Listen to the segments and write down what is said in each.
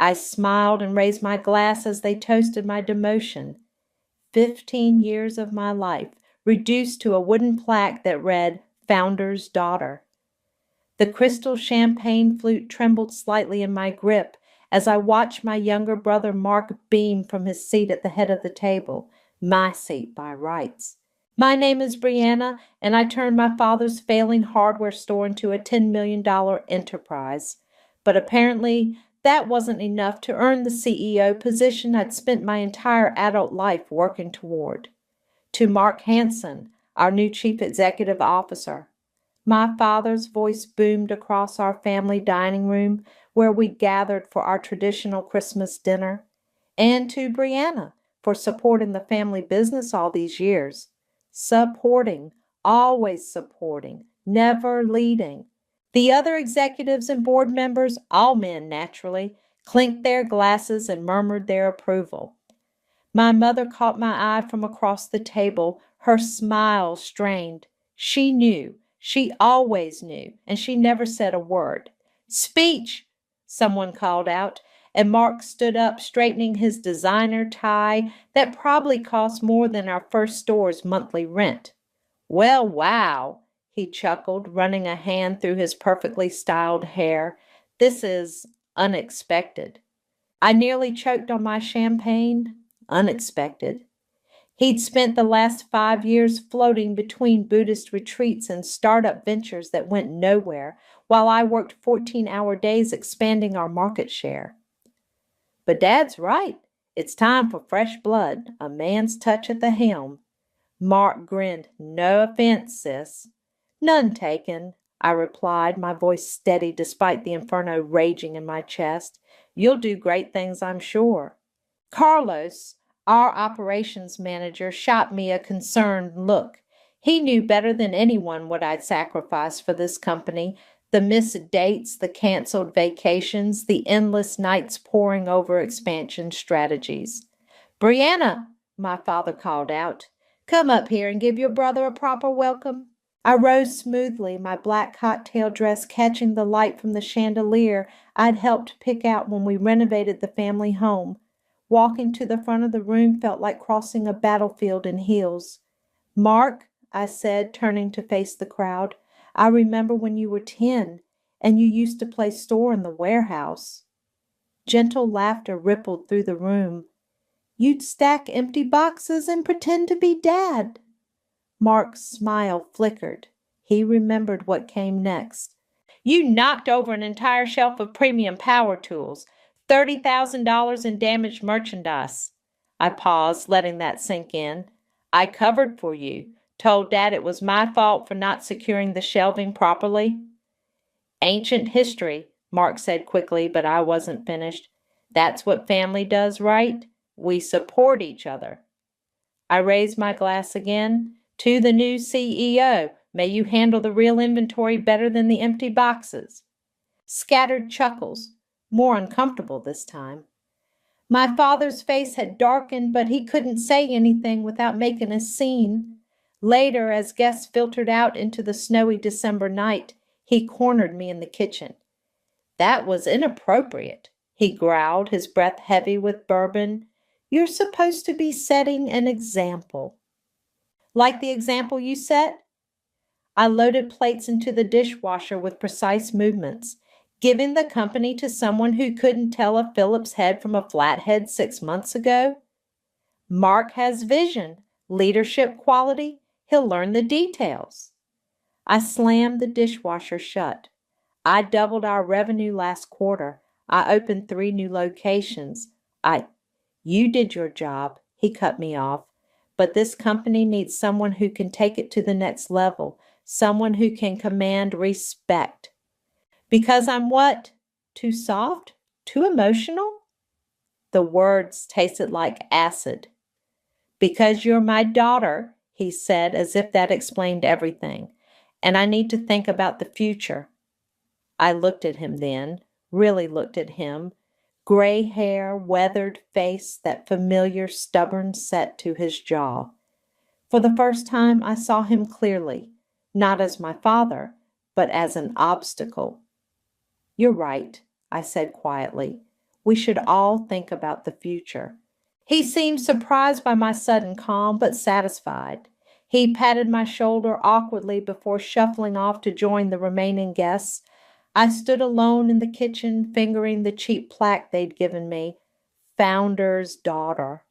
I smiled and raised my glass as they toasted my demotion. 15 years of my life, reduced to a wooden plaque that read, Founder's Daughter. The crystal champagne flute trembled slightly in my grip as I watched my younger brother Mark beam from his seat at the head of the table, my seat by rights. My name is Brianna, and I turned my father's failing hardware store into a $10 million enterprise. But apparently, that wasn't enough to earn the CEO position I'd spent my entire adult life working toward. To Mark Hansen, our new Chief Executive Officer. My father's voice boomed across our family dining room where we gathered for our traditional Christmas dinner. And to Brianna for supporting the family business all these years. Supporting, always supporting, never leading. The other executives and board members, all men naturally, clinked their glasses and murmured their approval. My mother caught my eye from across the table, her smile strained. She knew, she always knew, and she never said a word. Speech, someone called out, and Mark stood up, straightening his designer tie that probably cost more than our first store's monthly rent. Well, wow, he chuckled, running a hand through his perfectly styled hair. This is unexpected. I nearly choked on my champagne. Unexpected. He'd spent the last 5 years floating between Buddhist retreats and startup ventures that went nowhere, while I worked 14-hour days expanding our market share. But Dad's right. It's time for fresh blood, a man's touch at the helm. Mark grinned. No offense, sis. None taken, I replied, my voice steady despite the inferno raging in my chest. You'll do great things, I'm sure. Carlos, our operations manager, shot me a concerned look. He knew better than anyone what I'd sacrificed for this company, the missed dates, the canceled vacations, the endless nights poring over expansion strategies. Brianna, my father called out, come up here and give your brother a proper welcome. I rose smoothly, my black cocktail dress catching the light from the chandelier I'd helped pick out when we renovated the family home. Walking to the front of the room felt like crossing a battlefield in heels. Mark, I said, turning to face the crowd, I remember when you were 10 and you used to play store in the warehouse. Gentle laughter rippled through the room. You'd stack empty boxes and pretend to be Dad. Mark's smile flickered. He remembered what came next. You knocked over an entire shelf of premium power tools. $30,000 in damaged merchandise. I paused, letting that sink in. I covered for you, told Dad it was my fault for not securing the shelving properly. Ancient history, Mark said quickly, but I wasn't finished. That's what family does, right? We support each other. I raised my glass again. To the new CEO, may you handle the real inventory better than the empty boxes. Scattered chuckles. More uncomfortable this time. My father's face had darkened, but he couldn't say anything without making a scene. Later, as guests filtered out into the snowy December night, he cornered me in the kitchen. That was inappropriate, he growled, his breath heavy with bourbon. You're supposed to be setting an example. Like the example you set? I loaded plates into the dishwasher with precise movements. Giving the company to someone who couldn't tell a Phillips head from a flathead 6 months ago? Mark has vision, leadership quality. He'll learn the details. I slammed the dishwasher shut. I doubled our revenue last quarter. I opened 3 new locations. You did your job, he cut me off. But this company needs someone who can take it to the next level, someone who can command respect. Because I'm what? Too soft? Too emotional? The words tasted like acid. Because you're my daughter, he said, as if that explained everything, and I need to think about the future. I looked at him then, really looked at him. Gray hair, weathered face, that familiar stubborn set to his jaw. For the first time, I saw him clearly, not as my father, but as an obstacle. You're right, I said quietly. We should all think about the future. He seemed surprised by my sudden calm, but satisfied. He patted my shoulder awkwardly before shuffling off to join the remaining guests. I stood alone in the kitchen, fingering the cheap plaque they'd given me, Founder's Daughter,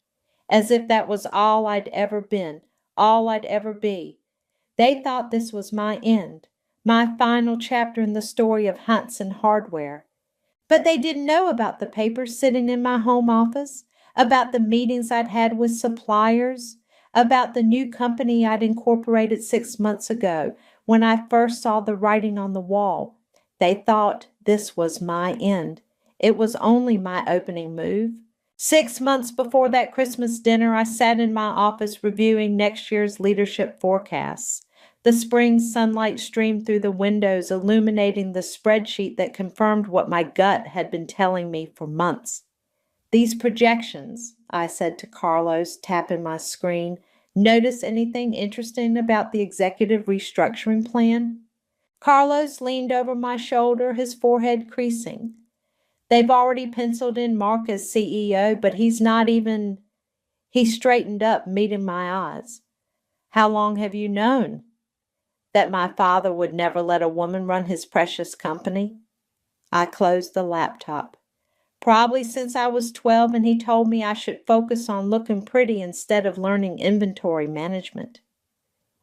as if that was all I'd ever been, all I'd ever be. They thought this was my end, my final chapter in the story of Hanson Hardware. But they didn't know about the papers sitting in my home office, about the meetings I'd had with suppliers, about the new company I'd incorporated 6 months ago when I first saw the writing on the wall. They thought this was my end. It was only my opening move. 6 months before that Christmas dinner, I sat in my office reviewing next year's leadership forecasts. The spring sunlight streamed through the windows, illuminating the spreadsheet that confirmed what my gut had been telling me for months. "These projections," I said to Carlos, tapping my screen. "Notice anything interesting about the executive restructuring plan?" Carlos leaned over my shoulder, his forehead creasing. "They've already penciled in Mark as CEO, but he's not even—" He straightened up, meeting my eyes. "How long have you known that my father would never let a woman run his precious company?" I closed the laptop. "Probably since I was 12 and he told me I should focus on looking pretty instead of learning inventory management."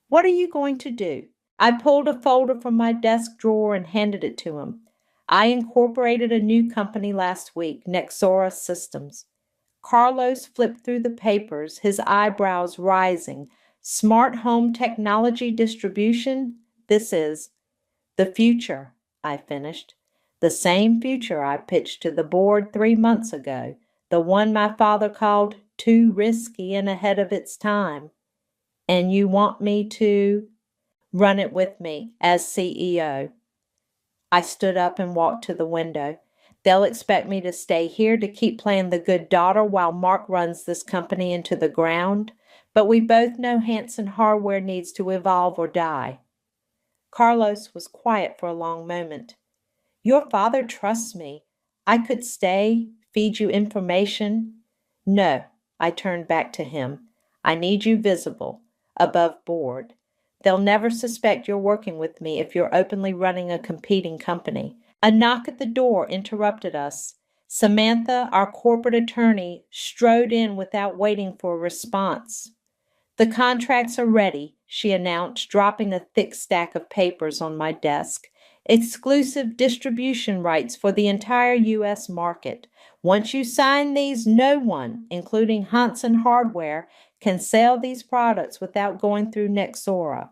"What are you going to do?" I pulled a folder from my desk drawer and handed it to him. "I incorporated a new company last week, Nexora Systems." Carlos flipped through the papers, his eyebrows rising. "Smart home technology distribution? This is—" "The future," I finished. "The same future I pitched to the board 3 months ago. The one my father called too risky and ahead of its time." "And you want me to—" "Run it with me as CEO." I stood up and walked to the window. "They'll expect me to stay here to keep playing the good daughter while Mark runs this company into the ground. But we both know Hanson Hardware needs to evolve or die." Carlos was quiet for a long moment. "Your father trusts me. I could stay, feed you information." "No," I turned back to him. "I need you visible, above board. They'll never suspect you're working with me if you're openly running a competing company." A knock at the door interrupted us. Samantha, our corporate attorney, strode in without waiting for a response. "The contracts are ready," she announced, dropping a thick stack of papers on my desk. "Exclusive distribution rights for the entire U.S. market. Once you sign these, no one, including Hanson Hardware, can sell these products without going through Nexora."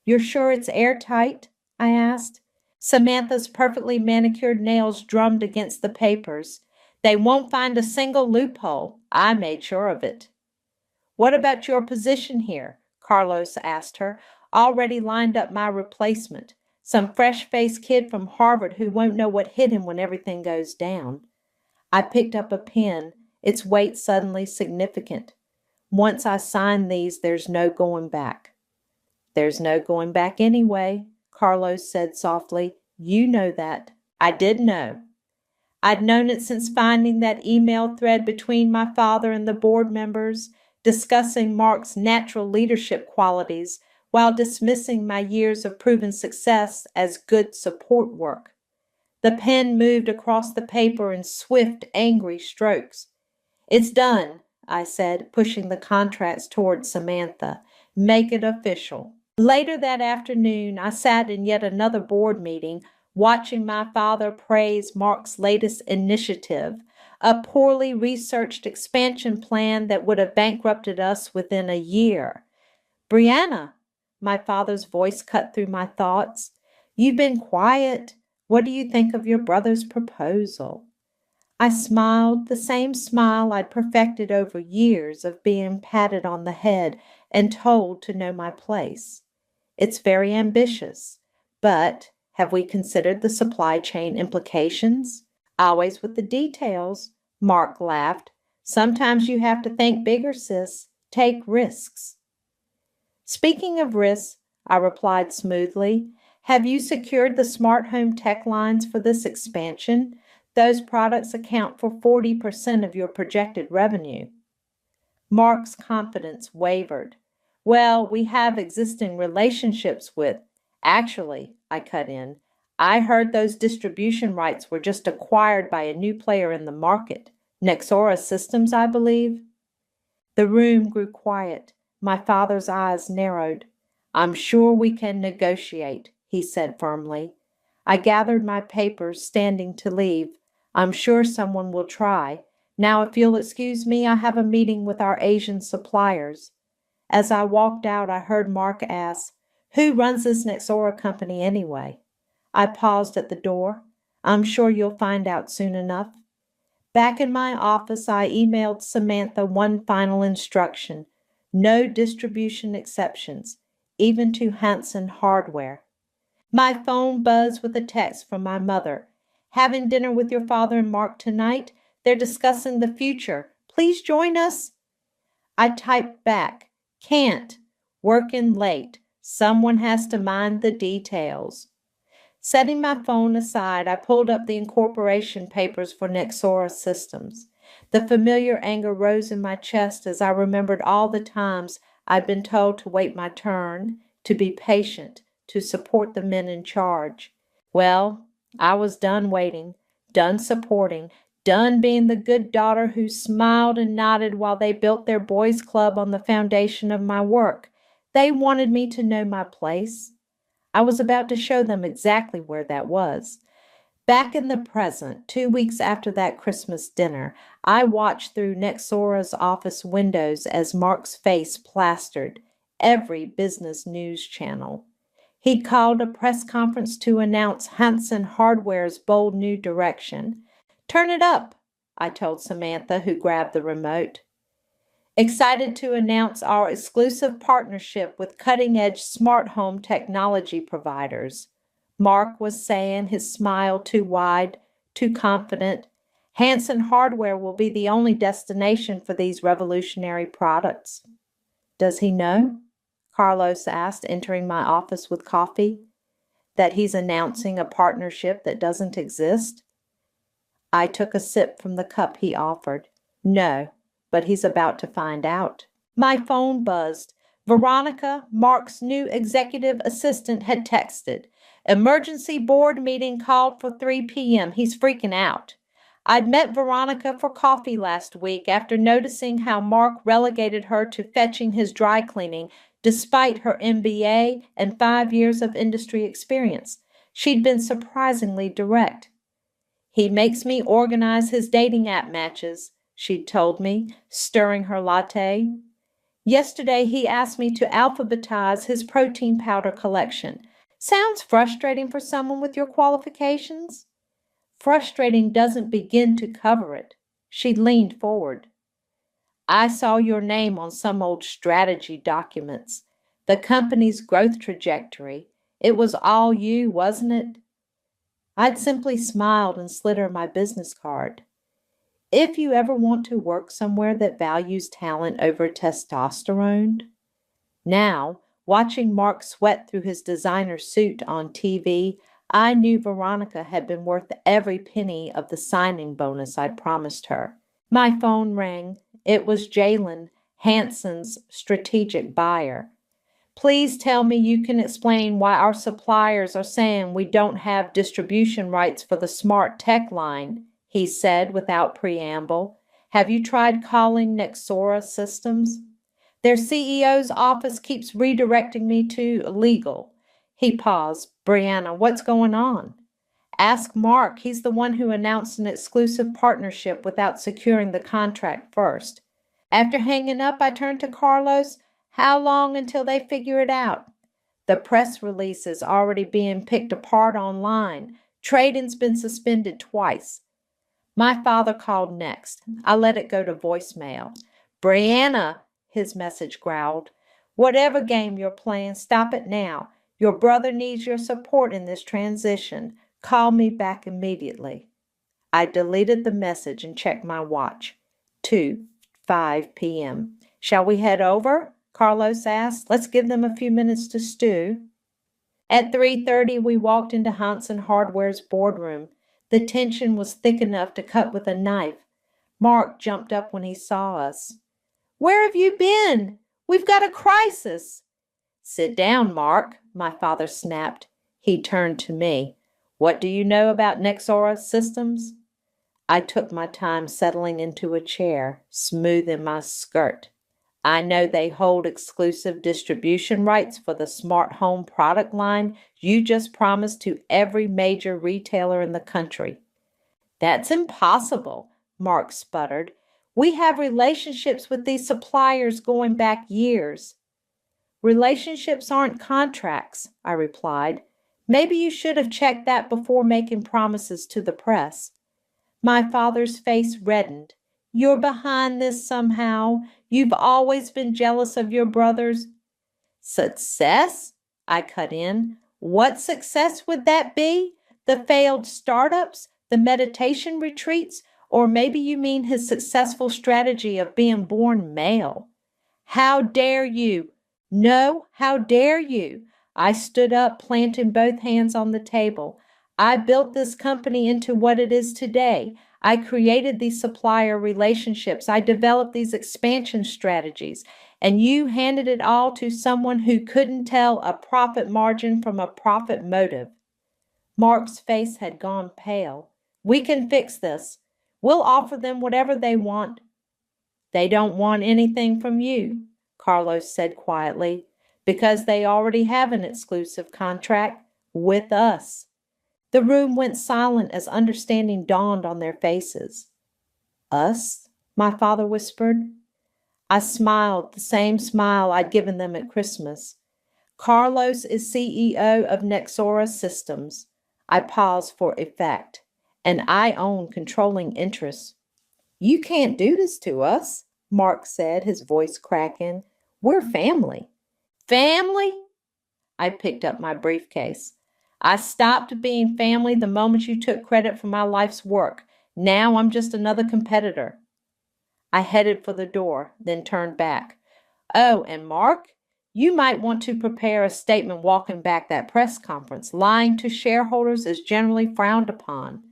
"You're sure it's airtight?" I asked. Samantha's perfectly manicured nails drummed against the papers. "They won't find a single loophole. I made sure of it." "What about your position here?" Carlos asked her. "Already lined up my replacement. Some fresh-faced kid from Harvard who won't know what hit him when everything goes down." I picked up a pen, its weight suddenly significant. "Once I sign these, there's no going back." "There's no going back anyway," Carlos said softly. "You know that." I did know. I'd known it since finding that email thread between my father and the board members, discussing Mark's natural leadership qualities while dismissing my years of proven success as good support work. The pen moved across the paper in swift, angry strokes. "It's done," I said, pushing the contracts toward Samantha. "Make it official." Later that afternoon, I sat in yet another board meeting, watching my father praise Mark's latest initiative, a poorly researched expansion plan that would have bankrupted us within a year. "Brianna," my father's voice cut through my thoughts, "you've been quiet. What do you think of your brother's proposal?" I smiled, the same smile I'd perfected over years of being patted on the head and told to know my place. "It's very ambitious, but have we considered the supply chain implications?" "Always with the details," Mark laughed. "Sometimes you have to think bigger, sis. Take risks." "Speaking of risks," I replied smoothly, "have you secured the smart home tech lines for this expansion? Those products account for 40% of your projected revenue. Mark's confidence wavered. Well, we have existing relationships with. Actually, I cut in, I heard those distribution rights were just acquired by a new player in the market. Nexora Systems, I believe. The room grew quiet. My father's eyes narrowed. I'm sure we can negotiate, he said firmly. I gathered my papers, standing to leave. I'm sure someone will try. Now, if you'll excuse me, I have a meeting with our Asian suppliers. As I walked out, I heard Mark ask, Who runs this Nexora company anyway? I paused at the door. I'm sure you'll find out soon enough. Back in my office, I emailed Samantha one final instruction. No distribution exceptions, even to Hanson Hardware. My phone buzzed with a text from my mother. Having dinner with your father and Mark tonight? They're discussing the future. Please join us. I typed back. Can't. Working late. Someone has to mind the details. Setting my phone aside, I pulled up the incorporation papers for Nexora Systems. The familiar anger rose in my chest as I remembered all the times I'd been told to wait my turn, to be patient, to support the men in charge. Well, I was done waiting, done supporting, done being the good daughter who smiled and nodded while they built their boys' club on the foundation of my work. They wanted me to know my place. I was about to show them exactly where that was. Back in the present, 2 weeks after that Christmas dinner, I watched through Nexora's office windows as Mark's face plastered every business news channel. He'd called a press conference to announce Hanson Hardware's bold new direction. Turn it up, I told Samantha, who grabbed the remote. Excited to announce our exclusive partnership with cutting-edge smart home technology providers. Mark was saying, his smile too wide, too confident. Hanson Hardware will be the only destination for these revolutionary products. Does he know? Carlos asked, entering my office with coffee. That he's announcing a partnership that doesn't exist? I took a sip from the cup he offered. No, but he's about to find out. My phone buzzed. Veronica, Mark's new executive assistant, had texted. Emergency board meeting called for 3 p.m. He's freaking out. I'd met Veronica for coffee last week after noticing how Mark relegated her to fetching his dry cleaning despite her MBA and 5 years of industry experience. She'd been surprisingly direct. He makes me organize his dating app matches, she'd told me, stirring her latte. Yesterday he asked me to alphabetize his protein powder collection. Sounds frustrating for someone with your qualifications? Frustrating doesn't begin to cover it. She leaned forward. I saw your name on some old strategy documents. The company's growth trajectory. It was all you, wasn't it? I'd simply smiled and slid her my business card. If you ever want to work somewhere that values talent over testosterone. Now, watching Mark sweat through his designer suit on TV, I knew Veronica had been worth every penny of the signing bonus I'd promised her. My phone rang. It was Jalen, Hanson's strategic buyer. Please tell me you can explain why our suppliers are saying we don't have distribution rights for the smart tech line, he said without preamble. Have you tried calling Nexora Systems? Their CEO's office keeps redirecting me to legal. He paused. Brianna, what's going on? Ask Mark. He's the one who announced an exclusive partnership without securing the contract first. After hanging up, I turned to Carlos. How long until they figure it out? The press release is already being picked apart online. Trading's been suspended twice. My father called next. I let it go to voicemail. Brianna, his message growled. Whatever game you're playing, stop it now. Your brother needs your support in this transition. Call me back immediately. I deleted the message and checked my watch. 2:05 p.m. Shall we head over? Carlos asked. Let's give them a few minutes to stew. At 3:30, we walked into Hanson Hardware's boardroom. The tension was thick enough to cut with a knife. Mark jumped up when he saw us. "Where have you been? We've got a crisis." "Sit down, Mark," my father snapped. He turned to me. "What do you know about Nexora systems?" I took my time settling into a chair, smoothing my skirt. "I know they hold exclusive distribution rights for the smart home product line you just promised to every major retailer in the country." "That's impossible," Mark sputtered. "We have relationships with these suppliers going back years." "Relationships aren't contracts," I replied. "Maybe you should have checked that before making promises to the press." My father's face reddened. "You're behind this somehow. You've always been jealous of your brothers." "Success?" I cut in. "What success would that be? The failed startups? The meditation retreats? Or maybe you mean his successful strategy of being born male?" "How dare you?" "No, how dare you?" I stood up, planting both hands on the table. "I built this company into what it is today. I created these supplier relationships. I developed these expansion strategies. And you handed it all to someone who couldn't tell a profit margin from a profit motive." Mark's face had gone pale. "We can fix this. We'll offer them whatever they want." "They don't want anything from you," Carlos said quietly, "because they already have an exclusive contract with us." The room went silent as understanding dawned on their faces. "Us?" my father whispered. I smiled, the same smile I'd given them at Christmas. "Carlos is CEO of Nexora Systems." I paused for effect. "And I own controlling interests." "You can't do this to us," Mark said, his voice cracking. "We're family." "Family?" I picked up my briefcase. "I stopped being family the moment you took credit for my life's work. Now I'm just another competitor." I headed for the door, then turned back. "Oh, and Mark, you might want to prepare a statement walking back that press conference. Lying to shareholders is generally frowned upon."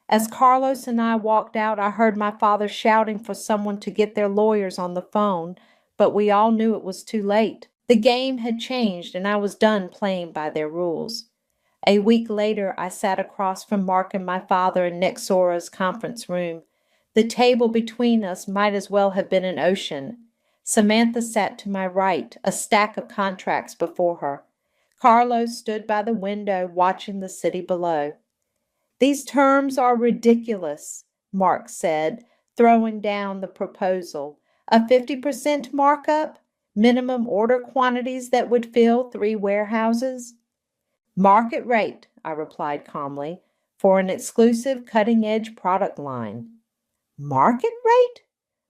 As Carlos and I walked out, I heard my father shouting for someone to get their lawyers on the phone, but we all knew it was too late. The game had changed, and I was done playing by their rules. A week later, I sat across from Mark and my father in Nexora's conference room. The table between us might as well have been an ocean. Samantha sat to my right, a stack of contracts before her. Carlos stood by the window watching the city below. "These terms are ridiculous," Mark said, throwing down the proposal. "A 50% markup? Minimum order quantities that would fill 3 warehouses?" "Market rate," I replied calmly, "for an exclusive cutting-edge product line." "Market rate?"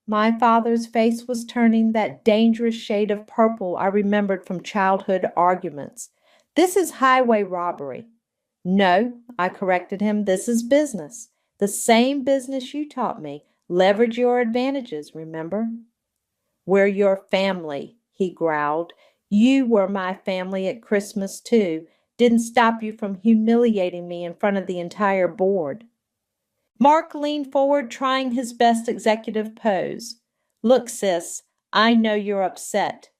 My father's face was turning that dangerous shade of purple I remembered from childhood arguments. "This is highway robbery." "No," I corrected him, "this is business. The same business you taught me. Leverage your advantages, remember?" "We're your family," he growled. "You were my family at Christmas, too. Didn't stop you from humiliating me in front of the entire board." Mark leaned forward, trying his best executive pose. "Look, sis, I know you're upset."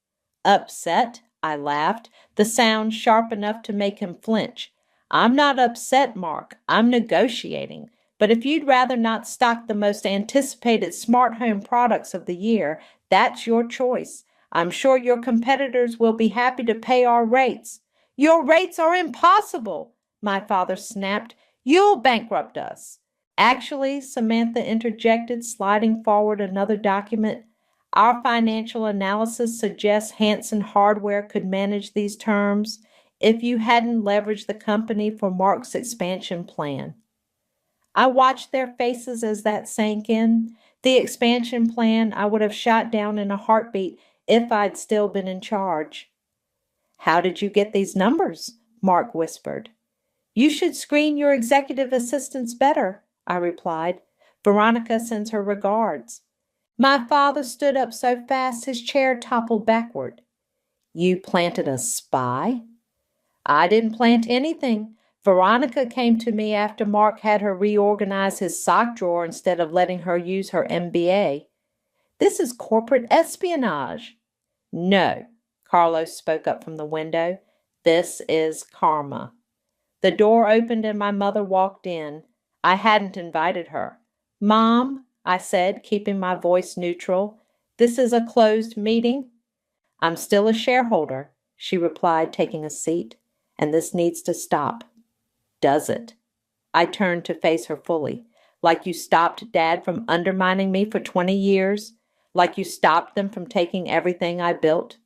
"Upset?" I laughed, the sound sharp enough to make him flinch. "I'm not upset, Mark. I'm negotiating. But if you'd rather not stock the most anticipated smart home products of the year, that's your choice. I'm sure your competitors will be happy to pay our rates." "Your rates are impossible," my father snapped. "You'll bankrupt us." "Actually," Samantha interjected, sliding forward another document, "our financial analysis suggests Hanson Hardware could manage these terms if you hadn't leveraged the company for Mark's expansion plan." I watched their faces as that sank in. The expansion plan I would have shot down in a heartbeat if I'd still been in charge. "How did you get these numbers?" Mark whispered. "You should screen your executive assistants better," I replied. "Veronica sends her regards." My father stood up so fast his chair toppled backward. "You planted a spy?" "I didn't plant anything. Veronica came to me after Mark had her reorganize his sock drawer instead of letting her use her MBA. This is corporate espionage. No, Carlos spoke up from the window. This is karma. The door opened and my mother walked in. I hadn't invited her. Mom, I said, keeping my voice neutral, this is a closed meeting. I'm still a shareholder, she replied, taking a seat, and this needs to stop. Does it? I turned to face her fully. Like you stopped Dad from undermining me for 20 years? Like you stopped them from taking everything I built?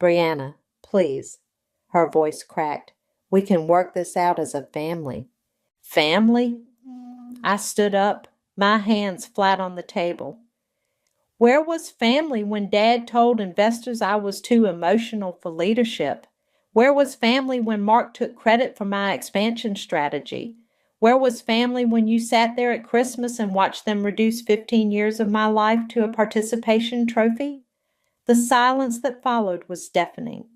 Brianna, please. Her voice cracked. We can work this out as a family. Family? I stood up, my hands flat on the table. Where was family when Dad told investors I was too emotional for leadership? Where was family when Mark took credit for my expansion strategy? Where was family when you sat there at Christmas and watched them reduce 15 years of my life to a participation trophy? The silence that followed was deafening.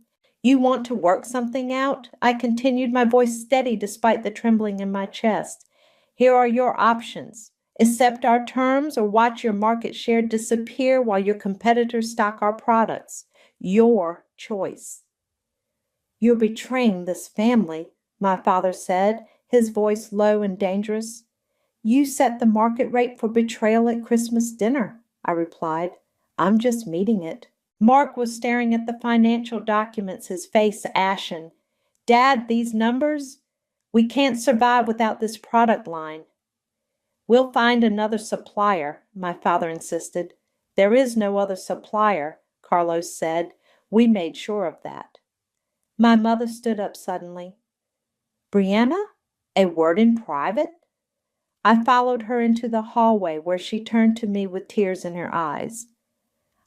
You want to work something out? I continued, my voice steady despite the trembling in my chest. Here are your options. Accept our terms or watch your market share disappear while your competitors stock our products. Your choice. You're betraying this family, my father said, his voice low and dangerous. You set the market rate for betrayal at Christmas dinner, I replied. I'm just meeting it. Mark was staring at the financial documents, his face ashen. Dad, these numbers? We can't survive without this product line. We'll find another supplier, my father insisted. There is no other supplier, Carlos said. We made sure of that. My mother stood up suddenly. Brianna? A word in private? I followed her into the hallway where she turned to me with tears in her eyes.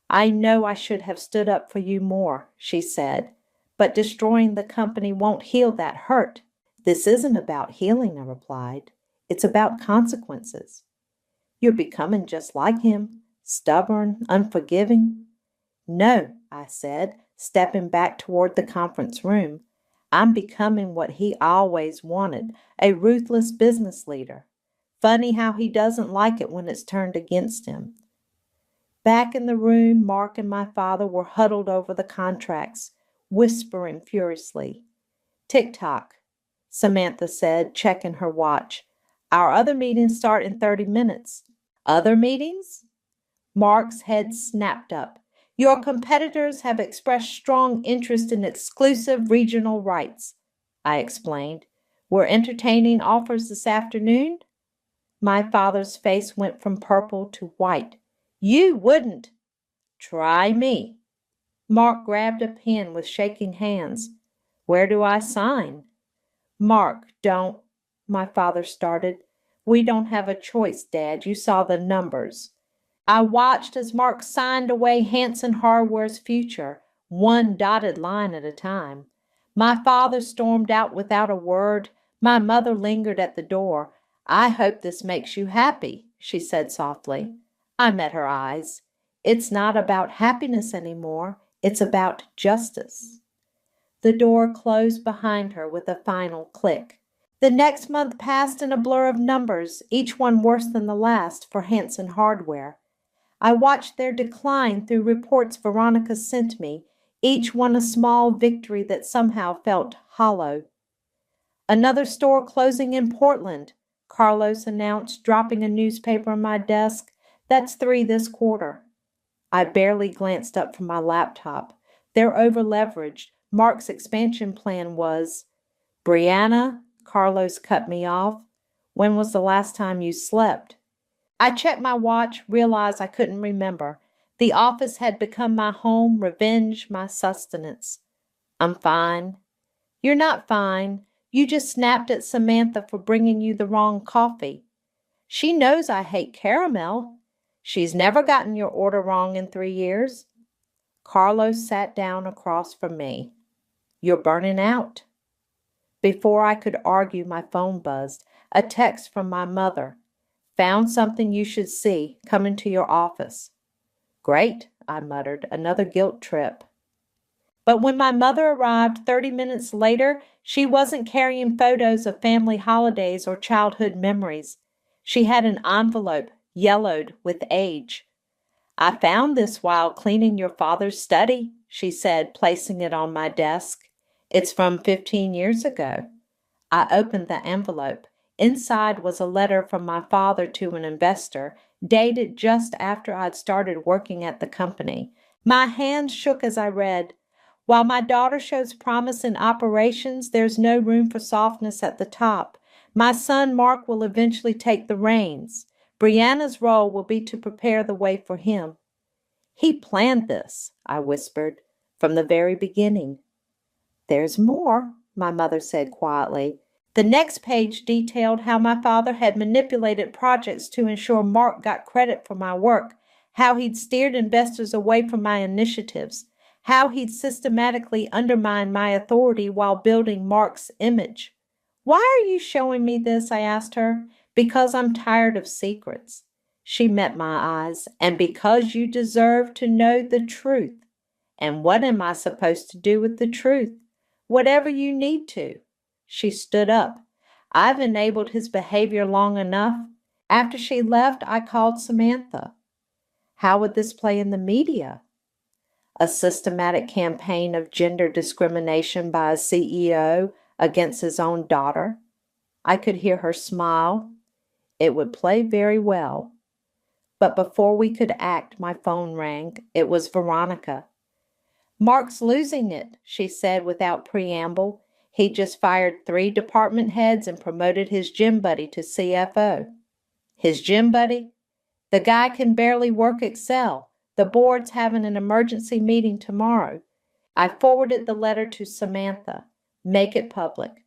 I know I should have stood up for you more, she said, but destroying the company won't heal that hurt. This isn't about healing, I replied. It's about consequences. You're becoming just like him, stubborn, unforgiving. No, I said, stepping back toward the conference room. I'm becoming what he always wanted, a ruthless business leader. Funny how he doesn't like it when it's turned against him. Back in the room, Mark and my father were huddled over the contracts, whispering furiously. Tick-tock, Samantha said, checking her watch. Our other meetings start in 30 minutes. Other meetings? Mark's head snapped up. Your competitors have expressed strong interest in exclusive regional rights, I explained. We're entertaining offers this afternoon? My father's face went from purple to white. You wouldn't. Try me. Mark grabbed a pen with shaking hands. Where do I sign? Mark, don't. My father started. We don't have a choice, Dad. You saw the numbers. I watched as Mark signed away Hanson Hardware's future, one dotted line at a time. My father stormed out without a word. My mother lingered at the door. I hope this makes you happy, she said softly. I met her eyes. It's not about happiness anymore. It's about justice. The door closed behind her with a final click. The next month passed in a blur of numbers, each one worse than the last for Hanson Hardware. I watched their decline through reports Veronica sent me, each one a small victory that somehow felt hollow. Another store closing in Portland, Carlos announced, dropping a newspaper on my desk. That's 3 this quarter. I barely glanced up from my laptop. They're over-leveraged. Mark's expansion plan was, Brianna, Carlos cut me off. When was the last time you slept? I checked my watch, realized I couldn't remember. The office had become my home, revenge, my sustenance. I'm fine. You're not fine. You just snapped at Samantha for bringing you the wrong coffee. She knows I hate caramel. She's never gotten your order wrong in 3 years. Carlos sat down across from me. You're burning out. Before I could argue, my phone buzzed. A text from my mother. Found something you should see. Come into your office. Great, I muttered. Another guilt trip. But when my mother arrived 30 minutes later, she wasn't carrying photos of family holidays or childhood memories. She had an envelope yellowed with age. "I found this while cleaning your father's study," she said, placing it on my desk. "It's from 15 years ago." I opened the envelope. Inside was a letter from my father to an investor, dated just after I'd started working at the company. My hands shook as I read, "While my daughter shows promise in operations, there's no room for softness at the top. My son Mark will eventually take the reins. Brianna's role will be to prepare the way for him." "He planned this," I whispered, "from the very beginning." "There's more," my mother said quietly. The next page detailed how my father had manipulated projects to ensure Mark got credit for my work, how he'd steered investors away from my initiatives, how he'd systematically undermined my authority while building Mark's image. "Why are you showing me this?" I asked her. "Because I'm tired of secrets." She met my eyes. "And because you deserve to know the truth." "And what am I supposed to do with the truth?" "Whatever you need to." She stood up. "I've enabled his behavior long enough." After she left, I called Samantha. "How would this play in the media?" "A systematic campaign of gender discrimination by a CEO against his own daughter." I could hear her smile. "It would play very well." But before we could act, my phone rang. It was Veronica. "Mark's losing it," she said without preamble. "He just fired 3 department heads and promoted his gym buddy to CFO." "His gym buddy?" "The guy can barely work Excel. The board's having an emergency meeting tomorrow." I forwarded the letter to Samantha. "Make it public."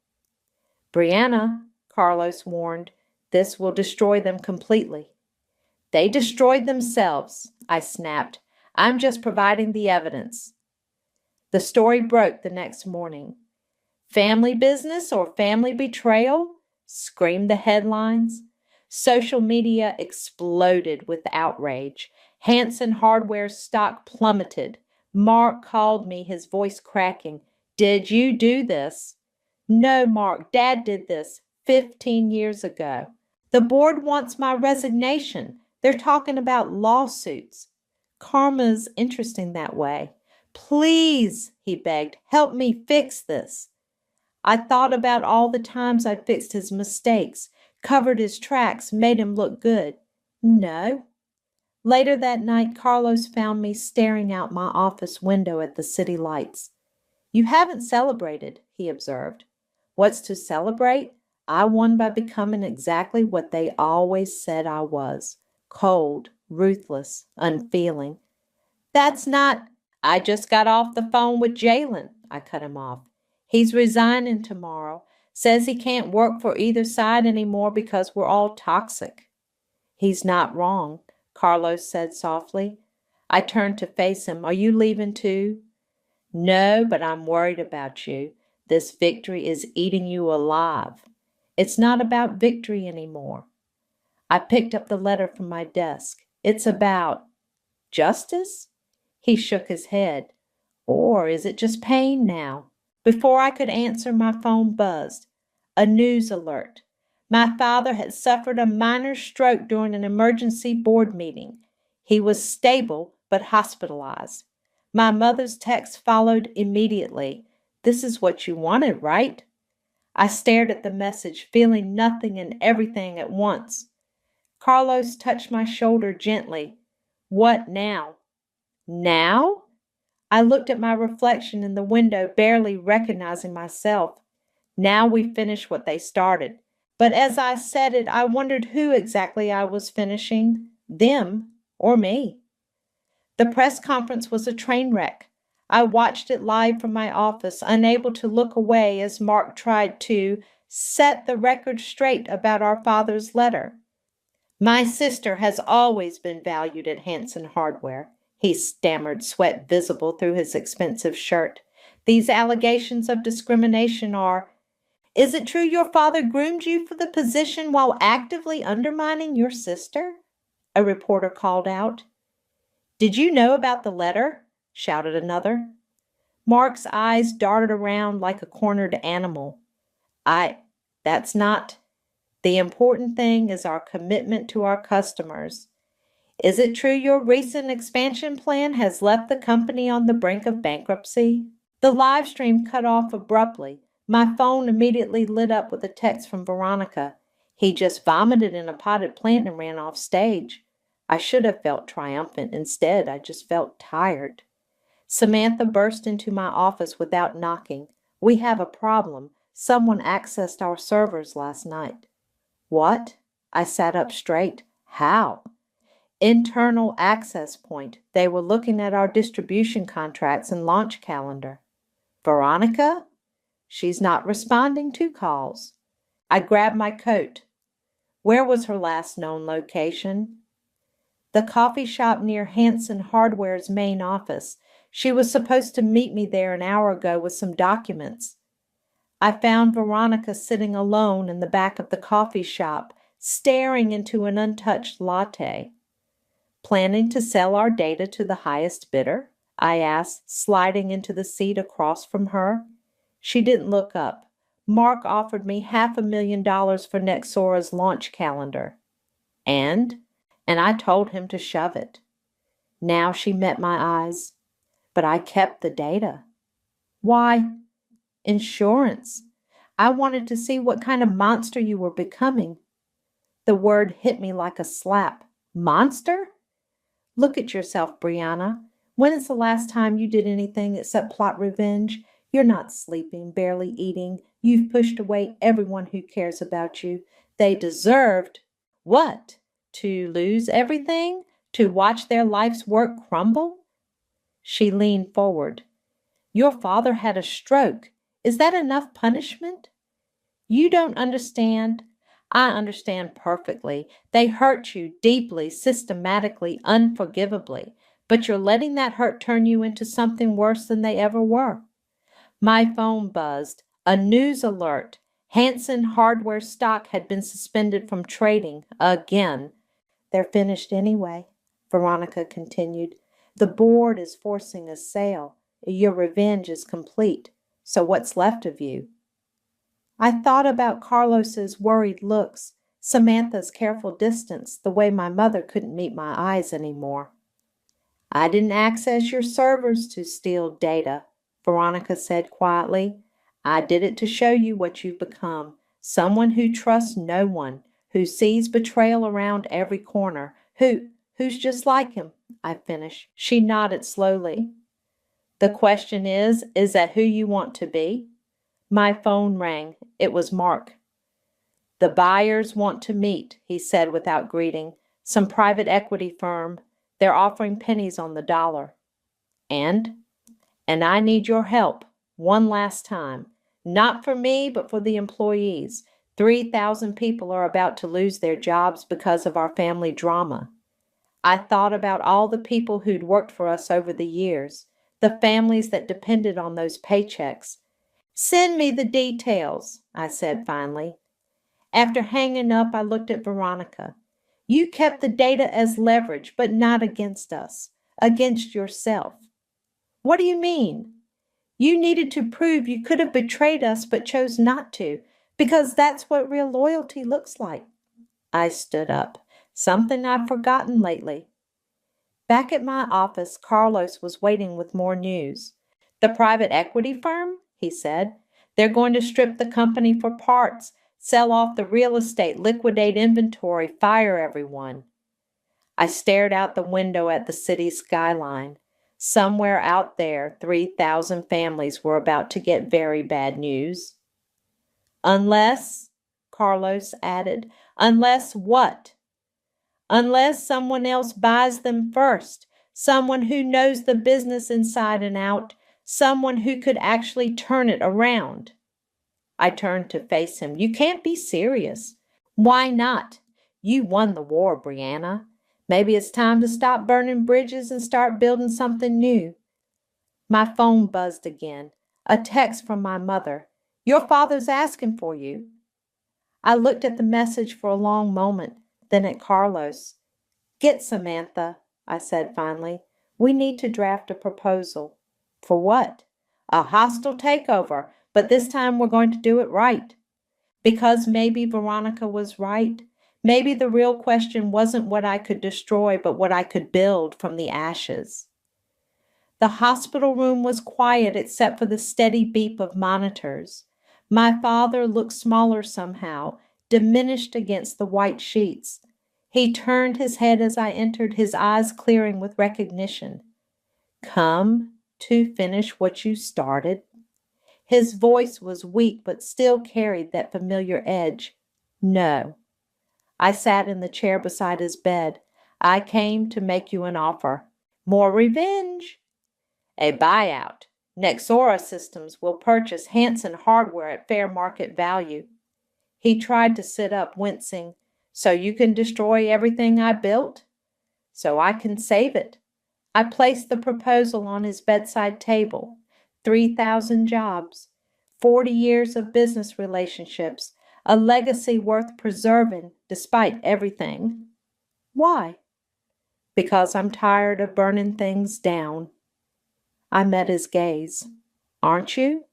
"Brianna," Carlos warned, "this will destroy them completely." "They destroyed themselves," I snapped. "I'm just providing the evidence." The story broke the next morning. "Family business or family betrayal?" screamed the headlines. Social media exploded with outrage. Hanson Hardware stock plummeted. Mark called me, his voice cracking. "Did you do this?" "No, Mark, Dad did this 15 years ago." "The board wants my resignation. They're talking about lawsuits." Karma's interesting that way. "Please," he begged, "help me fix this." I thought about all the times I'd fixed his mistakes, covered his tracks, made him look good. No. Later that night, Carlos found me staring out my office window at the city lights. "You haven't celebrated," he observed. "What's to celebrate? I won by becoming exactly what they always said I was: cold, ruthless, unfeeling." "That's not—" "I just got off the phone with Jalen," I cut him off. "He's resigning tomorrow. Says he can't work for either side anymore because we're all toxic." "He's not wrong," Carlos said softly. I turned to face him. "Are you leaving too?" "No, but I'm worried about you. This victory is eating you alive." "It's not about victory anymore." I picked up the letter from my desk. "It's about justice?" He shook his head. "Or is it just pain now?" Before I could answer, my phone buzzed. A news alert. My father had suffered a minor stroke during an emergency board meeting. He was stable but hospitalized. My mother's text followed immediately. "This is what you wanted, right?" I stared at the message, feeling nothing and everything at once. Carlos touched my shoulder gently. "What now?" "Now?" I looked at my reflection in the window, barely recognizing myself. "Now we finish what they started." But as I said it, I wondered who exactly I was finishing, them or me. The press conference was a train wreck. I watched it live from my office, unable to look away as Mark tried to set the record straight about our father's letter. "My sister has always been valued at Hanson Hardware," he stammered, sweat visible through his expensive shirt. "These allegations of discrimination are—" "Is it true your father groomed you for the position while actively undermining your sister?" a reporter called out. "Did you know about the letter?" shouted another. Mark's eyes darted around like a cornered animal. That's not. The important thing is our commitment to our customers. Is it true your recent expansion plan has left the company on the brink of bankruptcy? The live stream cut off abruptly. My phone immediately lit up with a text from Veronica. He just vomited in a potted plant and ran off stage. I should have felt triumphant. Instead, I just felt tired. Samantha burst into my office without knocking. We have a problem. Someone accessed our servers last night. What? I sat up straight. How? Internal access point. They were looking at our distribution contracts and launch calendar. Veronica? She's not responding to calls. I grabbed my coat. Where was her last known location? The coffee shop near Hanson Hardware's main office. She was supposed to meet me there an hour ago with some documents. I found Veronica sitting alone in the back of the coffee shop, staring into an untouched latte. Planning to sell our data to the highest bidder? I asked, sliding into the seat across from her. She didn't look up. Mark offered me $500,000 for Nexora's launch calendar. And I told him to shove it. Now she met my eyes. But I kept the data. Why? Insurance. I wanted to see what kind of monster you were becoming. The word hit me like a slap. Monster? Look at yourself, Brianna. When is the last time you did anything except plot revenge? You're not sleeping, barely eating. You've pushed away everyone who cares about you. They deserved what? To lose everything? To watch their life's work crumble? She leaned forward. Your father had a stroke. Is that enough punishment? You don't understand. I understand perfectly. They hurt you deeply, systematically, unforgivably. But you're letting that hurt turn you into something worse than they ever were. My phone buzzed. A news alert. Hanson Hardware stock had been suspended from trading again. They're finished anyway, Veronica continued. The board is forcing a sale. Your revenge is complete. So what's left of you? I thought about Carlos's worried looks, Samantha's careful distance, the way my mother couldn't meet my eyes anymore. I didn't access your servers to steal data, Veronica said quietly. I did it to show you what you've become, someone who trusts no one, who sees betrayal around every corner, who's just like him, I finished. She nodded slowly. The question is that who you want to be? My phone rang. It was Mark. The buyers want to meet, he said without greeting. Some private equity firm. They're offering pennies on the dollar. And I need your help one last time. Not for me, but for the employees. 3,000 people are about to lose their jobs because of our family drama. I thought about all the people who'd worked for us over the years, the families that depended on those paychecks. Send me the details, I said finally. After hanging up, I looked at Veronica. You kept the data as leverage, but not against us, against yourself. What do you mean? You needed to prove you could have betrayed us but chose not to, because that's what real loyalty looks like. I stood up, something I've forgotten lately. Back at my office, Carlos was waiting with more news. The private equity firm? He said. They're going to strip the company for parts, sell off the real estate, liquidate inventory, fire everyone. I stared out the window at the city skyline. Somewhere out there, 3,000 families were about to get very bad news. Unless, Carlos added, unless what? Unless someone else buys them first, someone who knows the business inside and out, someone who could actually turn it around. I turned to face him. You can't be serious. Why not? You won the war, Brianna. Maybe it's time to stop burning bridges and start building something new. My phone buzzed again. A text from my mother. Your father's asking for you. I looked at the message for a long moment, then at Carlos. Get Samantha, I said finally. We need to draft a proposal. For what? A hostile takeover, but this time we're going to do it right. Because maybe Veronica was right. Maybe the real question wasn't what I could destroy, but what I could build from the ashes. The hospital room was quiet except for the steady beep of monitors. My father looked smaller somehow, diminished against the white sheets. He turned his head as I entered, his eyes clearing with recognition. Come to finish what you started? His voice was weak but still carried that familiar edge. No. I sat in the chair beside his bed. I came to make you an offer. More revenge. A buyout. Nexora Systems will purchase Hanson hardware at fair market value. He tried to sit up, wincing. So you can destroy everything I built? So I can save it. I placed the proposal on his bedside table. 3,000 jobs, 40 years of business relationships, a legacy worth preserving despite everything. Why? Because I'm tired of burning things down. I met his gaze. Aren't you?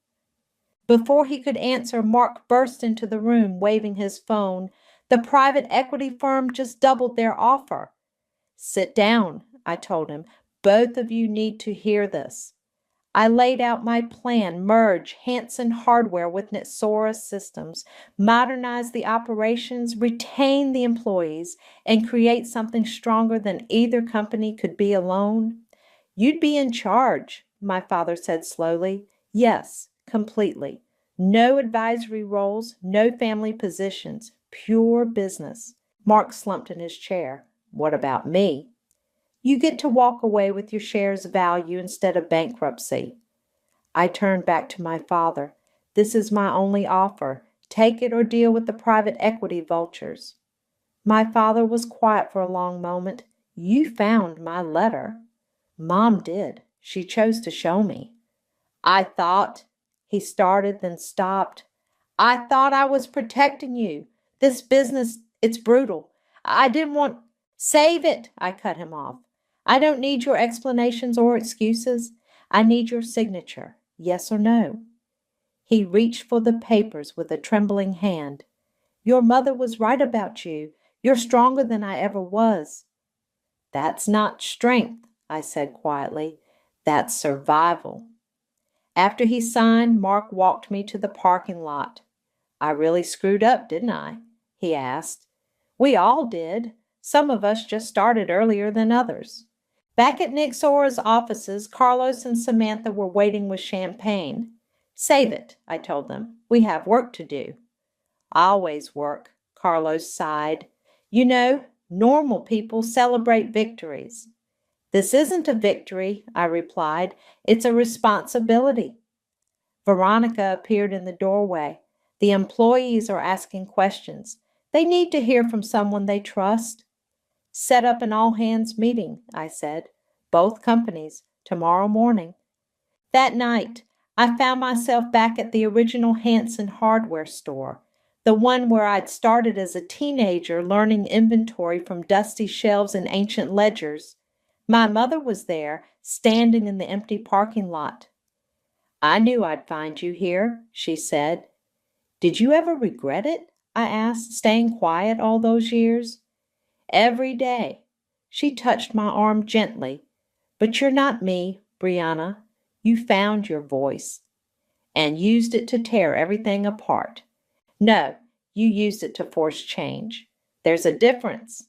Before he could answer, Mark burst into the room, waving his phone. The private equity firm just doubled their offer. Sit down, I told him. Both of you need to hear this. I laid out my plan, merge Hanson hardware with Nexora Systems, modernize the operations, retain the employees, and create something stronger than either company could be alone. You'd be in charge, my father said slowly. Yes, completely. No advisory roles, no family positions, pure business. Mark slumped in his chair. What about me? You get to walk away with your shares' value instead of bankruptcy. I turned back to my father. This is my only offer. Take it or deal with the private equity vultures. My father was quiet for a long moment. You found my letter. Mom did. She chose to show me. I thought, he started, then stopped. I thought I was protecting you. This business, it's brutal. I didn't want... Save it, I cut him off. I don't need your explanations or excuses. I need your signature, yes or no. He reached for the papers with a trembling hand. Your mother was right about you. You're stronger than I ever was. That's not strength, I said quietly. That's survival. After he signed, Mark walked me to the parking lot. I really screwed up, didn't I? He asked. We all did. Some of us just started earlier than others. Back at Nexora's offices, Carlos and Samantha were waiting with champagne. Save it, I told them. We have work to do. Always work, Carlos sighed. You know, normal people celebrate victories. This isn't a victory, I replied. It's a responsibility. Veronica appeared in the doorway. The employees are asking questions. They need to hear from someone they trust. Set up an all-hands meeting, I said. Both companies, tomorrow morning. That night, I found myself back at the original Hanson hardware store, the one where I'd started as a teenager learning inventory from dusty shelves and ancient ledgers. My mother was there, standing in the empty parking lot. I knew I'd find you here, she said. Did you ever regret it? I asked, staying quiet all those years. Every day. She touched my arm gently. But you're not me, Brianna. You found your voice and used it to tear everything apart. No, you used it to force change. There's a difference.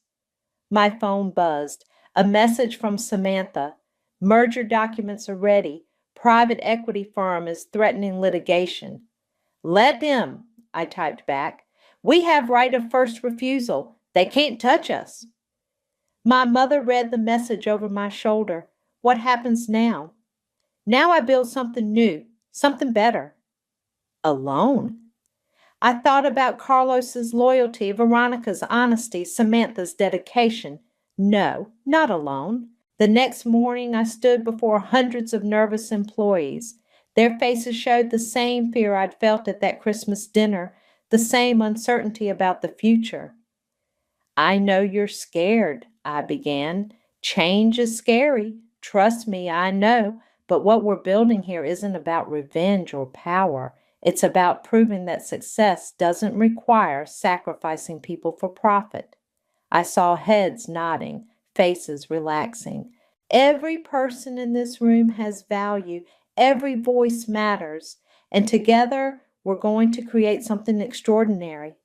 My phone buzzed. A message from Samantha. Merger documents are ready. Private equity firm is threatening litigation. Let them, I typed back. We have right of first refusal. They can't touch us. My mother read the message over my shoulder. What happens now? Now I build something new, something better. Alone? I thought about Carlos's loyalty, Veronica's honesty, Samantha's dedication. No, not alone. The next morning I stood before hundreds of nervous employees. Their faces showed the same fear I'd felt at that Christmas dinner, the same uncertainty about the future. I know you're scared, I began. Change is scary. Trust me, I know. But what we're building here isn't about revenge or power. It's about proving that success doesn't require sacrificing people for profit. I saw heads nodding, faces relaxing. Every person in this room has value. Every voice matters. And together, we're going to create something extraordinary.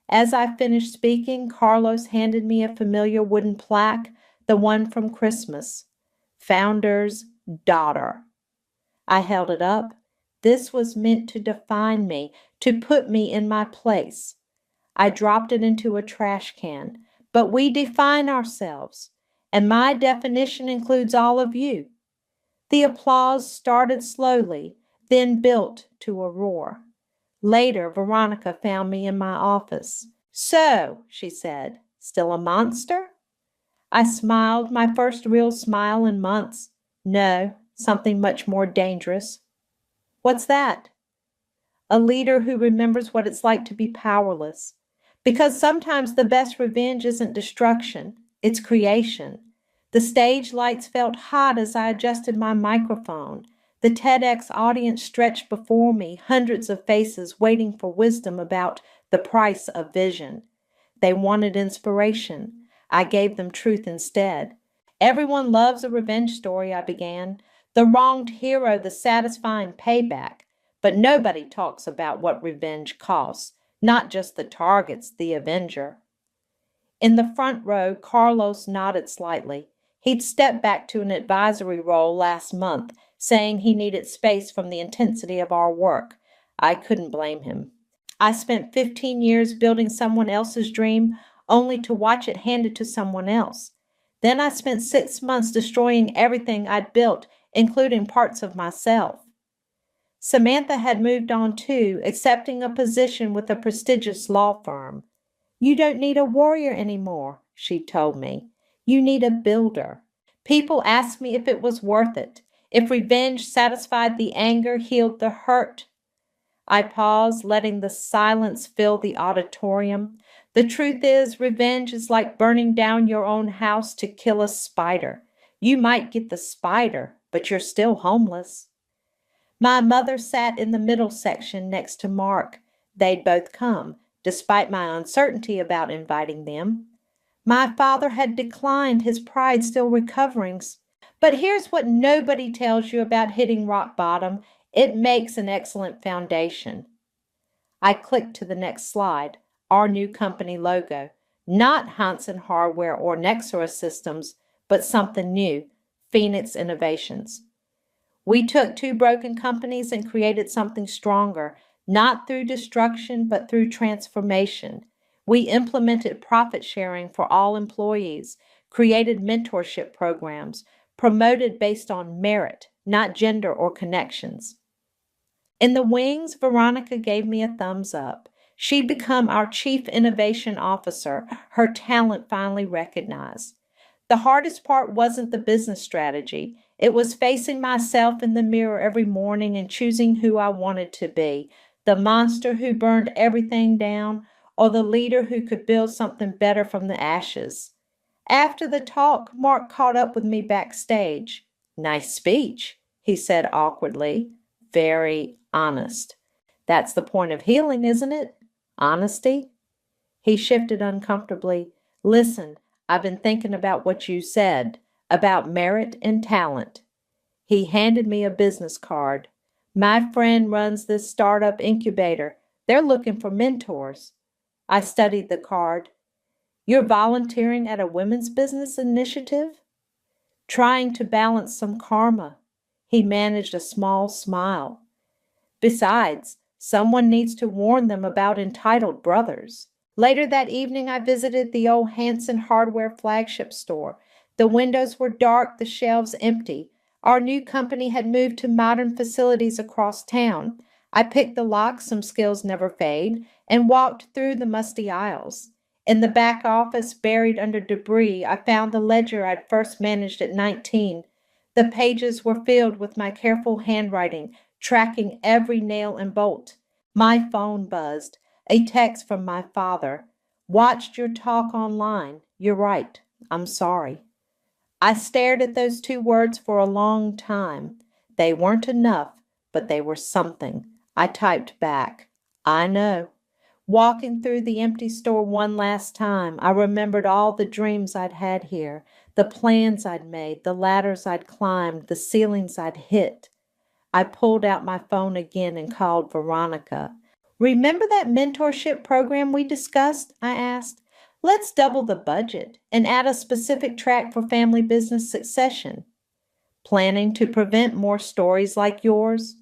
As I finished speaking, Carlos handed me a familiar wooden plaque, the one from Christmas. Founder's Daughter. I held it up. This was meant to define me, to put me in my place. I dropped it into a trash can. But we define ourselves, and my definition includes all of you. The applause started slowly, then built to a roar. Later, Veronica found me in my office. "So," she said, "still a monster?" I smiled, my first real smile in months. "No, something much more dangerous." "What's that?" "A leader who remembers what it's like to be powerless. Because sometimes the best revenge isn't destruction, it's creation." The stage lights felt hot as I adjusted my microphone. The TEDx audience stretched before me, hundreds of faces waiting for wisdom about the price of vision. They wanted inspiration. I gave them truth instead. "Everyone loves a revenge story," I began. "The wronged hero, the satisfying payback. But nobody talks about what revenge costs, not just the targets, the avenger." In the front row, Carlos nodded slightly. He'd stepped back to an advisory role last month, saying he needed space from the intensity of our work. I couldn't blame him. I spent 15 years building someone else's dream, only to watch it handed to someone else. Then I spent 6 months destroying everything I'd built, including parts of myself. Samantha had moved on too, accepting a position with a prestigious law firm. "You don't need a warrior anymore," she told me. "You need a builder." People asked me if it was worth it, if revenge satisfied the anger, healed the hurt. I paused, letting the silence fill the auditorium. The truth is, revenge is like burning down your own house to kill a spider. You might get the spider, but you're still homeless. My mother sat in the middle section next to Mark. They'd both come, despite my uncertainty about inviting them. My father had declined, his pride still recovering. But here's what nobody tells you about hitting rock bottom. It makes an excellent foundation. I clicked to the next slide, our new company logo. Not Hansen Hardware or Nexera Systems, but something new, Phoenix Innovations. We took two broken companies and created something stronger, not through destruction, but through transformation. We implemented profit sharing for all employees, created mentorship programs, promoted based on merit, not gender or connections. In the wings, Veronica gave me a thumbs up. She'd become our Chief Innovation Officer, her talent finally recognized. The hardest part wasn't the business strategy. It was facing myself in the mirror every morning and choosing who I wanted to be, the monster who burned everything down, or the leader who could build something better from the ashes. After the talk, Mark caught up with me backstage. "Nice speech," he said awkwardly. "Very honest. That's the point of healing, isn't it? Honesty?" He shifted uncomfortably. "Listen, I've been thinking about what you said, about merit and talent." He handed me a business card. "My friend runs this startup incubator. They're looking for mentors." I studied the card. "You're volunteering at a women's business initiative?" "Trying to balance some karma." He managed a small smile. "Besides, someone needs to warn them about entitled brothers." Later that evening, I visited the old Hansen Hardware flagship store. The windows were dark, the shelves empty. Our new company had moved to modern facilities across town. I picked the locks, some skills never fade, and walked through the musty aisles. In the back office, buried under debris, I found the ledger I'd first managed at 19. The pages were filled with my careful handwriting, tracking every nail and bolt. My phone buzzed. A text from my father. "Watched your talk online. You're right. I'm sorry." I stared at those two words for a long time. They weren't enough, but they were something. I typed back, I know. Walking through the empty store one last time, I remembered all the dreams I'd had here, the plans I'd made, the ladders I'd climbed, the ceilings I'd hit. I pulled out my phone again and called Veronica. Remember that mentorship program we discussed? I asked. Let's double the budget and add a specific track for family business succession. Planning to prevent more stories like yours?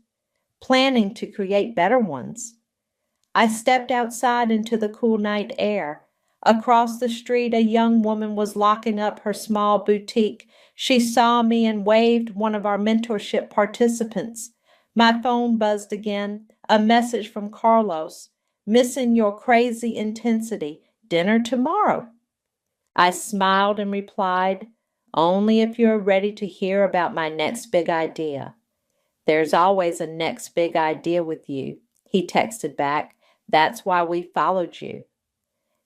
Planning to create better ones. I stepped outside into the cool night air. Across the street, a young woman was locking up her small boutique. She saw me and waved one of our mentorship participants. My phone buzzed again, a message from Carlos. Missing your crazy intensity. Dinner tomorrow. I smiled and replied, only if you're ready to hear about my next big idea. There's always a next big idea with you, he texted back. That's why we followed you.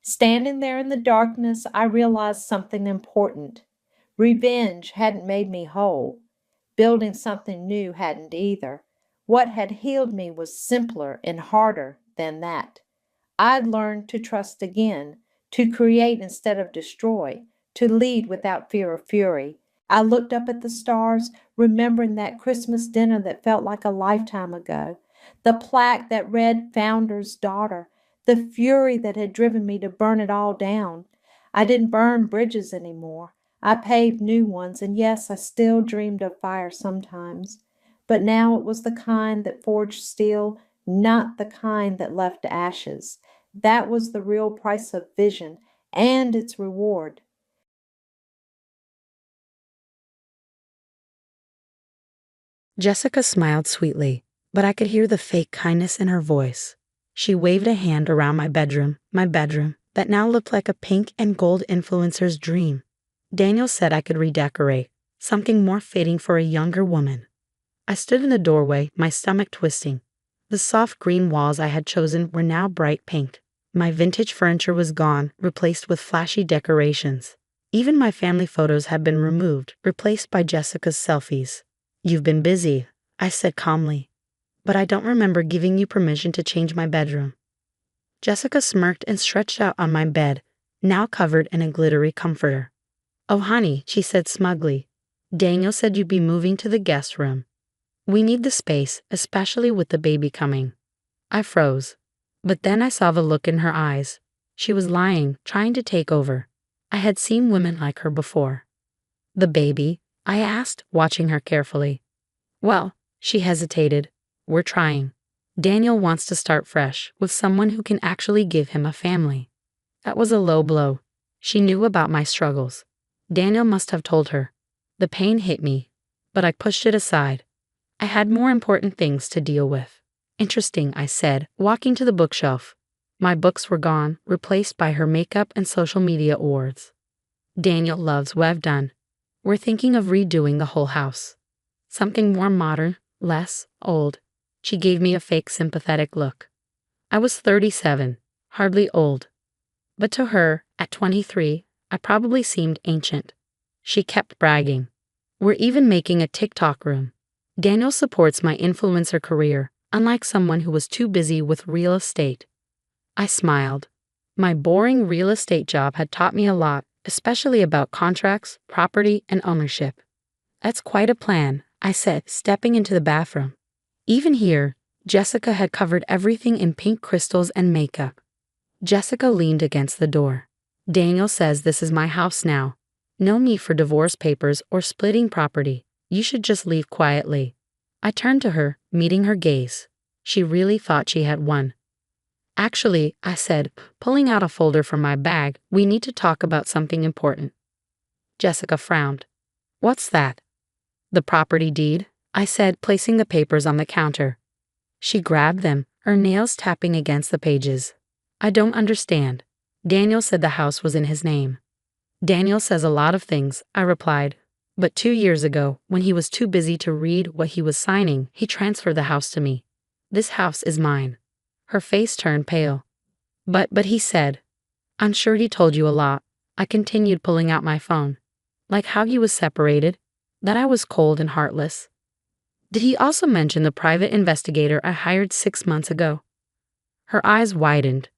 Standing there in the darkness, I realized something important. Revenge hadn't made me whole. Building something new hadn't either. What had healed me was simpler and harder than that. I'd learned to trust again, to create instead of destroy, to lead without fear or fury. I looked up at the stars, remembering that Christmas dinner that felt like a lifetime ago, the plaque that read Founder's Daughter, the fury that had driven me to burn it all down. I didn't burn bridges anymore. I paved new ones, and yes, I still dreamed of fire sometimes. But now it was the kind that forged steel, not the kind that left ashes. That was the real price of vision and its reward. Jessica smiled sweetly, but I could hear the fake kindness in her voice. She waved a hand around my bedroom, that now looked like a pink and gold influencer's dream. Daniel said I could redecorate, something more fitting for a younger woman. I stood in the doorway, my stomach twisting. The soft green walls I had chosen were now bright pink. My vintage furniture was gone, replaced with flashy decorations. Even my family photos had been removed, replaced by Jessica's selfies. You've been busy, I said calmly, but I don't remember giving you permission to change my bedroom. Jessica smirked and stretched out on my bed, now covered in a glittery comforter. Oh honey, she said smugly. Daniel said you'd be moving to the guest room. We need the space, especially with the baby coming. I froze, but then I saw the look in her eyes. She was lying, trying to take over. I had seen women like her before. The baby? I asked, watching her carefully. Well, she hesitated. We're trying. Daniel wants to start fresh, with someone who can actually give him a family. That was a low blow. She knew about my struggles. Daniel must have told her. The pain hit me, but I pushed it aside. I had more important things to deal with. Interesting, I said, walking to the bookshelf. My books were gone, replaced by her makeup and social media awards. Daniel loves what I've done. We're thinking of redoing the whole house. Something more modern, less old. She gave me a fake sympathetic look. I was 37, hardly old. But to her, at 23, I probably seemed ancient. She kept bragging. We're even making a TikTok room. Daniel supports my influencer career, unlike someone who was too busy with real estate. I smiled. My boring real estate job had taught me a lot, especially about contracts, property, and ownership. That's quite a plan, I said, stepping into the bathroom. Even here, Jessica had covered everything in pink crystals and makeup. Jessica leaned against the door. Daniel says this is my house now. No need for divorce papers or splitting property. You should just leave quietly. I turned to her, meeting her gaze. She really thought she had won. Actually, I said, pulling out a folder from my bag, we need to talk about something important. Jessica frowned. What's that? The property deed, I said, placing the papers on the counter. She grabbed them, her nails tapping against the pages. I don't understand. Daniel said the house was in his name. Daniel says a lot of things, I replied. But 2 years ago, when he was too busy to read what he was signing, he transferred the house to me. This house is mine. Her face turned pale. But he said, I'm sure he told you a lot. I continued, pulling out my phone. Like how he was separated, that I was cold and heartless. Did he also mention the private investigator I hired 6 months ago? Her eyes widened.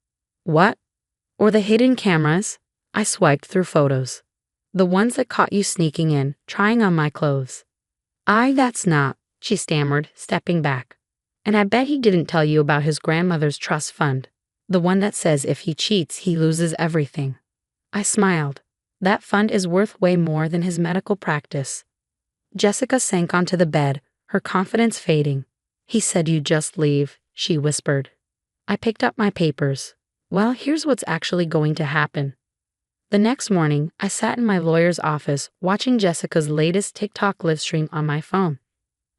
What? Or the hidden cameras? I swiped through photos. The ones that caught you sneaking in, trying on my clothes. That's not, she stammered, stepping back. And I bet he didn't tell you about his grandmother's trust fund, the one that says if he cheats, he loses everything. I smiled. That fund is worth way more than his medical practice. Jessica sank onto the bed, her confidence fading. He said you'd just leave, she whispered. I picked up my papers. Well, here's what's actually going to happen. The next morning, I sat in my lawyer's office watching Jessica's latest TikTok livestream on my phone.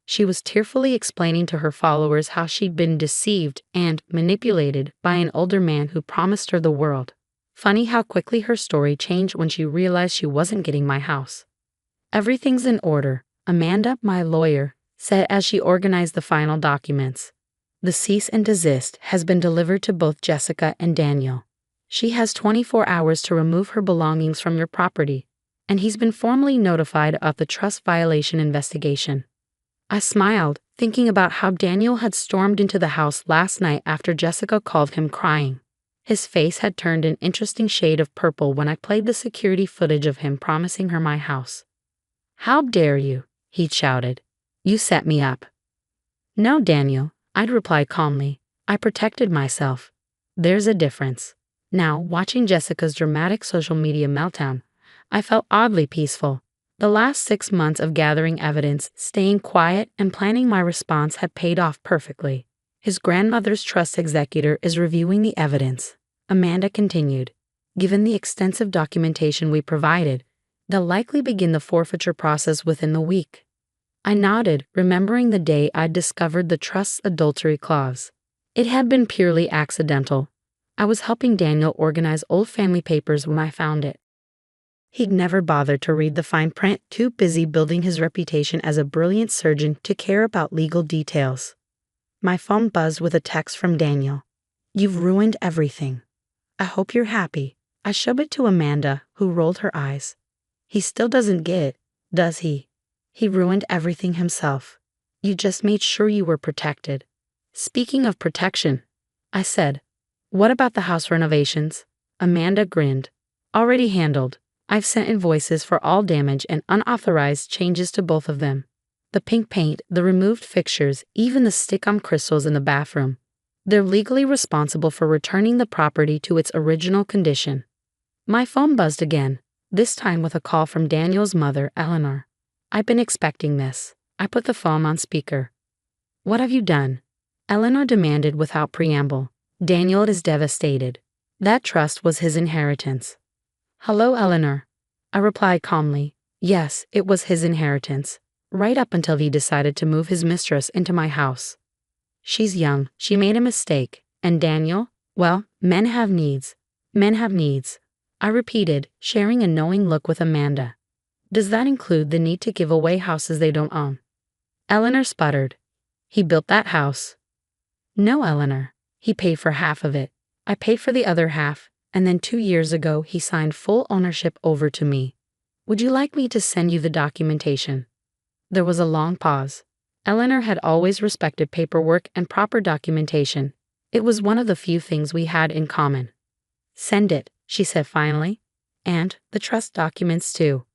She was tearfully explaining to her followers how she'd been deceived and manipulated by an older man who promised her the world. Funny how quickly her story changed when she realized she wasn't getting my house. Everything's in order, Amanda, my lawyer, said as she organized the final documents. The cease and desist has been delivered to both Jessica and Daniel. She has 24 hours to remove her belongings from your property, and he's been formally notified of the trust violation investigation. I smiled, thinking about how Daniel had stormed into the house last night after Jessica called him crying. His face had turned an interesting shade of purple when I played the security footage of him promising her my house. How dare you, he'd shouted. You set me up. No, Daniel, I'd replied calmly. I protected myself. There's a difference. Now, watching Jessica's dramatic social media meltdown, I felt oddly peaceful. The last 6 months of gathering evidence, staying quiet, and planning my response had paid off perfectly. His grandmother's trust executor is reviewing the evidence, Amanda continued. Given the extensive documentation we provided, they'll likely begin the forfeiture process within the week. I nodded, remembering the day I'd discovered the trust's adultery clause. It had been purely accidental. I was helping Daniel organize old family papers when I found it. He'd never bothered to read the fine print, too busy building his reputation as a brilliant surgeon to care about legal details. My phone buzzed with a text from Daniel. You've ruined everything. I hope you're happy. I shoved it to Amanda, who rolled her eyes. He still doesn't get it, does he? He ruined everything himself. You just made sure you were protected. Speaking of protection, I said, what about the house renovations? Amanda grinned. Already handled. I've sent invoices for all damage and unauthorized changes to both of them. The pink paint, the removed fixtures, even the stick-on crystals in the bathroom. They're legally responsible for returning the property to its original condition. My phone buzzed again, this time with a call from Daniel's mother, Eleanor. I've been expecting this. I put the phone on speaker. What have you done? Eleanor demanded without preamble. Daniel is devastated. That trust was his inheritance. Hello, Eleanor. I replied calmly. Yes, it was his inheritance. Right up until he decided to move his mistress into my house. She's young, she made a mistake, and Daniel, well, men have needs. Men have needs. I repeated, sharing a knowing look with Amanda. Does that include the need to give away houses they don't own? Eleanor sputtered. He built that house. No, Eleanor. He paid for half of it. I paid for the other half, and then 2 years ago he signed full ownership over to me. Would you like me to send you the documentation? There was a long pause. Eleanor had always respected paperwork and proper documentation. It was one of the few things we had in common. Send it, she said finally. And the trust documents too.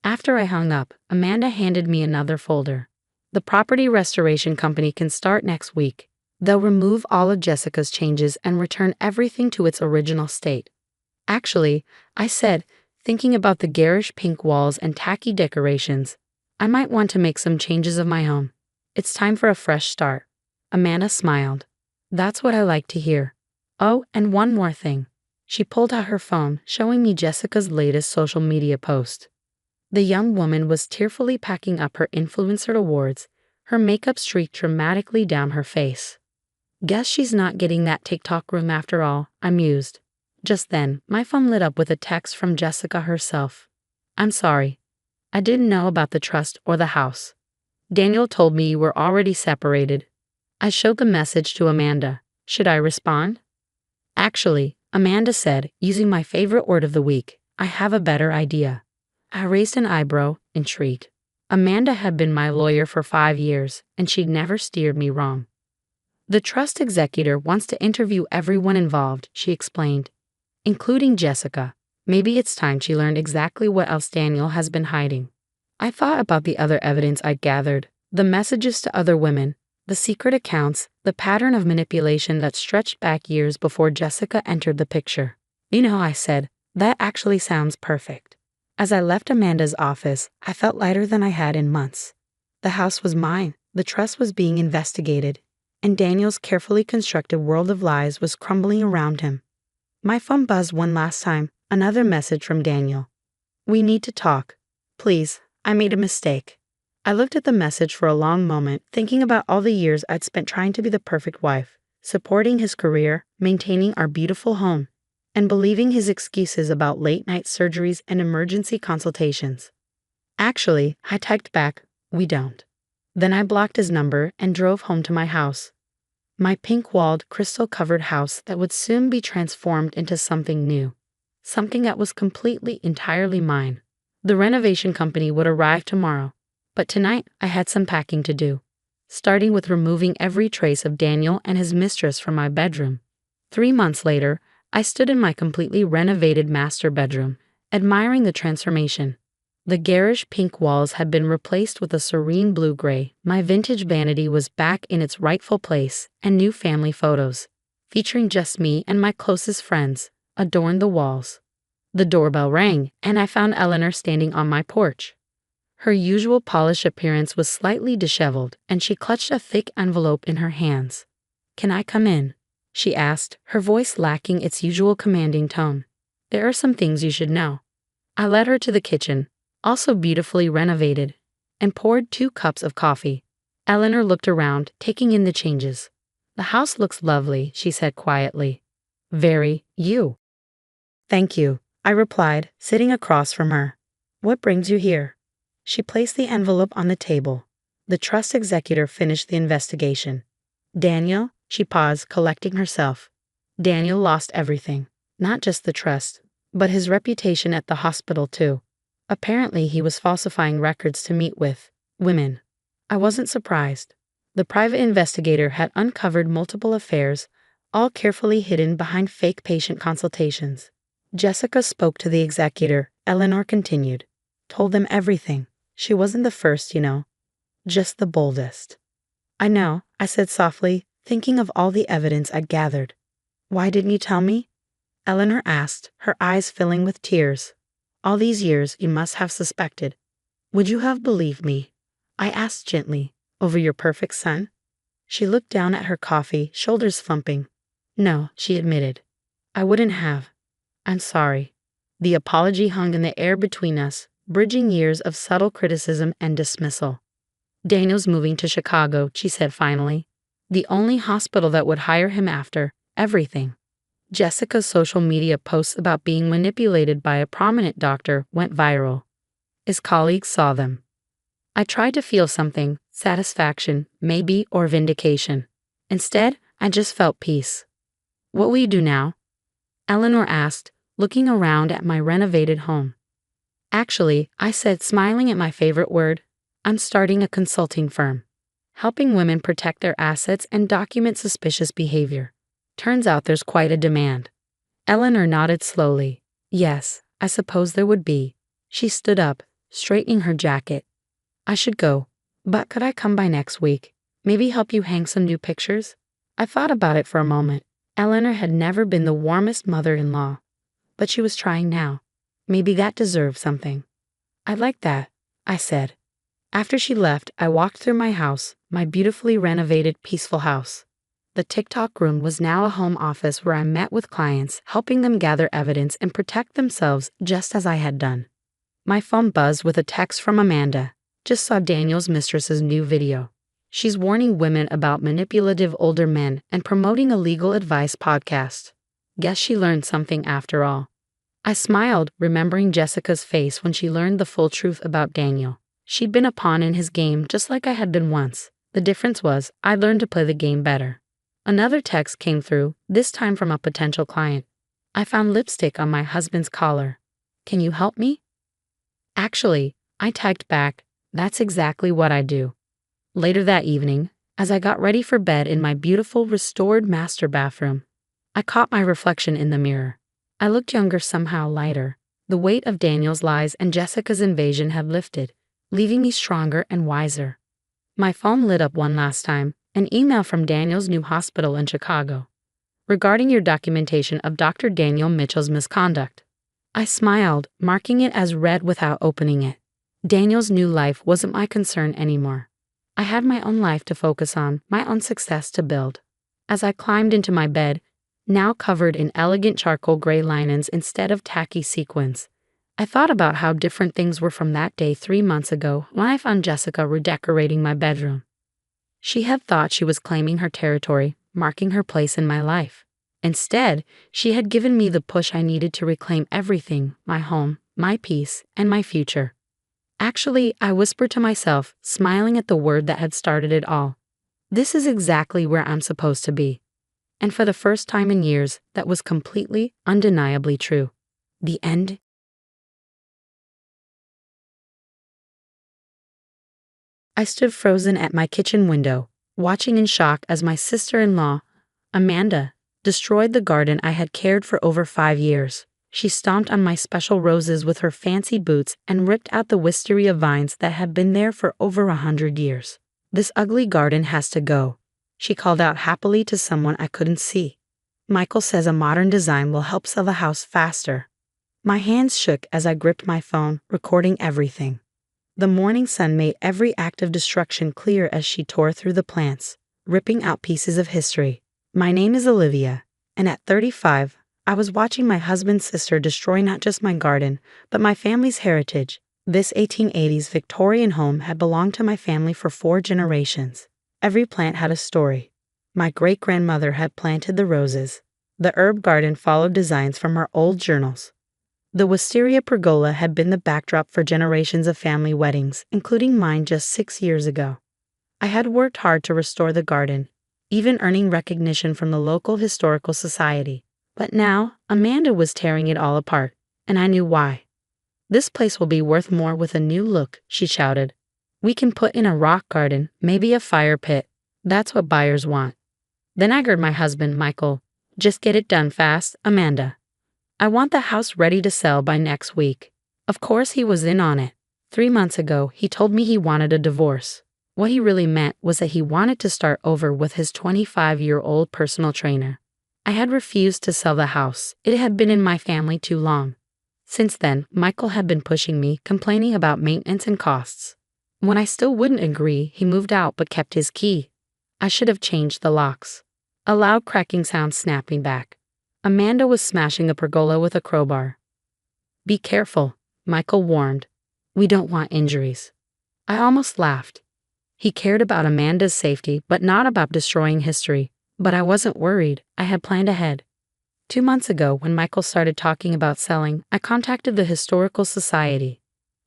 After I hung up, Amanda handed me another folder. The property restoration company can start next week. They'll remove all of Jessica's changes and return everything to its original state. Actually, I said, thinking about the garish pink walls and tacky decorations, I might want to make some changes of my own. It's time for a fresh start. Amanda smiled. That's what I like to hear. Oh, and one more thing. She pulled out her phone, showing me Jessica's latest social media post. The young woman was tearfully packing up her influencer awards, her makeup streaked dramatically down her face. Guess she's not getting that TikTok room after all, I mused. Just then, my phone lit up with a text from Jessica herself. I'm sorry. I didn't know about the trust or the house. Daniel told me you were already separated. I showed the message to Amanda. Should I respond? Actually, Amanda said, using my favorite word of the week, I have a better idea. I raised an eyebrow, intrigued. Amanda had been my lawyer for 5 years, and she'd never steered me wrong. The trust executor wants to interview everyone involved, she explained, including Jessica. Maybe it's time she learned exactly what else Daniel has been hiding. I thought about the other evidence I'd gathered, the messages to other women, the secret accounts, the pattern of manipulation that stretched back years before Jessica entered the picture. You know, I said, that actually sounds perfect. As I left Amanda's office, I felt lighter than I had in months. The house was mine, the trust was being investigated, and Daniel's carefully constructed world of lies was crumbling around him. My phone buzzed one last time, another message from Daniel. We need to talk. Please, I made a mistake. I looked at the message for a long moment, thinking about all the years I'd spent trying to be the perfect wife, supporting his career, maintaining our beautiful home, and believing his excuses about late-night surgeries and emergency consultations. Actually, I typed back, we don't. Then I blocked his number and drove home to my house. My pink-walled, crystal-covered house that would soon be transformed into something new. Something that was entirely mine. The renovation company would arrive tomorrow, but tonight I had some packing to do, starting with removing every trace of Daniel and his mistress from my bedroom. 3 months later, I stood in my completely renovated master bedroom, admiring the transformation. The garish pink walls had been replaced with a serene blue-gray. My vintage vanity was back in its rightful place, and new family photos, featuring just me and my closest friends, adorned the walls. The doorbell rang, and I found Eleanor standing on my porch. Her usual polished appearance was slightly disheveled, and she clutched a thick envelope in her hands. "Can I come in?" she asked, her voice lacking its usual commanding tone. "There are some things you should know." I led her to the kitchen, also beautifully renovated, and poured 2 cups of coffee. Eleanor looked around, taking in the changes. "The house looks lovely," she said quietly. "Very, you." "Thank you," I replied, sitting across from her. "What brings you here?" She placed the envelope on the table. The trust executor finished the investigation. "Daniel," she paused, collecting herself. "Daniel lost everything, not just the trust, but his reputation at the hospital too. Apparently he was falsifying records to meet with women." I wasn't surprised. The private investigator had uncovered multiple affairs, all carefully hidden behind fake patient consultations. Jessica spoke to the executor, Eleanor continued. "Told them everything. She wasn't the first, you know. Just the boldest." "I know," I said softly, thinking of all the evidence I'd gathered. "Why didn't you tell me?" Eleanor asked, her eyes filling with tears. "All these years you must have suspected. Would you have believed me?" I asked gently, "over your perfect son?" She looked down at her coffee, shoulders slumping. "No," she admitted. "I wouldn't have. I'm sorry." The apology hung in the air between us, bridging years of subtle criticism and dismissal. "Daniel's moving to Chicago," she said finally. "The only hospital that would hire him after everything." Jessica's social media posts about being manipulated by a prominent doctor went viral. His colleagues saw them. I tried to feel something, satisfaction, maybe, or vindication. Instead, I just felt peace. "What will you do now?" Eleanor asked, looking around at my renovated home. "Actually," I said, smiling at my favorite word, "I'm starting a consulting firm, helping women protect their assets and document suspicious behavior. Turns out there's quite a demand." Eleanor nodded slowly. "Yes, I suppose there would be." She stood up, straightening her jacket. "I should go, but could I come by next week? Maybe help you hang some new pictures?" I thought about it for a moment. Eleanor had never been the warmest mother-in-law, but she was trying now. Maybe that deserved something. "I'd like that," I said. After she left, I walked through my house, my beautifully renovated, peaceful house. The TikTok room was now a home office where I met with clients, helping them gather evidence and protect themselves just as I had done. My phone buzzed with a text from Amanda. "Just saw Daniel's mistress's new video. She's warning women about manipulative older men and promoting a legal advice podcast. Guess she learned something after all." I smiled, remembering Jessica's face when she learned the full truth about Daniel. She'd been a pawn in his game just like I had been once. The difference was I learned to play the game better. Another text came through, this time from a potential client. "I found lipstick on my husband's collar. Can you help me?" Actually, I typed back, That's exactly what I do. Later that evening, as I got ready for bed in my beautiful restored master bathroom, I caught my reflection in the mirror. I looked younger, somehow lighter. The weight of Daniel's lies and Jessica's invasion had lifted, leaving me stronger and wiser. My phone lit up one last time, an email from Daniel's new hospital in Chicago. Regarding your documentation of Dr. Daniel Mitchell's misconduct. I smiled, marking it as read without opening it. Daniel's new life wasn't my concern anymore. I had my own life to focus on, my own success to build. As I climbed into my bed, now covered in elegant charcoal gray linens instead of tacky sequins, I thought about how different things were from that day 3 months ago when I found Jessica redecorating my bedroom. She had thought she was claiming her territory, marking her place in my life. Instead, she had given me the push I needed to reclaim everything, my home, my peace, and my future. Actually, I whispered to myself, smiling at the word that had started it all. This is exactly where I'm supposed to be. And for the first time in years, that was completely, undeniably true. The end. I stood frozen at my kitchen window, watching in shock as my sister-in-law, Amanda, destroyed the garden I had cared for over 5 years. She stomped on my special roses with her fancy boots and ripped out the wisteria vines that had been there for over 100 years. This ugly garden has to go, she called out happily to someone I couldn't see. Michael says a modern design will help sell the house faster. My hands shook as I gripped my phone, recording everything. The morning sun made every act of destruction clear as she tore through the plants, ripping out pieces of history. My name is Olivia, and at 35, I was watching my husband's sister destroy not just my garden, but my family's heritage. This 1880s Victorian home had belonged to my family for 4 generations. Every plant had a story. My great-grandmother had planted the roses. The herb garden followed designs from her old journals. The wisteria pergola had been the backdrop for generations of family weddings, including mine just 6 years ago. I had worked hard to restore the garden, even earning recognition from the local historical society. But now, Amanda was tearing it all apart, and I knew why. This place will be worth more with a new look, she shouted. We can put in a rock garden, maybe a fire pit. That's what buyers want. Then I heard my husband, Michael. Just get it done fast, Amanda. I want the house ready to sell by next week. Of course he was in on it. 3 months ago, he told me he wanted a divorce. What he really meant was that he wanted to start over with his 25-year-old personal trainer. I had refused to sell the house. It had been in my family too long. Since then, Michael had been pushing me, complaining about maintenance and costs. When I still wouldn't agree, he moved out but kept his key. I should have changed the locks. A loud cracking sound snapped me back. Amanda was smashing a pergola with a crowbar. Be careful, Michael warned. We don't want injuries. I almost laughed. He cared about Amanda's safety, but not about destroying history. But I wasn't worried. I had planned ahead. 2 months ago, when Michael started talking about selling, I contacted the Historical Society.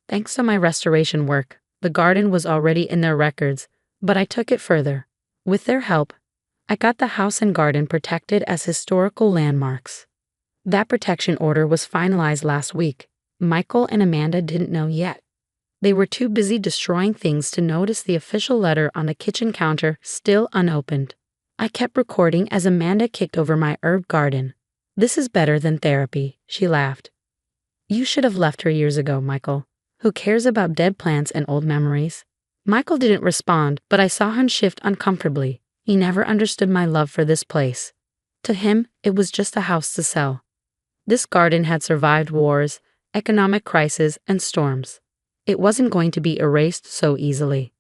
Thanks to my restoration work, the garden was already in their records, but I took it further. With their help, I got the house and garden protected as historical landmarks. That protection order was finalized last week. Michael and Amanda didn't know yet. They were too busy destroying things to notice the official letter on the kitchen counter still unopened. I kept recording as Amanda kicked over my herb garden. This is better than therapy, she laughed. You should have left her years ago, Michael. Who cares about dead plants and old memories? Michael didn't respond, but I saw him shift uncomfortably. He never understood my love for this place. To him, it was just a house to sell. This garden had survived wars, economic crises, and storms. It wasn't going to be erased so easily.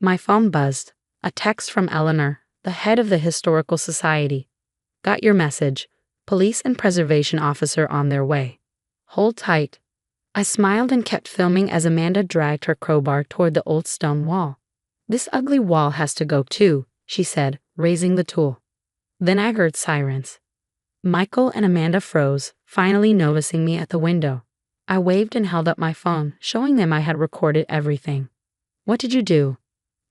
My phone buzzed. A text from Eleanor, the head of the Historical Society. Got your message. Police and preservation officer on their way. Hold tight. I smiled and kept filming as Amanda dragged her crowbar toward the old stone wall. This ugly wall has to go too, she said, raising the tool. Then I heard sirens. Michael and Amanda froze, finally noticing me at the window. I waved and held up my phone, showing them I had recorded everything. What did you do?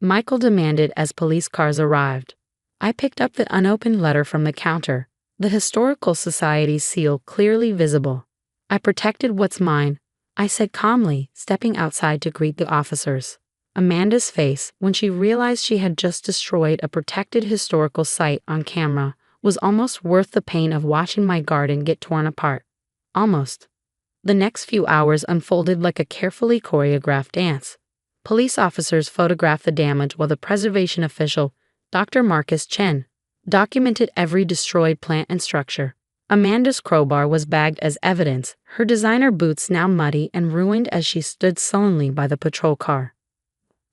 Michael demanded as police cars arrived. I picked up the unopened letter from the counter, the Historical Society's seal clearly visible. I protected what's mine, I said calmly, stepping outside to greet the officers. Amanda's face, when she realized she had just destroyed a protected historical site on camera, was almost worth the pain of watching my garden get torn apart. Almost. The next few hours unfolded like a carefully choreographed dance. Police officers photographed the damage while the preservation official, Dr. Marcus Chen, documented every destroyed plant and structure. Amanda's crowbar was bagged as evidence, her designer boots now muddy and ruined as she stood sullenly by the patrol car.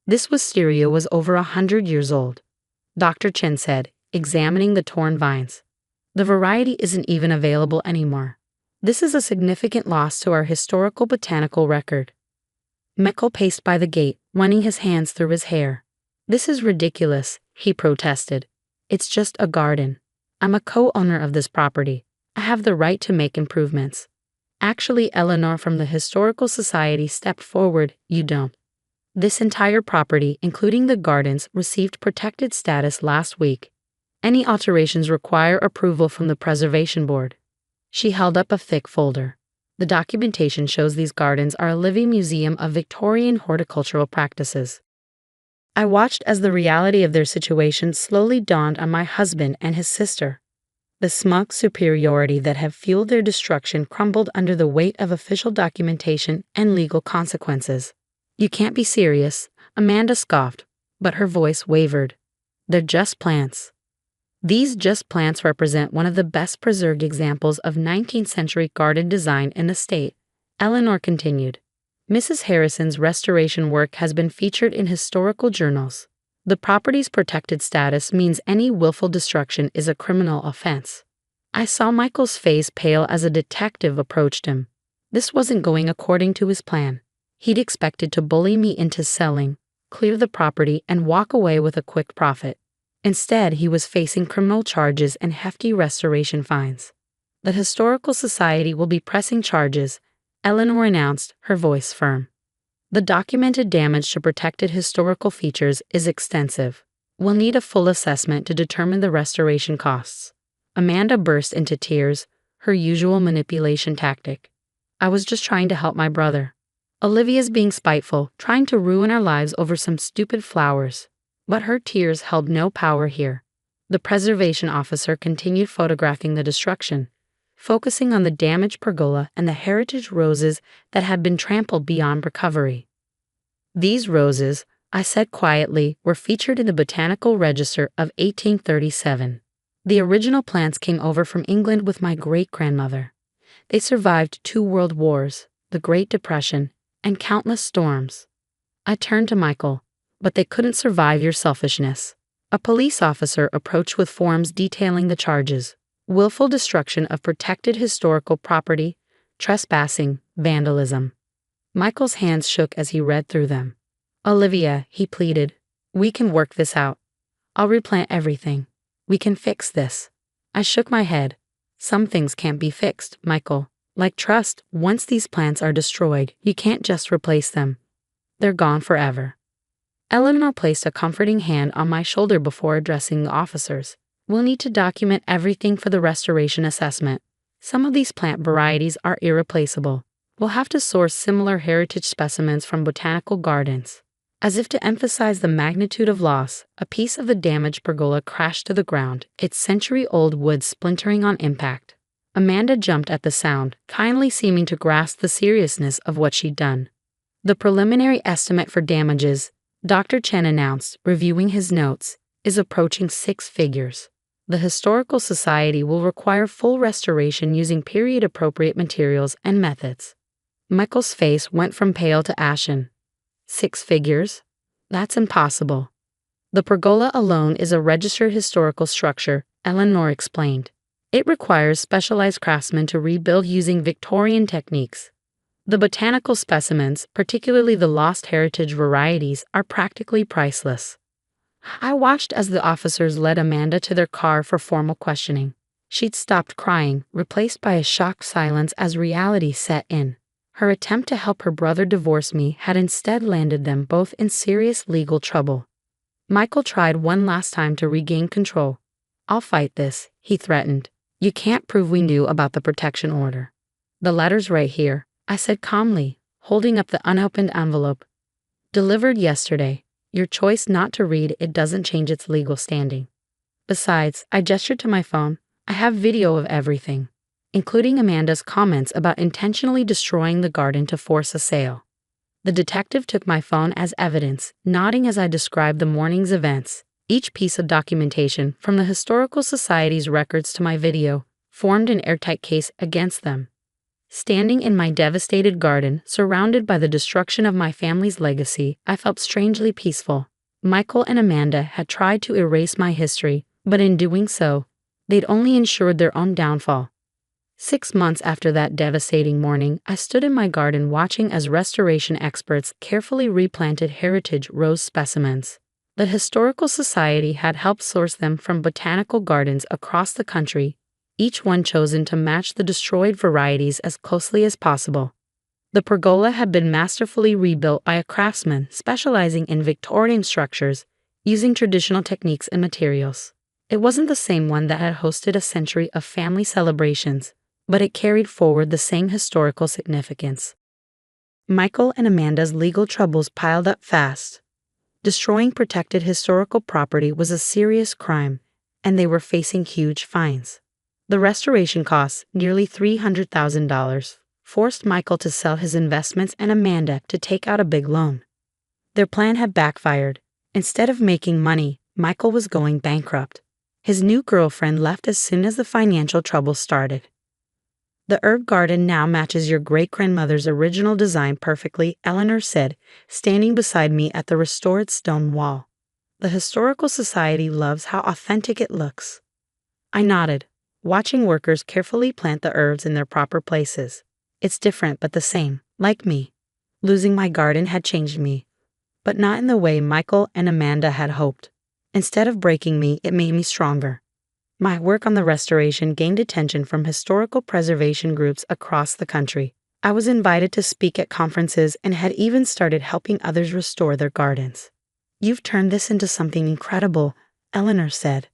This wisteria was over 100 years old, Dr. Chen said, examining the torn vines. The variety isn't even available anymore. This is a significant loss to our historical botanical record. Michael paced by the gate, running his hands through his hair. This is ridiculous, he protested. It's just a garden. I'm a co-owner of this property. I have the right to make improvements. Actually, Eleanor from the Historical Society stepped forward. You don't. This entire property, including the gardens, received protected status last week. Any alterations require approval from the Preservation Board. She held up a thick folder. The documentation shows these gardens are a living museum of Victorian horticultural practices. I watched as the reality of their situation slowly dawned on my husband and his sister. The smug superiority that had fueled their destruction crumbled under the weight of official documentation and legal consequences. You can't be serious, Amanda scoffed, but her voice wavered. They're just plants. These just plants represent one of the best preserved examples of 19th century garden design in the state, Eleanor continued. Mrs. Harrison's restoration work has been featured in historical journals. The property's protected status means any willful destruction is a criminal offense. I saw Michael's face pale as a detective approached him. This wasn't going according to his plan. He'd expected to bully me into selling, clear the property, and walk away with a quick profit. Instead, he was facing criminal charges and hefty restoration fines. The Historical Society will be pressing charges, Eleanor announced, her voice firm. The documented damage to protected historical features is extensive. We'll need a full assessment to determine the restoration costs. Amanda burst into tears, her usual manipulation tactic. I was just trying to help my brother. Olivia's being spiteful, trying to ruin our lives over some stupid flowers. But her tears held no power here. The preservation officer continued photographing the destruction, focusing on the damaged pergola and the heritage roses that had been trampled beyond recovery. These roses, I said quietly, were featured in the Botanical Register of 1837. The original plants came over from England with my great-grandmother. They survived 2 world wars, the Great Depression, and countless storms. I turned to Michael. But they couldn't survive your selfishness. A police officer approached with forms detailing the charges: willful destruction of protected historical property, trespassing, vandalism. Michael's hands shook as he read through them. Olivia, he pleaded, we can work this out. I'll replant everything. We can fix this. I shook my head. Some things can't be fixed, Michael. Like trust, once these plants are destroyed, you can't just replace them. They're gone forever. Eleanor placed a comforting hand on my shoulder before addressing the officers. We'll need to document everything for the restoration assessment. Some of these plant varieties are irreplaceable. We'll have to source similar heritage specimens from botanical gardens. As if to emphasize the magnitude of loss, a piece of the damaged pergola crashed to the ground, its century-old wood splintering on impact. Amanda jumped at the sound, kindly seeming to grasp the seriousness of what she'd done. The preliminary estimate for damages, Dr. Chen announced, reviewing his notes, is approaching 6 figures. The Historical Society will require full restoration using period-appropriate materials and methods. Michael's face went from pale to ashen. 6 figures? That's impossible. The pergola alone is a registered historical structure, Eleanor explained. It requires specialized craftsmen to rebuild using Victorian techniques. The botanical specimens, particularly the lost heritage varieties, are practically priceless. I watched as the officers led Amanda to their car for formal questioning. She'd stopped crying, replaced by a shocked silence as reality set in. Her attempt to help her brother divorce me had instead landed them both in serious legal trouble. Michael tried one last time to regain control. I'll fight this, he threatened. You can't prove we knew about the protection order. The letter's right here, I said calmly, holding up the unopened envelope. Delivered yesterday. Your choice not to read it doesn't change its legal standing. Besides, I gestured to my phone. I have video of everything, including Amanda's comments about intentionally destroying the garden to force a sale. The detective took my phone as evidence, nodding as I described the morning's events. Each piece of documentation, from the Historical Society's records to my video, formed an airtight case against them. Standing in my devastated garden, surrounded by the destruction of my family's legacy, I felt strangely peaceful. Michael and Amanda had tried to erase my history, but in doing so, they'd only ensured their own downfall. 6 months after that devastating morning, I stood in my garden watching as restoration experts carefully replanted heritage rose specimens. The Historical Society had helped source them from botanical gardens across the country, each one chosen to match the destroyed varieties as closely as possible. The pergola had been masterfully rebuilt by a craftsman specializing in Victorian structures, using traditional techniques and materials. It wasn't the same one that had hosted a century of family celebrations, but it carried forward the same historical significance. Michael and Amanda's legal troubles piled up fast. Destroying protected historical property was a serious crime, and they were facing huge fines. The restoration costs, nearly $300,000, forced Michael to sell his investments and Amanda to take out a big loan. Their plan had backfired. Instead of making money, Michael was going bankrupt. His new girlfriend left as soon as the financial trouble started. The herb garden now matches your great-grandmother's original design perfectly, Eleanor said, standing beside me at the restored stone wall. The Historical Society loves how authentic it looks. I nodded, watching workers carefully plant the herbs in their proper places. It's different but the same, like me. Losing my garden had changed me, but not in the way Michael and Amanda had hoped. Instead of breaking me, it made me stronger. My work on the restoration gained attention from historical preservation groups across the country. I was invited to speak at conferences and had even started helping others restore their gardens. You've turned this into something incredible, Eleanor said.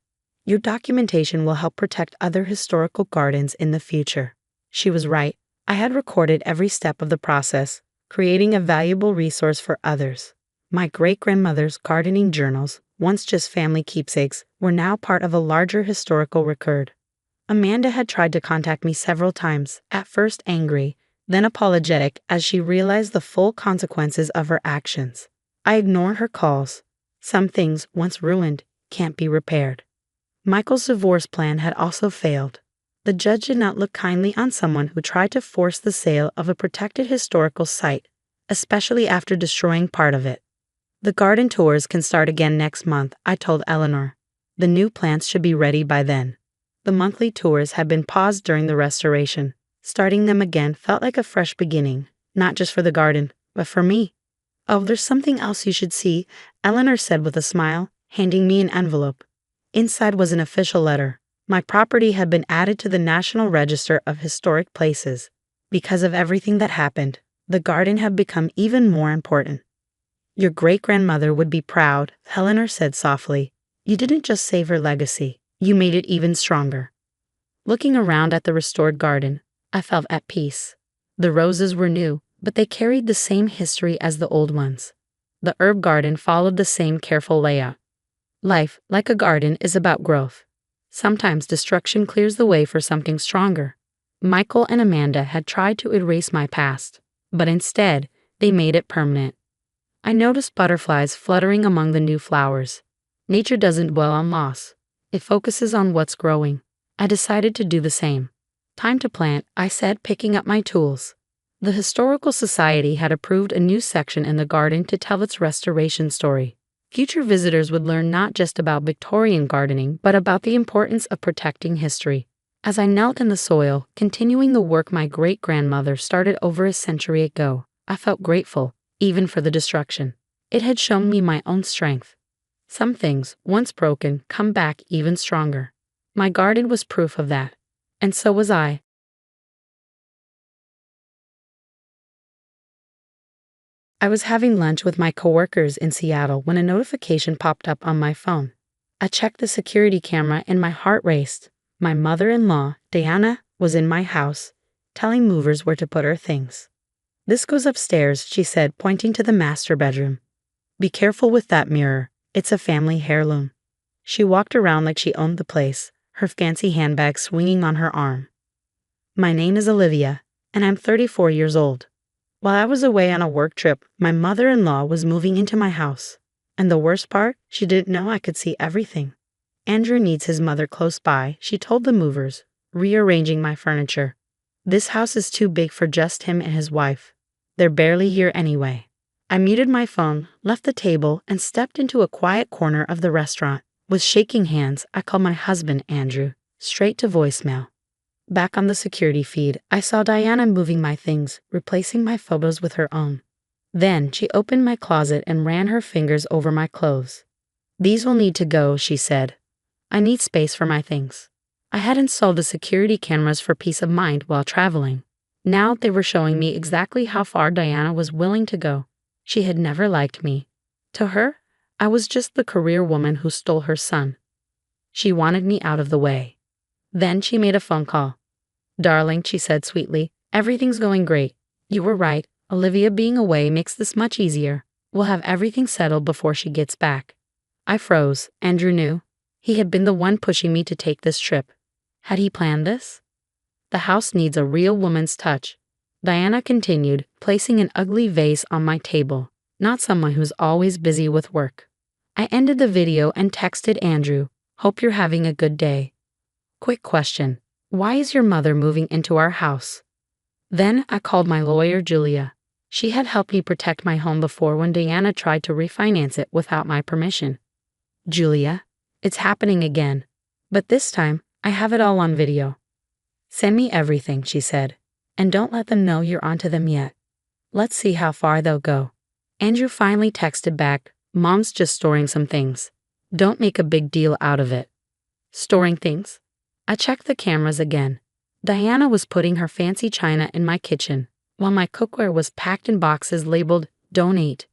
Your documentation will help protect other historical gardens in the future. She was right. I had recorded every step of the process, creating a valuable resource for others. My great-grandmother's gardening journals, once just family keepsakes, were now part of a larger historical record. Amanda had tried to contact me several times, at first angry, then apologetic as she realized the full consequences of her actions. I ignored her calls. Some things, once ruined, can't be repaired. Michael's divorce plan had also failed. The judge did not look kindly on someone who tried to force the sale of a protected historical site, especially after destroying part of it. The garden tours can start again next month, I told Eleanor. The new plants should be ready by then. The monthly tours had been paused during the restoration. Starting them again felt like a fresh beginning, not just for the garden, but for me. Oh, there's something else you should see, Eleanor said with a smile, handing me an envelope. Inside was an official letter. My property had been added to the National Register of Historic Places. Because of everything that happened, the garden had become even more important. Your great-grandmother would be proud, Eleanor said softly. You didn't just save her legacy, you made it even stronger. Looking around at the restored garden, I felt at peace. The roses were new, but they carried the same history as the old ones. The herb garden followed the same careful layout. Life, like a garden, is about growth. Sometimes destruction clears the way for something stronger. Michael and Amanda had tried to erase my past, but instead, they made it permanent. I noticed butterflies fluttering among the new flowers. Nature doesn't dwell on loss. It focuses on what's growing. I decided to do the same. Time to plant, I said, picking up my tools. The Historical Society had approved a new section in the garden to tell its restoration story. Future visitors would learn not just about Victorian gardening, but about the importance of protecting history. As I knelt in the soil, continuing the work my great-grandmother started over a century ago, I felt grateful, even for the destruction. It had shown me my own strength. Some things, once broken, come back even stronger. My garden was proof of that. And so was I. I was having lunch with my coworkers in Seattle when a notification popped up on my phone. I checked the security camera and my heart raced. My mother-in-law, Diana, was in my house, telling movers where to put her things. This goes upstairs, she said, pointing to the master bedroom. Be careful with that mirror. It's a family heirloom. She walked around like she owned the place, her fancy handbag swinging on her arm. My name is Olivia, and I'm 34 years old. While I was away on a work trip, my mother-in-law was moving into my house. And the worst part, she didn't know I could see everything. Andrew needs his mother close by, she told the movers, rearranging my furniture. This house is too big for just him and his wife. They're barely here anyway. I muted my phone, left the table, and stepped into a quiet corner of the restaurant. With shaking hands, I called my husband, Andrew, straight to voicemail. Back on the security feed, I saw Diana moving my things, replacing my photos with her own. Then she opened my closet and ran her fingers over my clothes. These will need to go, she said. I need space for my things. I had installed the security cameras for peace of mind while traveling. Now they were showing me exactly how far Diana was willing to go. She had never liked me. To her, I was just the career woman who stole her son. She wanted me out of the way. Then she made a phone call. Darling, she said sweetly, everything's going great. You were right. Olivia being away makes this much easier. We'll have everything settled before she gets back. I froze. Andrew knew. He had been the one pushing me to take this trip. Had he planned this? The house needs a real woman's touch. Diana continued, placing an ugly vase on my table, not someone who's always busy with work. I ended the video and texted Andrew, hope you're having a good day. Quick question. Why is your mother moving into our house? Then I called my lawyer, Julia. She had helped me protect my home before when Diana tried to refinance it without my permission. Julia, it's happening again. But this time, I have it all on video. Send me everything, she said. And don't let them know you're onto them yet. Let's see how far they'll go. Andrew finally texted back, Mom's just storing some things. Don't make a big deal out of it. Storing things? I checked the cameras again. Diana was putting her fancy china in my kitchen, while my cookware was packed in boxes labeled, Donate.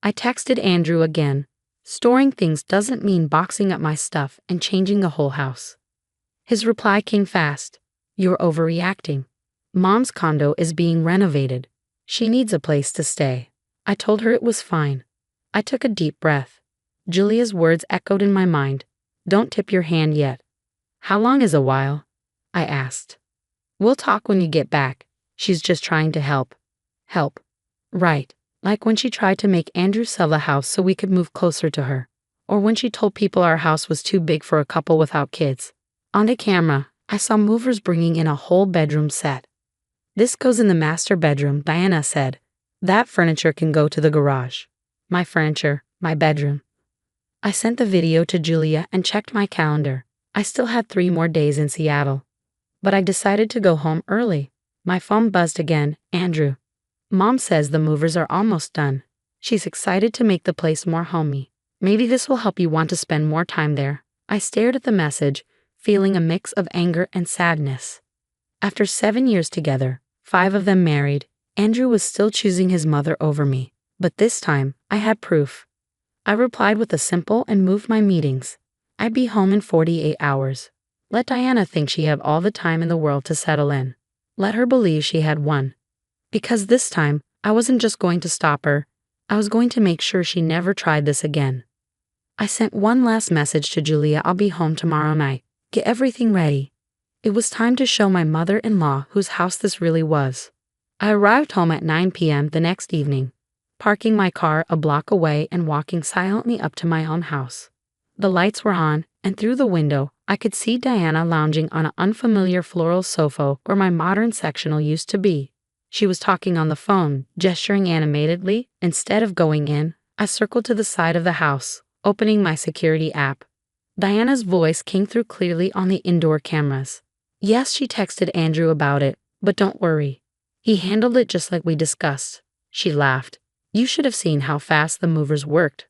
I texted Andrew again. Storing things doesn't mean boxing up my stuff and changing the whole house. His reply came fast. You're overreacting. Mom's condo is being renovated. She needs a place to stay. I told her it was fine. I took a deep breath. Julia's words echoed in my mind. Don't tip your hand yet. How long is a while? I asked. We'll talk when you get back. She's just trying to help. Help. Right. Like when she tried to make Andrew sell the house so we could move closer to her. Or when she told people our house was too big for a couple without kids. On the camera, I saw movers bringing in a whole bedroom set. This goes in the master bedroom, Diana said. That furniture can go to the garage. My furniture, my bedroom. I sent the video to Julia and checked my calendar. I still had 3 more days in Seattle. But I decided to go home early. My phone buzzed again. Andrew. Mom says the movers are almost done. She's excited to make the place more homey. Maybe this will help you want to spend more time there. I stared at the message, feeling a mix of anger and sadness. After 7 years together, 5 of them married, Andrew was still choosing his mother over me. But this time, I had proof. I replied with a simple and moved my meetings. I'd be home in 48 hours. Let Diana think she had all the time in the world to settle in. Let her believe she had won. Because this time, I wasn't just going to stop her. I was going to make sure she never tried this again. I sent one last message to Julia. I'll be home tomorrow night. Get everything ready. It was time to show my mother-in-law whose house this really was. I arrived home at 9 p.m. the next evening, parking my car a block away and walking silently up to my own house. The lights were on, and through the window, I could see Diana lounging on an unfamiliar floral sofa where my modern sectional used to be. She was talking on the phone, gesturing animatedly. Instead of going in, I circled to the side of the house, opening my security app. Diana's voice came through clearly on the indoor cameras. Yes, she texted Andrew about it, but don't worry. He handled it just like we discussed. She laughed. You should have seen how fast the movers worked.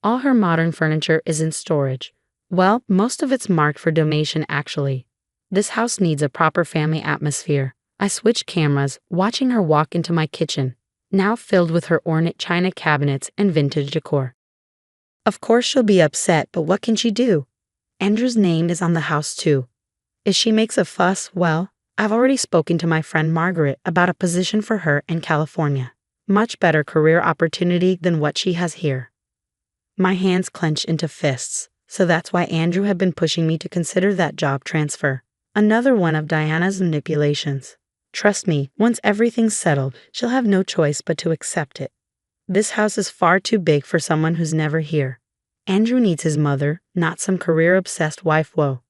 All her modern furniture is in storage. Well, most of it's marked for donation actually. This house needs a proper family atmosphere. I switched cameras, watching her walk into my kitchen, now filled with her ornate china cabinets and vintage decor. Of course she'll be upset, but what can she do? Andrew's name is on the house too. If she makes a fuss, well, I've already spoken to my friend Margaret about a position for her in California. Much better career opportunity than what she has here. My hands clenched into fists. So that's why Andrew had been pushing me to consider that job transfer. Another one of Diana's manipulations. Trust me, once everything's settled, she'll have no choice but to accept it. This house is far too big for someone who's never here. Andrew needs his mother, not some career-obsessed wife. Whoa.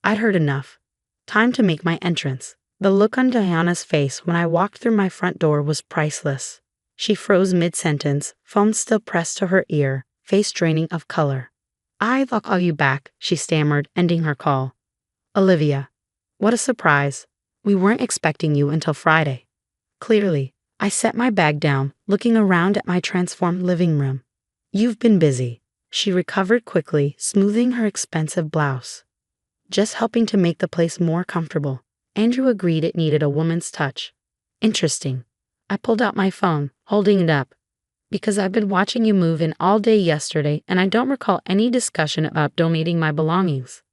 I'd heard enough. Time to make my entrance. The look on Diana's face when I walked through my front door was priceless. She froze mid-sentence, phone still pressed to her ear, face draining of color. I'll call you back, she stammered, ending her call. Olivia. What a surprise. We weren't expecting you until Friday. Clearly, I set my bag down, looking around at my transformed living room. You've been busy. She recovered quickly, smoothing her expensive blouse. Just helping to make the place more comfortable. Andrew agreed it needed a woman's touch. Interesting. I pulled out my phone, holding it up. Because I've been watching you move in all day yesterday and I don't recall any discussion about donating my belongings.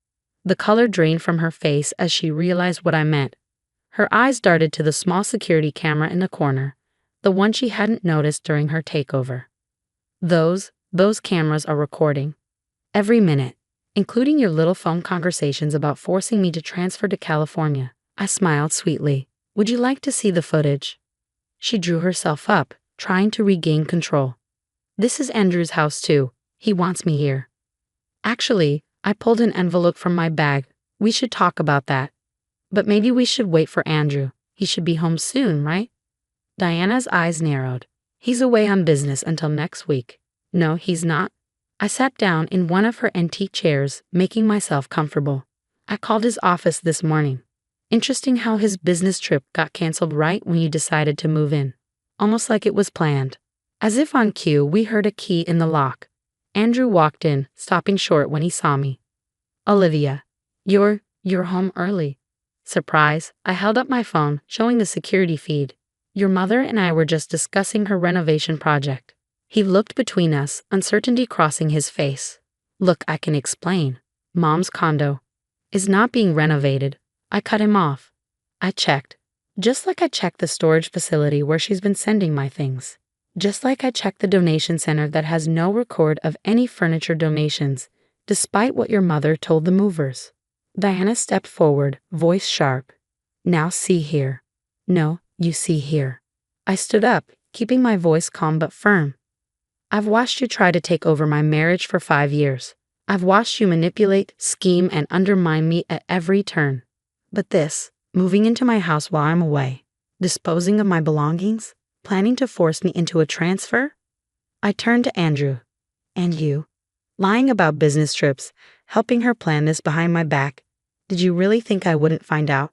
The color drained from her face as she realized what I meant. Her eyes darted to the small security camera in the corner, the one she hadn't noticed during her takeover. Those cameras are recording. Every minute, including your little phone conversations about forcing me to transfer to California. I smiled sweetly. Would you like to see the footage? She drew herself up, trying to regain control. This is Andrew's house too. He wants me here. Actually, I pulled an envelope from my bag. We should talk about that. But maybe we should wait for Andrew. He should be home soon, right? Diana's eyes narrowed. He's away on business until next week. No, he's not. I sat down in one of her antique chairs, making myself comfortable. I called his office this morning. Interesting how his business trip got canceled right when you decided to move in. Almost like it was planned. As if on cue, we heard a key in the lock. Andrew walked in, stopping short when he saw me. Olivia, you're home early. Surprise, I held up my phone, showing the security feed. Your mother and I were just discussing her renovation project. He looked between us, uncertainty crossing his face. Look, I can explain. Mom's condo is not being renovated. I cut him off. I checked. Just like I checked the storage facility where she's been sending my things. Just like I checked the donation center that has no record of any furniture donations, despite what your mother told the movers. Diana stepped forward, voice sharp. Now see here. No, you see here. I stood up, keeping my voice calm but firm. I've watched you try to take over my marriage for 5 years. I've watched you manipulate, scheme, and undermine me at every turn. But this, moving into my house while I'm away, disposing of my belongings, planning to force me into a transfer? I turned to Andrew. And you? Lying about business trips, helping her plan this behind my back. Did you really think I wouldn't find out?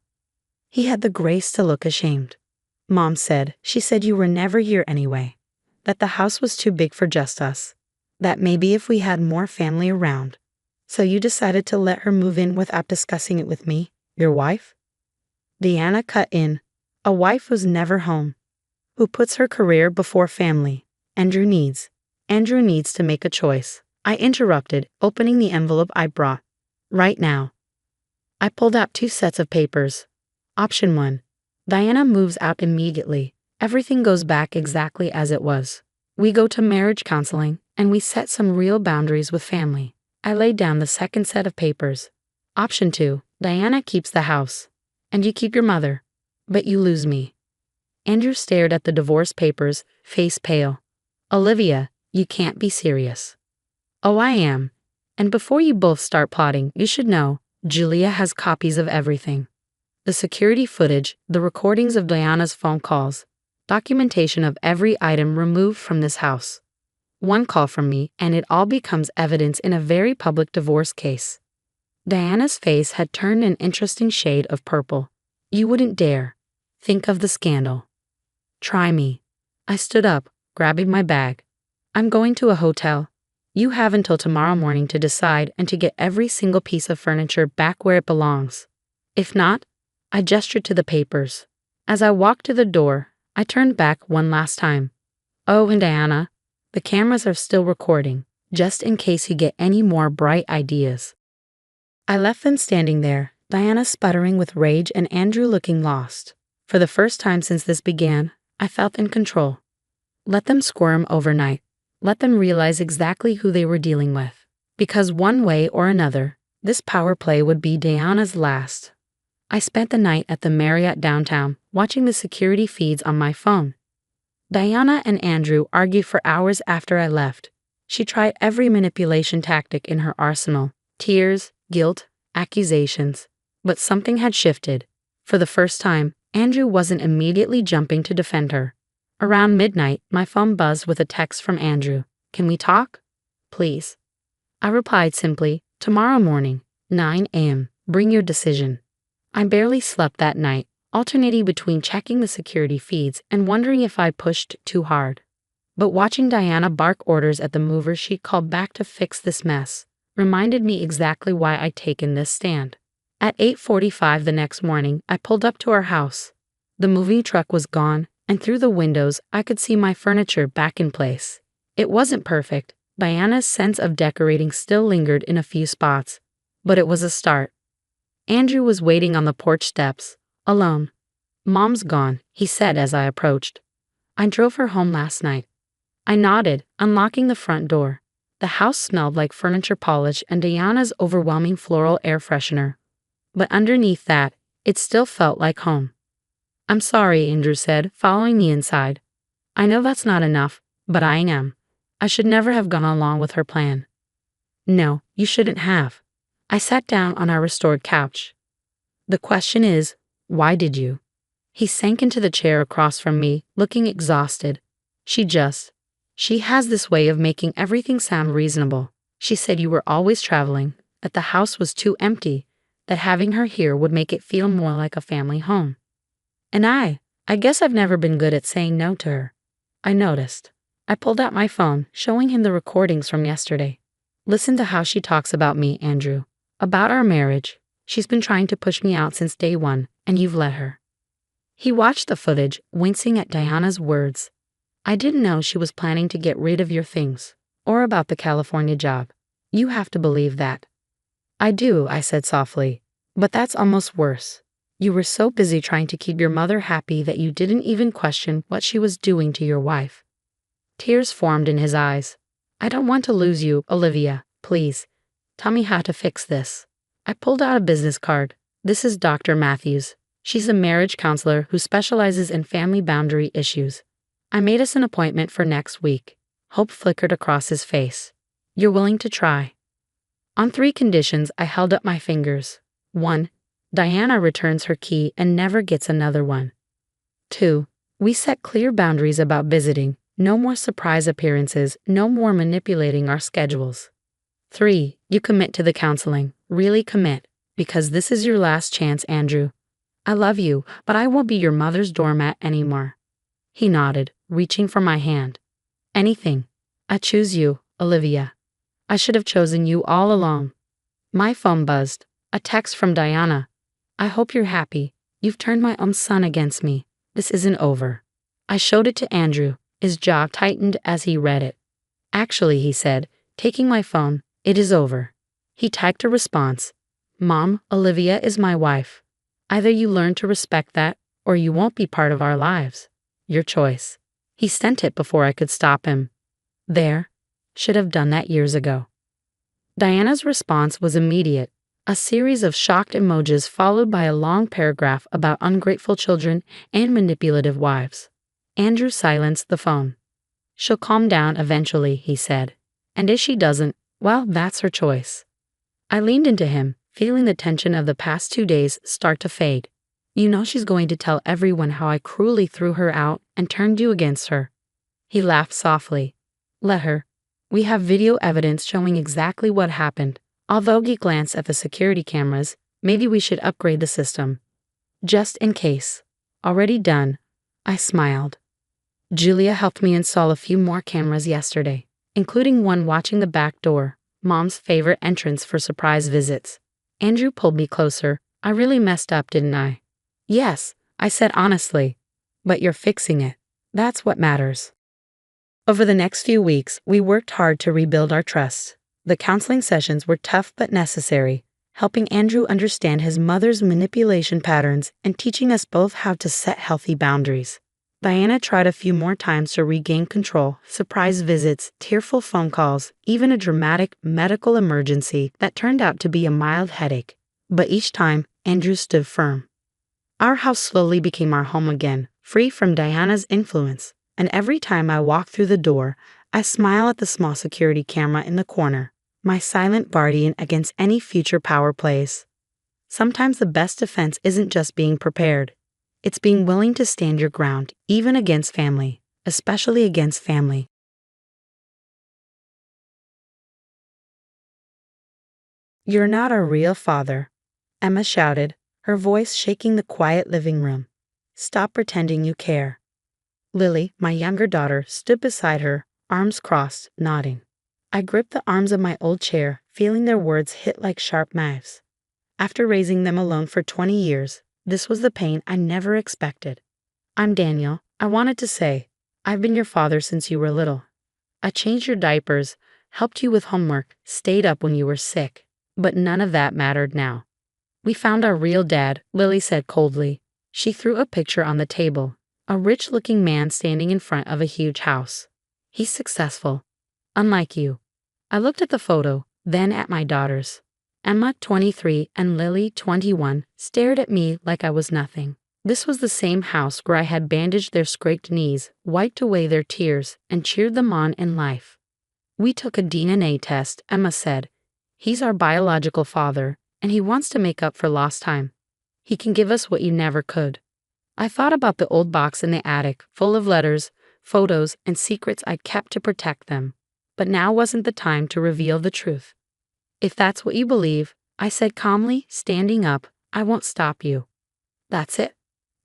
He had the grace to look ashamed. Mom said, she said you were never here anyway. That the house was too big for just us. That maybe if we had more family around. So you decided to let her move in without discussing it with me, your wife? Diana cut in. A wife who's never home. Who puts her career before family. Andrew needs to make a choice. I interrupted, opening the envelope I brought. Right now. I pulled out 2 sets of papers. Option 1. Diana moves out immediately. Everything goes back exactly as it was. We go to marriage counseling, and we set some real boundaries with family. I laid down the second set of papers. Option 2. Diana keeps the house. And you keep your mother. But you lose me. Andrew stared at the divorce papers, face pale. Olivia, you can't be serious. Oh, I am. And before you both start plotting, you should know, Julia has copies of everything. The security footage, the recordings of Diana's phone calls, documentation of every item removed from this house. One call from me, and it all becomes evidence in a very public divorce case. Diana's face had turned an interesting shade of purple. You wouldn't dare. Think of the scandal. Try me. I stood up, grabbing my bag. I'm going to a hotel. You have until tomorrow morning to decide and to get every single piece of furniture back where it belongs. If not, I gestured to the papers. As I walked to the door, I turned back one last time. Oh, and Diana, the cameras are still recording, just in case you get any more bright ideas. I left them standing there, Diana sputtering with rage and Andrew looking lost. For the first time since this began, I felt in control. Let them squirm overnight. Let them realize exactly who they were dealing with. Because one way or another, this power play would be Diana's last. I spent the night at the Marriott downtown, watching the security feeds on my phone. Diana and Andrew argued for hours after I left. She tried every manipulation tactic in her arsenal: tears, guilt, accusations. But something had shifted. For the first time, Andrew wasn't immediately jumping to defend her. Around midnight, my phone buzzed with a text from Andrew. "Can we talk? Please." I replied simply, "Tomorrow morning, 9 a.m., bring your decision." I barely slept that night, alternating between checking the security feeds and wondering if I pushed too hard. But watching Diana bark orders at the mover she called back to fix this mess reminded me exactly why I'd taken this stand. At 8:45 the next morning, I pulled up to our house. The moving truck was gone, and through the windows I could see my furniture back in place. It wasn't perfect. Diana's sense of decorating still lingered in a few spots, but it was a start. Andrew was waiting on the porch steps, alone. "Mom's gone," he said as I approached. "I drove her home last night." I nodded, unlocking the front door. The house smelled like furniture polish and Diana's overwhelming floral air freshener. But underneath that, it still felt like home. "I'm sorry," Andrew said, following me inside. "I know that's not enough, but I am. I should never have gone along with her plan." "No, you shouldn't have." I sat down on our restored couch. "The question is, why did you?" He sank into the chair across from me, looking exhausted. She has this way of making everything sound reasonable. She said you were always traveling, that the house was too empty, that having her here would make it feel more like a family home. And I guess I've never been good at saying no to her. I noticed. I pulled out my phone, showing him the recordings from yesterday. "Listen to how she talks about me, Andrew. About our marriage. She's been trying to push me out since day one, and you've let her." He watched the footage, wincing at Diana's words. "I didn't know she was planning to get rid of your things, or about the California job. You have to believe that." "I do," I said softly. "But that's almost worse. You were so busy trying to keep your mother happy that you didn't even question what she was doing to your wife." Tears formed in his eyes. "I don't want to lose you, Olivia. Please, tell me how to fix this." I pulled out a business card. "This is Dr. Matthews. She's a marriage counselor who specializes in family boundary issues. I made us an appointment for next week." Hope flickered across his face. "You're willing to try?" On 3 conditions, I held up my fingers. 1. Diana returns her key and never gets another one. 2. We set clear boundaries about visiting. No more surprise appearances, no more manipulating our schedules. 3. You commit to the counseling. Really commit. Because this is your last chance, Andrew. I love you, but I won't be your mother's doormat anymore." He nodded, reaching for my hand. "Anything. I choose you, Olivia. I should have chosen you all along." My phone buzzed. A text from Diana. "I hope you're happy. You've turned my own son against me. This isn't over." I showed it to Andrew. His jaw tightened as he read it. "Actually," he said, taking my phone, "it is over." He typed a response. "Mom, Olivia is my wife. Either you learn to respect that, or you won't be part of our lives. Your choice." He sent it before I could stop him. There. Should have done that years ago. Diana's response was immediate. A series of shocked emojis followed by a long paragraph about ungrateful children and manipulative wives. Andrew silenced the phone. "She'll calm down eventually," he said. "And if she doesn't, well, that's her choice." I leaned into him, feeling the tension of the past 2 days start to fade. "You know she's going to tell everyone how I cruelly threw her out and turned you against her." He laughed softly. "Let her. We have video evidence showing exactly what happened. Although he glanced at the security cameras, maybe we should upgrade the system. Just in case." "Already done." I smiled. Julia helped me install a few more cameras yesterday, including one watching the back door, Mom's favorite entrance for surprise visits. Andrew pulled me closer. "I really messed up, didn't I?" "Yes," I said honestly. "But you're fixing it. That's what matters." Over the next few weeks, we worked hard to rebuild our trust. The counseling sessions were tough but necessary, helping Andrew understand his mother's manipulation patterns and teaching us both how to set healthy boundaries. Diana tried a few more times to regain control, surprise visits, tearful phone calls, even a dramatic medical emergency that turned out to be a mild headache. But each time, Andrew stood firm. Our house slowly became our home again, free from Diana's influence, and every time I walk through the door, I smile at the small security camera in the corner, my silent guardian against any future power plays. Sometimes the best defense isn't just being prepared. It's being willing to stand your ground, even against family, especially against family. "You're not a real father," Emma shouted, her voice shaking the quiet living room. "Stop pretending you care." Lily, my younger daughter, stood beside her, arms crossed, nodding. I gripped the arms of my old chair, feeling their words hit like sharp knives. After raising them alone for 20 years, this was the pain I never expected. "I'm Daniel," I wanted to say. "I've been your father since you were little. I changed your diapers, helped you with homework, stayed up when you were sick. But none of that mattered now." "We found our real dad," Lily said coldly. She threw a picture on the table, a rich-looking man standing in front of a huge house. "He's successful. Unlike you." I looked at the photo, then at my daughters. Emma, 23, and Lily, 21, stared at me like I was nothing. This was the same house where I had bandaged their scraped knees, wiped away their tears, and cheered them on in life. "We took a DNA test," Emma said. "He's our biological father, and he wants to make up for lost time. He can give us what you never could." I thought about the old box in the attic, full of letters, photos, and secrets I'd kept to protect them. But now wasn't the time to reveal the truth. "If that's what you believe," I said calmly, standing up, "I won't stop you." "That's it,"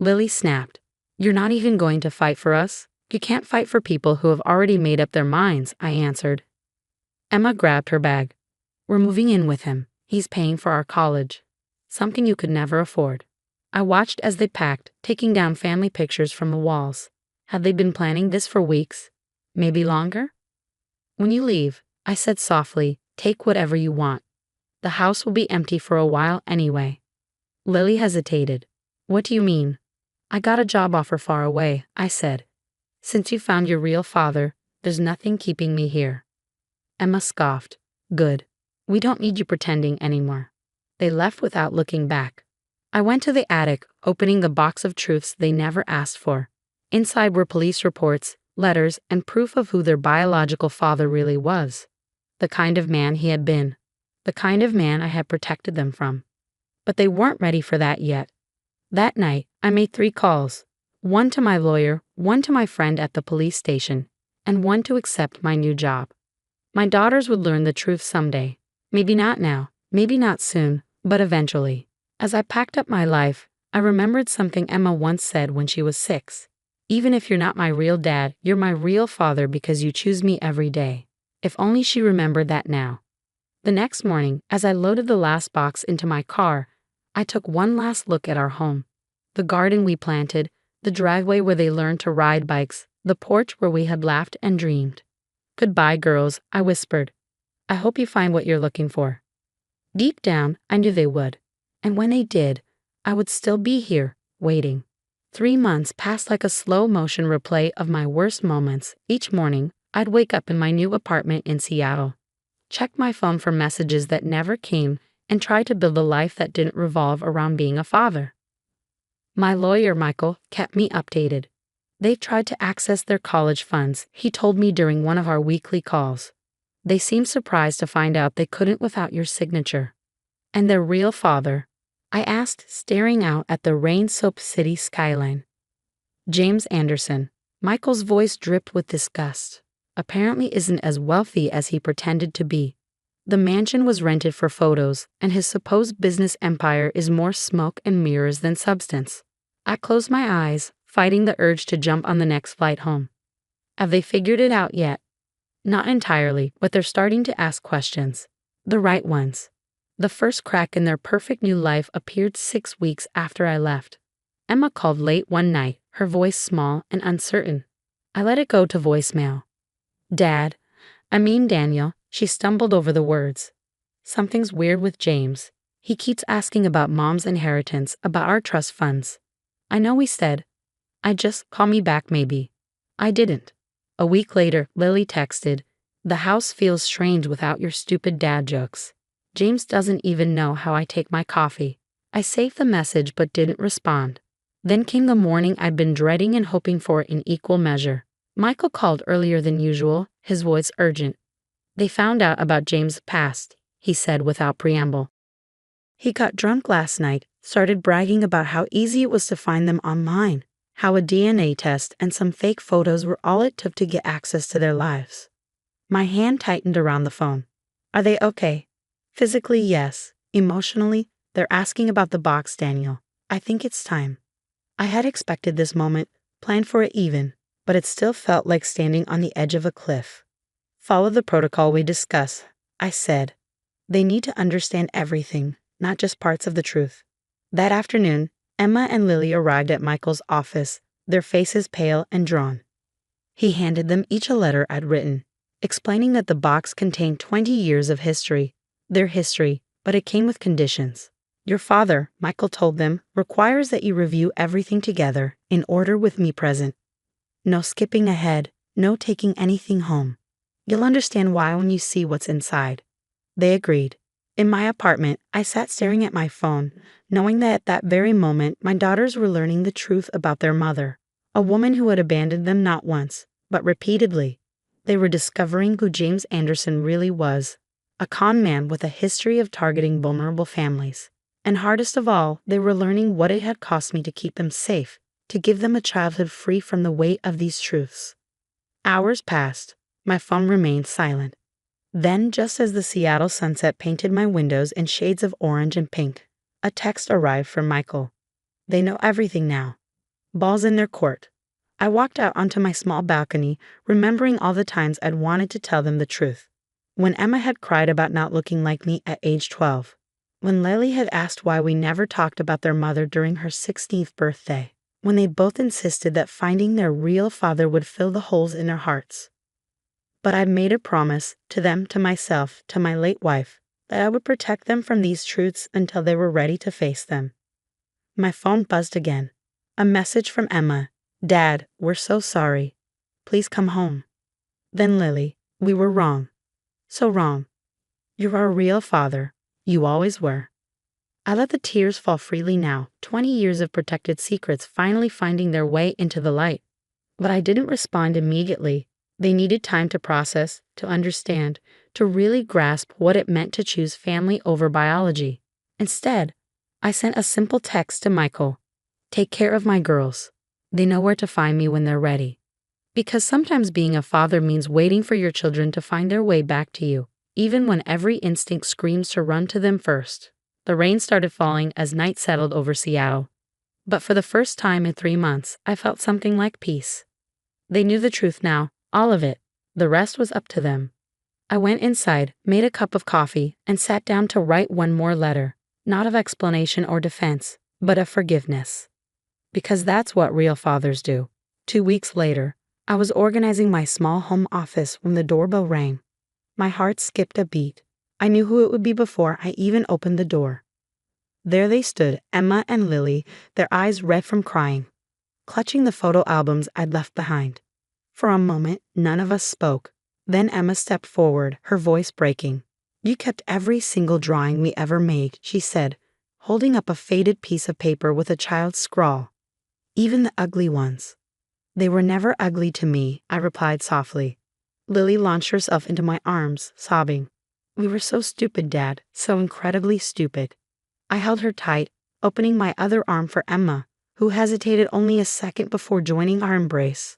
Lily snapped. "You're not even going to fight for us? You can't fight for people who have already made up their minds," I answered. Emma grabbed her bag. "We're moving in with him. He's paying for our college. Something you could never afford." I watched as they packed, taking down family pictures from the walls. Had they been planning this for weeks? Maybe longer? "When you leave," I said softly, "take whatever you want. The house will be empty for a while anyway." Lily hesitated. "What do you mean?" "I got a job offer far away," I said. "Since you found your real father, there's nothing keeping me here." Emma scoffed. "Good. We don't need you pretending anymore." They left without looking back. I went to the attic, opening the box of truths they never asked for. Inside were police reports, letters, and proof of who their biological father really was. The kind of man he had been. The kind of man I had protected them from. But they weren't ready for that yet. That night, I made 3 calls. One to my lawyer, one to my friend at the police station, and one to accept my new job. My daughters would learn the truth someday. Maybe not now, maybe not soon, but eventually. As I packed up my life, I remembered something Emma once said when she was 6. "Even if you're not my real dad, you're my real father because you choose me every day." If only she remembered that now. The next morning, as I loaded the last box into my car, I took one last look at our home. The garden we planted, the driveway where they learned to ride bikes, the porch where we had laughed and dreamed. "Goodbye, girls," I whispered. "I hope you find what you're looking for." Deep down, I knew they would. And when they did, I would still be here, waiting. 3 months passed like a slow-motion replay of my worst moments. Each morning, I'd wake up in my new apartment in Seattle, check my phone for messages that never came, and try to build a life that didn't revolve around being a father. My lawyer, Michael, kept me updated. "They've tried to access their college funds," he told me during one of our weekly calls. "They seemed surprised to find out they couldn't without your signature." "And their real father?" I asked, staring out at the rain-soaked city skyline. "James Anderson." Michael's voice dripped with disgust. "Apparently isn't as wealthy as he pretended to be. The mansion was rented for photos, and his supposed business empire is more smoke and mirrors than substance." I closed my eyes, fighting the urge to jump on the next flight home. "Have they figured it out yet?" "Not entirely, but they're starting to ask questions. The right ones." The first crack in their perfect new life appeared 6 weeks after I left. Emma called late one night, her voice small and uncertain. I let it go to voicemail. "Dad, I mean Daniel," she stumbled over the words. "Something's weird with James. He keeps asking about Mom's inheritance, about our trust funds. I know we said." I just call me back maybe. I didn't. A week later, Lily texted, "The house feels strange without your stupid dad jokes. James doesn't even know how I take my coffee." I saved the message but didn't respond. Then came the morning I'd been dreading and hoping for in equal measure. Michael called earlier than usual, his voice urgent. "They found out about James' past," he said without preamble. "He got drunk last night, started bragging about how easy it was to find them online, how a DNA test and some fake photos were all it took to get access to their lives." My hand tightened around the phone. "Are they okay?" "Physically, yes. Emotionally, they're asking about the box, Daniel. I think it's time." I had expected this moment, planned for it even, but it still felt like standing on the edge of a cliff. "Follow the protocol we discussed," I said. "They need to understand everything, not just parts of the truth." That afternoon, Emma and Lily arrived at Michael's office, their faces pale and drawn. He handed them each a letter I'd written, explaining that the box contained 20 years of history, their history, but it came with conditions. "Your father," Michael told them, "requires that you review everything together, in order with me present. No skipping ahead, no taking anything home. You'll understand why when you see what's inside." They agreed. In my apartment, I sat staring at my phone, knowing that at that very moment my daughters were learning the truth about their mother, a woman who had abandoned them not once, but repeatedly. They were discovering who James Anderson really was, a con man with a history of targeting vulnerable families. And hardest of all, they were learning what it had cost me to keep them safe, to give them a childhood free from the weight of these truths. Hours passed. My phone remained silent. Then, just as the Seattle sunset painted my windows in shades of orange and pink, a text arrived from Michael. "They know everything now. Ball's in their court." I walked out onto my small balcony, remembering all the times I'd wanted to tell them the truth. When Emma had cried about not looking like me at age 12. When Lily had asked why we never talked about their mother during her 16th birthday. When they both insisted that finding their real father would fill the holes in their hearts. But I'd made a promise, to them, to myself, to my late wife, that I would protect them from these truths until they were ready to face them. My phone buzzed again. A message from Emma. "Dad, we're so sorry. Please come home." Then Lily. "We were wrong. So wrong. You're our real father. You always were." I let the tears fall freely now, 20 years of protected secrets finally finding their way into the light. But I didn't respond immediately. They needed time to process, to understand, to really grasp what it meant to choose family over biology. Instead, I sent a simple text to Michael. "Take care of my girls. They know where to find me when they're ready." Because sometimes being a father means waiting for your children to find their way back to you, even when every instinct screams to run to them first. The rain started falling as night settled over Seattle. But for the first time in 3 months, I felt something like peace. They knew the truth now, all of it. The rest was up to them. I went inside, made a cup of coffee, and sat down to write one more letter, not of explanation or defense, but of forgiveness. Because that's what real fathers do. 2 weeks later, I was organizing my small home office when the doorbell rang. My heart skipped a beat. I knew who it would be before I even opened the door. There they stood, Emma and Lily, their eyes red from crying, clutching the photo albums I'd left behind. For a moment, none of us spoke. Then Emma stepped forward, her voice breaking. "You kept every single drawing we ever made," she said, holding up a faded piece of paper with a child's scrawl. "Even the ugly ones." "They were never ugly to me," I replied softly. Lily launched herself into my arms, sobbing. "We were so stupid, Dad, so incredibly stupid." I held her tight, opening my other arm for Emma, who hesitated only a second before joining our embrace.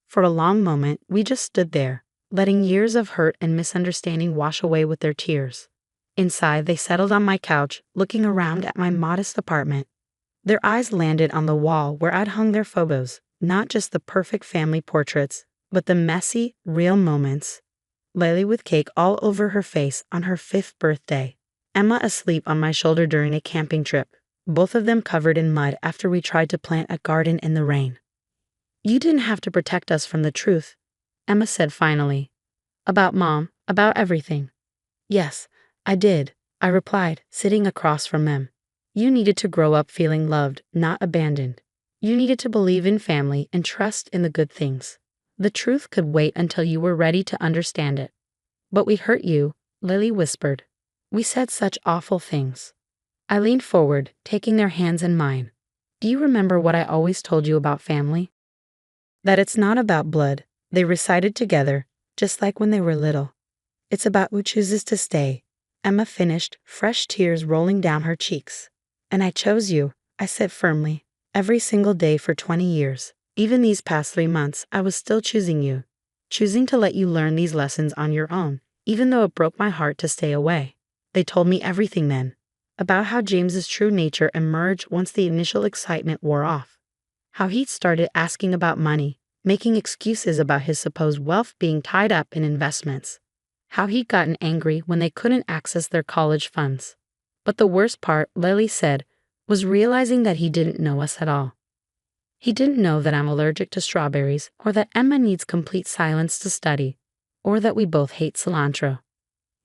For a long moment, we just stood there, letting years of hurt and misunderstanding wash away with their tears. Inside, they settled on my couch, looking around at my modest apartment. Their eyes landed on the wall where I'd hung their photos, not just the perfect family portraits, but the messy, real moments. Lily with cake all over her face on her 5th birthday. Emma asleep on my shoulder during a camping trip, both of them covered in mud after we tried to plant a garden in the rain. "You didn't have to protect us from the truth," Emma said finally. "About Mom, about everything." "Yes, I did," I replied, sitting across from them. "You needed to grow up feeling loved, not abandoned. You needed to believe in family and trust in the good things. The truth could wait until you were ready to understand it. But we hurt you, Lily whispered. We said such awful things. I leaned forward, taking their hands in mine. Do you remember what I always told you about family? That it's not about blood, they recited together, just like when they were little. It's about who chooses to stay. Emma finished, fresh tears rolling down her cheeks. And I chose you, I said firmly. Every single day for 20 years. Even these past 3 months, I was still choosing you. Choosing to let you learn these lessons on your own, even though it broke my heart to stay away. They told me everything then. About how James's true nature emerged once the initial excitement wore off. How he'd started asking about money, making excuses about his supposed wealth being tied up in investments. How he'd gotten angry when they couldn't access their college funds. But the worst part, Lily said, was realizing that he didn't know us at all. He didn't know that I'm allergic to strawberries, or that Emma needs complete silence to study, or that we both hate cilantro.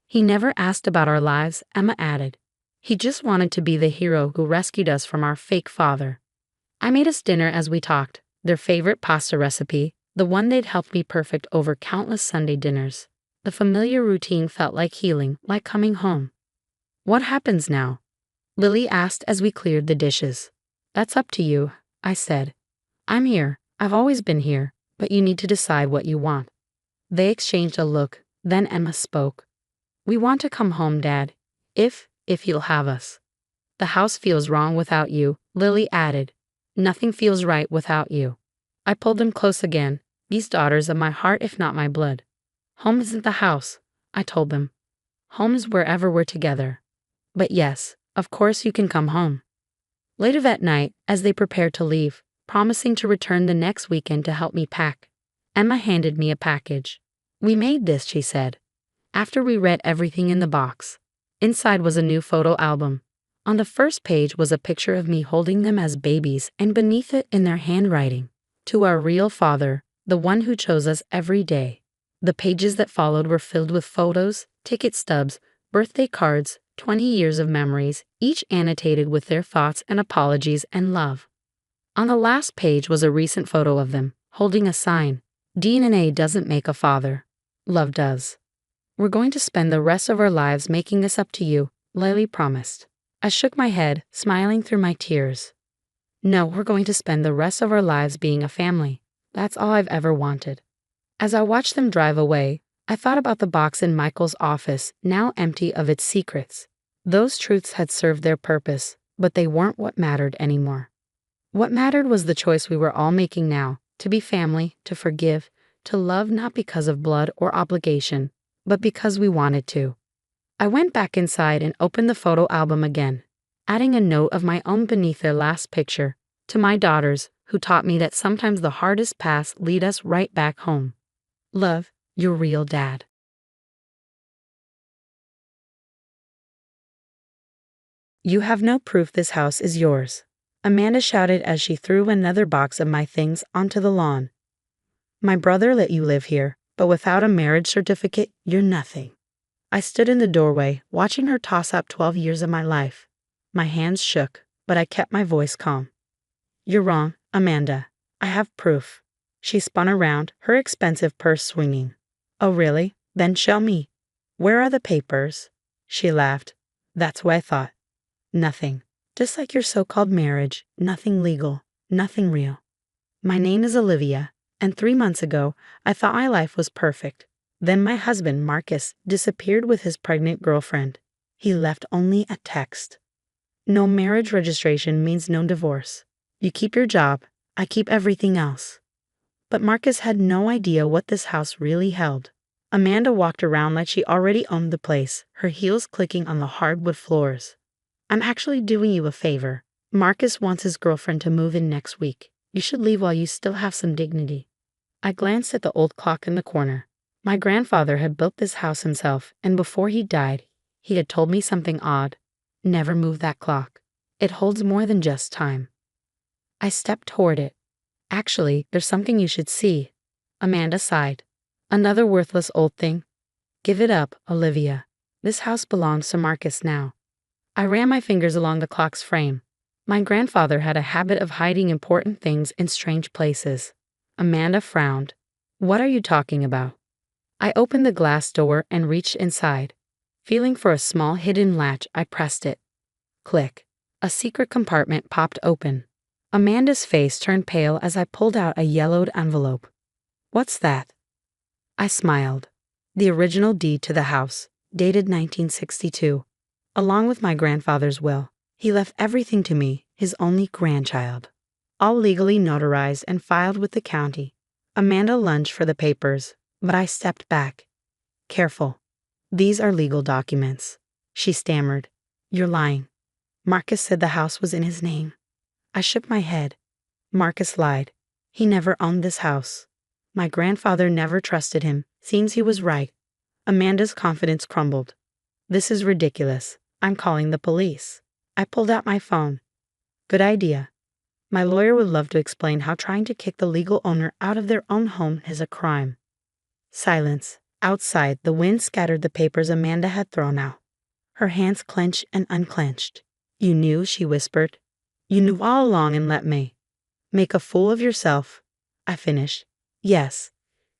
He never asked about our lives, Emma added. He just wanted to be the hero who rescued us from our fake father. I made us dinner as we talked, their favorite pasta recipe, the one they'd helped me perfect over countless Sunday dinners. The familiar routine felt like healing, like coming home. What happens now? Lily asked as we cleared the dishes. That's up to you, I said. I'm here, I've always been here, but you need to decide what you want. They exchanged a look, then Emma spoke. We want to come home, Dad, if you'll have us. The house feels wrong without you, Lily added. Nothing feels right without you. I pulled them close again, these daughters of my heart if not my blood. Home isn't the house, I told them. Home is wherever we're together. But yes, of course you can come home. Later that night, as they prepared to leave, promising to return the next weekend to help me pack, Emma handed me a package. We made this, she said. After we read everything in the box. Inside was a new photo album. On the first page was a picture of me holding them as babies, and beneath it in their handwriting, to our real father, the one who chose us every day. The pages that followed were filled with photos, ticket stubs, birthday cards, 20 years of memories, each annotated with their thoughts and apologies and love. On the last page was a recent photo of them, holding a sign. DNA doesn't make a father. Love does. We're going to spend the rest of our lives making this up to you, Lily promised. I shook my head, smiling through my tears. No, we're going to spend the rest of our lives being a family. That's all I've ever wanted. As I watched them drive away, I thought about the box in Michael's office, now empty of its secrets. Those truths had served their purpose, but they weren't what mattered anymore. What mattered was the choice we were all making now, to be family, to forgive, to love not because of blood or obligation, but because we wanted to. I went back inside and opened the photo album again, adding a note of my own beneath their last picture, to my daughters, who taught me that sometimes the hardest paths lead us right back home. Love, your real dad. You have no proof this house is yours, Amanda shouted as she threw another box of my things onto the lawn. My brother let you live here, but without a marriage certificate, you're nothing. I stood in the doorway, watching her toss up 12 years of my life. My hands shook, but I kept my voice calm. You're wrong, Amanda. I have proof. She spun around, her expensive purse swinging. Oh, really? Then show me. Where are the papers? She laughed. That's what I thought. Nothing. Just like your so-called marriage, nothing legal, nothing real. My name is Olivia, and 3 months ago, I thought my life was perfect. Then my husband, Marcus, disappeared with his pregnant girlfriend. He left only a text. No marriage registration means no divorce. You keep your job, I keep everything else. But Marcus had no idea what this house really held. Amanda walked around like she already owned the place, her heels clicking on the hardwood floors. I'm actually doing you a favor. Marcus wants his girlfriend to move in next week. You should leave while you still have some dignity. I glanced at the old clock in the corner. My grandfather had built this house himself, and before he died, he had told me something odd. Never move that clock. It holds more than just time. I stepped toward it. Actually, there's something you should see. Amanda sighed. Another worthless old thing. Give it up, Olivia. This house belongs to Marcus now. I ran my fingers along the clock's frame. My grandfather had a habit of hiding important things in strange places. Amanda frowned. What are you talking about? I opened the glass door and reached inside. Feeling for a small hidden latch, I pressed it. Click. A secret compartment popped open. Amanda's face turned pale as I pulled out a yellowed envelope. What's that? I smiled. The original deed to the house, dated 1962. Along with my grandfather's will, he left everything to me, his only grandchild. All legally notarized and filed with the county. Amanda lunged for the papers, but I stepped back. Careful. These are legal documents. She stammered. You're lying. Marcus said the house was in his name. I shook my head. Marcus lied. He never owned this house. My grandfather never trusted him. Seems he was right. Amanda's confidence crumbled. This is ridiculous. I'm calling the police. I pulled out my phone. Good idea. My lawyer would love to explain how trying to kick the legal owner out of their own home is a crime. Silence. Outside, the wind scattered the papers Amanda had thrown out. Her hands clenched and unclenched. You knew, she whispered. You knew all along and let me. Make a fool of yourself. I finished. Yes.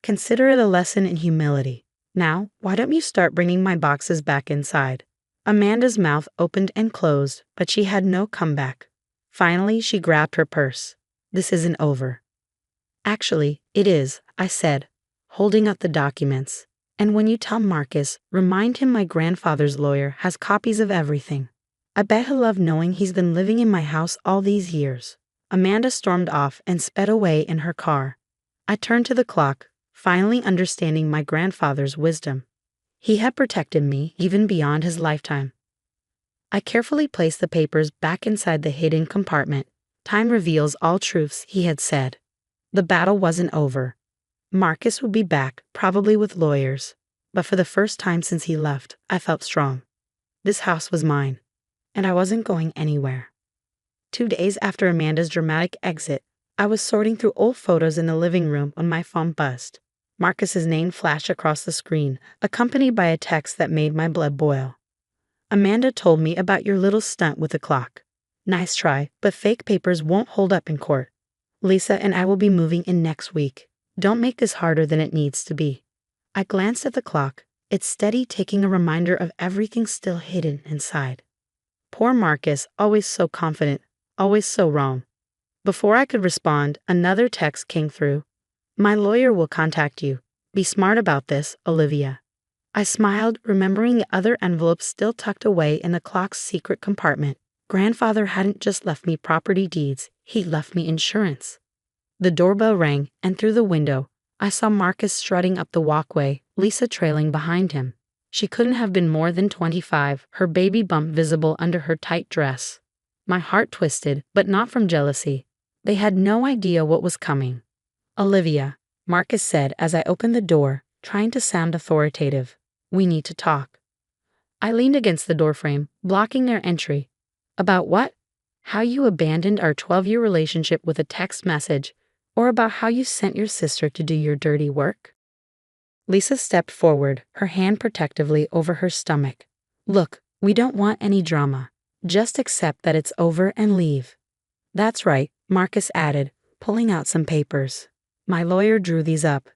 Consider it a lesson in humility. Now, why don't you start bringing my boxes back inside? Amanda's mouth opened and closed, but she had no comeback. Finally, she grabbed her purse. This isn't over. Actually, it is, I said, holding up the documents. And when you tell Marcus, remind him my grandfather's lawyer has copies of everything. I bet he'll love knowing he's been living in my house all these years. Amanda stormed off and sped away in her car. I turned to the clock, finally understanding my grandfather's wisdom. He had protected me even beyond his lifetime. I carefully placed the papers back inside the hidden compartment. Time reveals all truths, he had said. The battle wasn't over. Marcus would be back, probably with lawyers. But for the first time since he left, I felt strong. This house was mine, and I wasn't going anywhere. 2 days after Amanda's dramatic exit, I was sorting through old photos in the living room when my phone buzzed. Marcus's name flashed across the screen, accompanied by a text that made my blood boil. Amanda told me about your little stunt with the clock. Nice try, but fake papers won't hold up in court. Lisa and I will be moving in next week. Don't make this harder than it needs to be. I glanced at the clock, its steady ticking a reminder of everything still hidden inside. Poor Marcus, always so confident, always so wrong. Before I could respond, another text came through. My lawyer will contact you. Be smart about this, Olivia. I smiled, remembering the other envelopes still tucked away in the clock's secret compartment. Grandfather hadn't just left me property deeds, he'd left me insurance. The doorbell rang, and through the window, I saw Marcus strutting up the walkway, Lisa trailing behind him. She couldn't have been more than 25, her baby bump visible under her tight dress. My heart twisted, but not from jealousy. They had no idea what was coming. Olivia, Marcus said as I opened the door, trying to sound authoritative. We need to talk. I leaned against the doorframe, blocking their entry. About what? How you abandoned our 12-year relationship with a text message, or about how you sent your sister to do your dirty work? Lisa stepped forward, her hand protectively over her stomach. Look, we don't want any drama. Just accept that it's over and leave. That's right, Marcus added, pulling out some papers. My lawyer drew these up.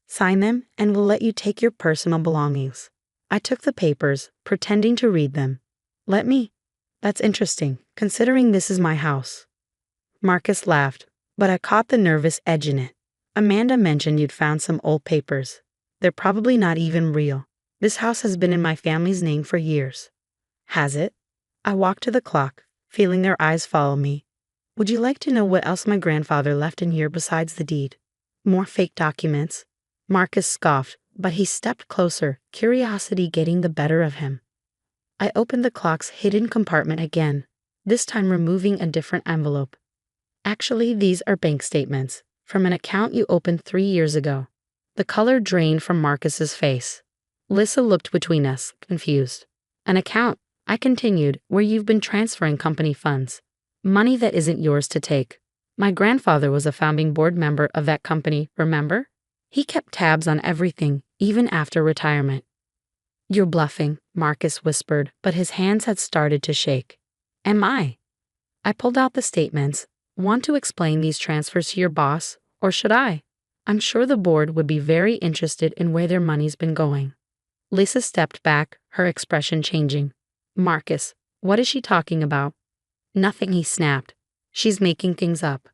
Sign them, and we'll let you take your personal belongings. I took the papers, pretending to read them. Let me? That's interesting, considering this is my house. Marcus laughed, but I caught the nervous edge in it. Amanda mentioned you'd found some old papers. They're probably not even real. This house has been in my family's name for years. Has it? I walked to the clock, feeling their eyes follow me. Would you like to know what else my grandfather left in here besides the deed? More fake documents. Marcus scoffed, but he stepped closer, curiosity getting the better of him. I opened the clock's hidden compartment again, this time removing a different envelope. Actually, these are bank statements, from an account you opened 3 years ago. The color drained from Marcus's face. Lisa looked between us, confused. An account, I continued, where you've been transferring company funds. Money that isn't yours to take. My grandfather was a founding board member of that company, remember? He kept tabs on everything, even after retirement. You're bluffing, Marcus whispered, but his hands had started to shake. Am I? I pulled out the statements. Want to explain these transfers to your boss, or should I? I'm sure the board would be very interested in where their money's been going. Lisa stepped back, her expression changing. Marcus, what is she talking about? Nothing, he snapped. She's making things up.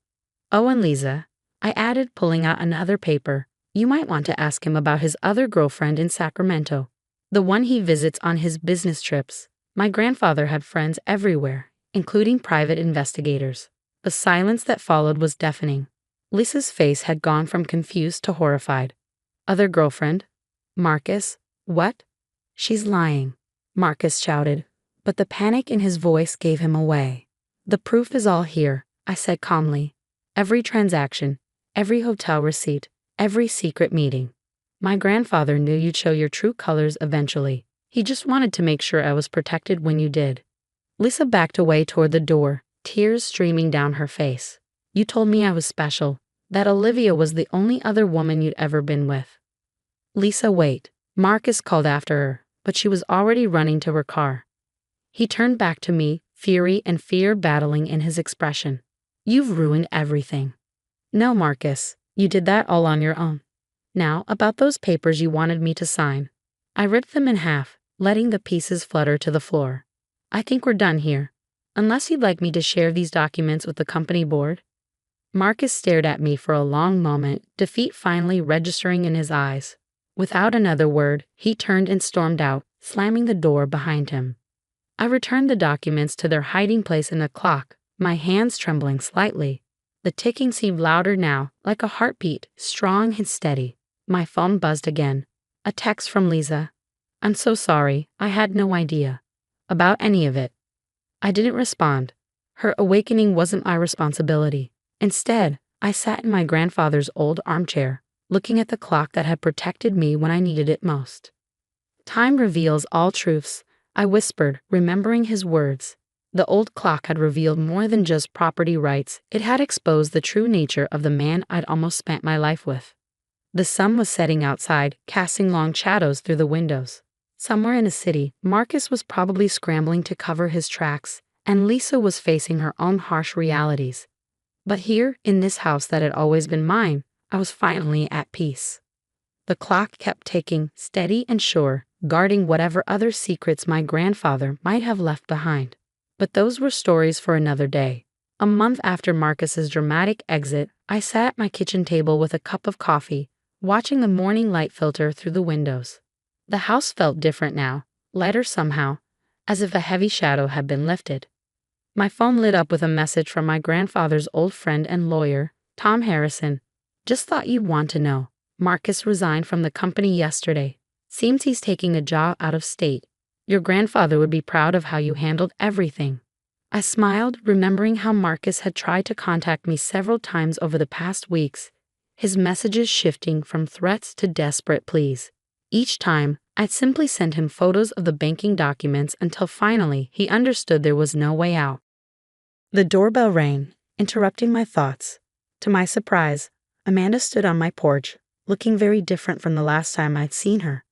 Oh, and Lisa, I added, pulling out another paper. You might want to ask him about his other girlfriend in Sacramento. The one he visits on his business trips. My grandfather had friends everywhere, including private investigators. The silence that followed was deafening. Lisa's face had gone from confused to horrified. Other girlfriend? Marcus? What? She's lying, Marcus shouted, but the panic in his voice gave him away. The proof is all here, I said calmly. Every transaction, every hotel receipt, every secret meeting. My grandfather knew you'd show your true colors eventually. He just wanted to make sure I was protected when you did. Lisa backed away toward the door, tears streaming down her face. You told me I was special, that Olivia was the only other woman you'd ever been with. Lisa, wait. Marcus called after her, but she was already running to her car. He turned back to me, fury and fear battling in his expression. You've ruined everything. No, Marcus, you did that all on your own. Now, about those papers you wanted me to sign. I ripped them in half, letting the pieces flutter to the floor. I think we're done here. Unless you'd like me to share these documents with the company board. Marcus stared at me for a long moment, defeat finally registering in his eyes. Without another word, he turned and stormed out, slamming the door behind him. I returned the documents to their hiding place in the clock, my hands trembling slightly. The ticking seemed louder now, like a heartbeat, strong and steady. My phone buzzed again. A text from Lisa. I'm so sorry, I had no idea about any of it. I didn't respond. Her awakening wasn't my responsibility. Instead, I sat in my grandfather's old armchair, looking at the clock that had protected me when I needed it most. Time reveals all truths, I whispered, remembering his words. The old clock had revealed more than just property rights. It had exposed the true nature of the man I'd almost spent my life with. The sun was setting outside, casting long shadows through the windows. Somewhere in a city, Marcus was probably scrambling to cover his tracks, and Lisa was facing her own harsh realities. But here, in this house that had always been mine, I was finally at peace. The clock kept ticking, steady and sure, guarding whatever other secrets my grandfather might have left behind. But those were stories for another day. A month after Marcus's dramatic exit, I sat at my kitchen table with a cup of coffee, watching the morning light filter through the windows. The house felt different now, lighter somehow, as if a heavy shadow had been lifted. My phone lit up with a message from my grandfather's old friend and lawyer, Tom Harrison. Just thought you'd want to know. Marcus resigned from the company yesterday. Seems he's taking a job out of state. Your grandfather would be proud of how you handled everything. I smiled, remembering how Marcus had tried to contact me several times over the past weeks, his messages shifting from threats to desperate pleas. Each time, I'd simply send him photos of the banking documents until finally he understood there was no way out. The doorbell rang, interrupting my thoughts. To my surprise, Amanda stood on my porch, looking very different from the last time I'd seen her.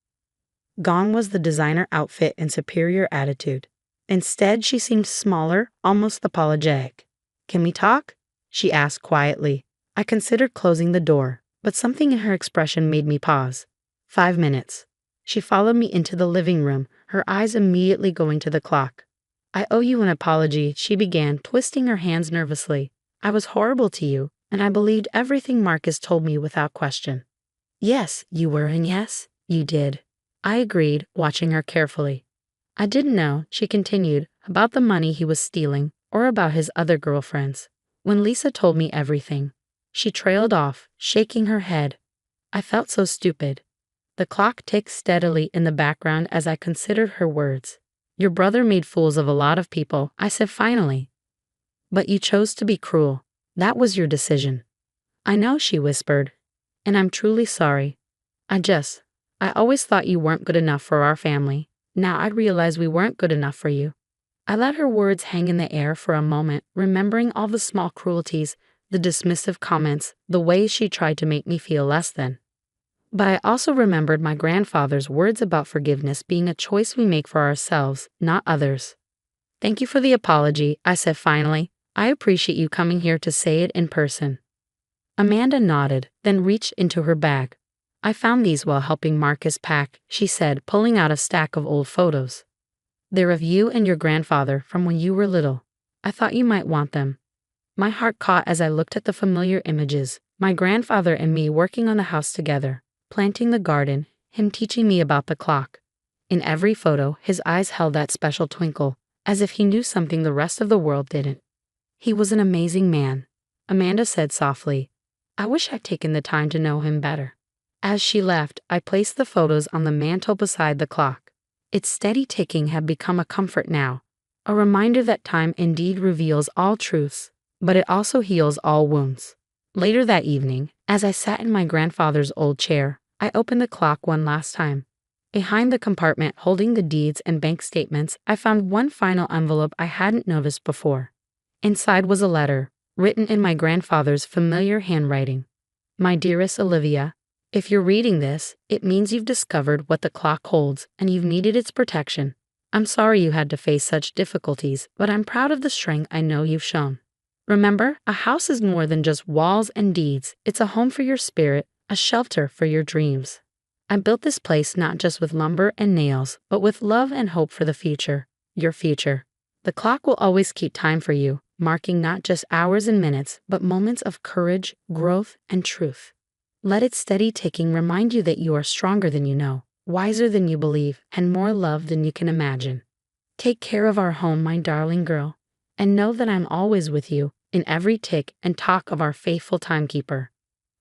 Gone was the designer outfit and superior attitude. Instead, she seemed smaller, almost apologetic. Can we talk? She asked quietly. I considered closing the door, but something in her expression made me pause. 5 minutes. She followed me into the living room, her eyes immediately going to the clock. I owe you an apology, she began, twisting her hands nervously. I was horrible to you, and I believed everything Marcus told me without question. Yes, you were, and yes, you did. I agreed, watching her carefully. I didn't know, she continued, about the money he was stealing, or about his other girlfriends. When Lisa told me everything, she trailed off, shaking her head. I felt so stupid. The clock ticked steadily in the background as I considered her words. Your brother made fools of a lot of people, I said finally. But you chose to be cruel. That was your decision. I know, she whispered. And I'm truly sorry. I always thought you weren't good enough for our family. Now I realize we weren't good enough for you. I let her words hang in the air for a moment, remembering all the small cruelties, the dismissive comments, the ways she tried to make me feel less than. But I also remembered my grandfather's words about forgiveness being a choice we make for ourselves, not others. Thank you for the apology, I said finally. I appreciate you coming here to say it in person. Amanda nodded, then reached into her bag. I found these while helping Marcus pack, she said, pulling out a stack of old photos. They're of you and your grandfather from when you were little. I thought you might want them. My heart caught as I looked at the familiar images, my grandfather and me working on the house together, planting the garden, him teaching me about the clock. In every photo, his eyes held that special twinkle, as if he knew something the rest of the world didn't. He was an amazing man, Amanda said softly. I wish I'd taken the time to know him better. As she left, I placed the photos on the mantel beside the clock. Its steady ticking had become a comfort now, a reminder that time indeed reveals all truths, but it also heals all wounds. Later that evening, as I sat in my grandfather's old chair, I opened the clock one last time. Behind the compartment holding the deeds and bank statements, I found one final envelope I hadn't noticed before. Inside was a letter, written in my grandfather's familiar handwriting. My dearest Olivia, if you're reading this, it means you've discovered what the clock holds and you've needed its protection. I'm sorry you had to face such difficulties, but I'm proud of the strength I know you've shown. Remember, a house is more than just walls and deeds. It's a home for your spirit, a shelter for your dreams. I built this place not just with lumber and nails, but with love and hope for the future, your future. The clock will always keep time for you, marking not just hours and minutes, but moments of courage, growth, and truth. Let its steady ticking remind you that you are stronger than you know, wiser than you believe, and more loved than you can imagine. Take care of our home, my darling girl, and know that I'm always with you in every tick and talk of our faithful timekeeper.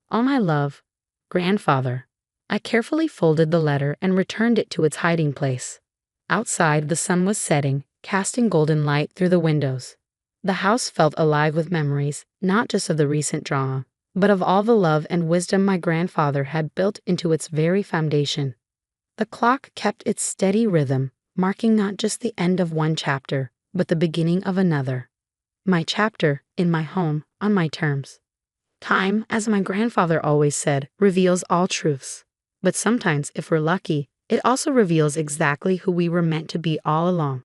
All my love, Grandfather. I carefully folded the letter and returned it to its hiding place. Outside, the sun was setting, casting golden light through the windows. The house felt alive with memories, not just of the recent drama, but of all the love and wisdom my grandfather had built into its very foundation. The clock kept its steady rhythm, marking not just the end of one chapter, but the beginning of another. My chapter, in my home, on my terms. Time, as my grandfather always said, reveals all truths. But sometimes, if we're lucky, it also reveals exactly who we were meant to be all along.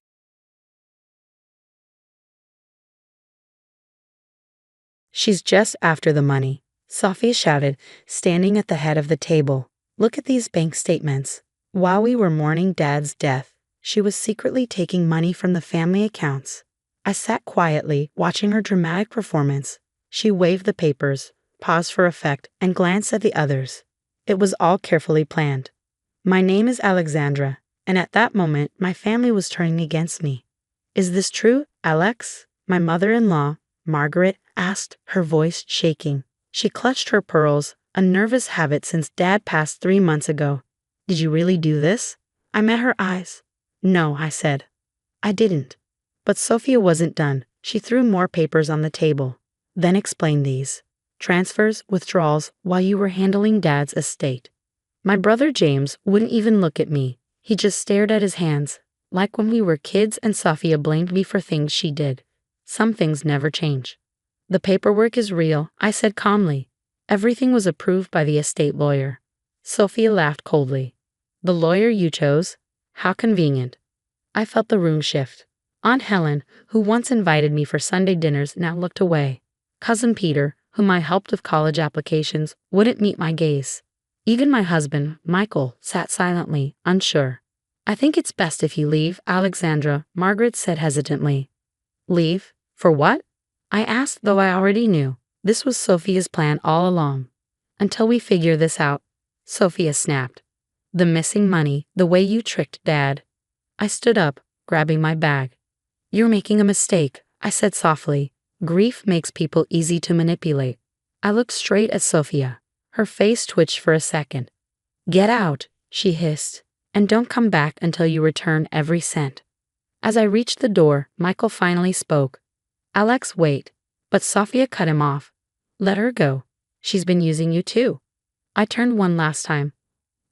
She's just after the money, Sophia shouted, standing at the head of the table. Look at these bank statements. While we were mourning Dad's death, she was secretly taking money from the family accounts. I sat quietly, watching her dramatic performance. She waved the papers, paused for effect, and glanced at the others. It was all carefully planned. My name is Alexandra, and at that moment, my family was turning against me. Is this true, Alex? My mother-in-law, Margaret, asked, her voice shaking. She clutched her pearls, a nervous habit since Dad passed 3 months ago. Did you really do this? I met her eyes. No, I said. I didn't. But Sophia wasn't done. She threw more papers on the table, then explained these. Transfers, withdrawals, while you were handling Dad's estate. My brother James wouldn't even look at me. He just stared at his hands, like when we were kids and Sophia blamed me for things she did. Some things never change. The paperwork is real, I said calmly. Everything was approved by the estate lawyer. Sophia laughed coldly. The lawyer you chose? How convenient. I felt the room shift. Aunt Helen, who once invited me for Sunday dinners, now looked away. Cousin Peter, whom I helped with college applications, wouldn't meet my gaze. Even my husband, Michael, sat silently, unsure. I think it's best if you leave, Alexandra, Margaret said hesitantly. Leave? For what? I asked, though I already knew. This was Sophia's plan all along. Until we figure this out, Sophia snapped. The missing money, the way you tricked Dad. I stood up, grabbing my bag. You're making a mistake, I said softly. Grief makes people easy to manipulate. I looked straight at Sophia. Her face twitched for a second. Get out, she hissed, and don't come back until you return every cent. As I reached the door, Michael finally spoke. Alex, wait. But Sophia cut him off. Let her go. She's been using you too. I turned one last time.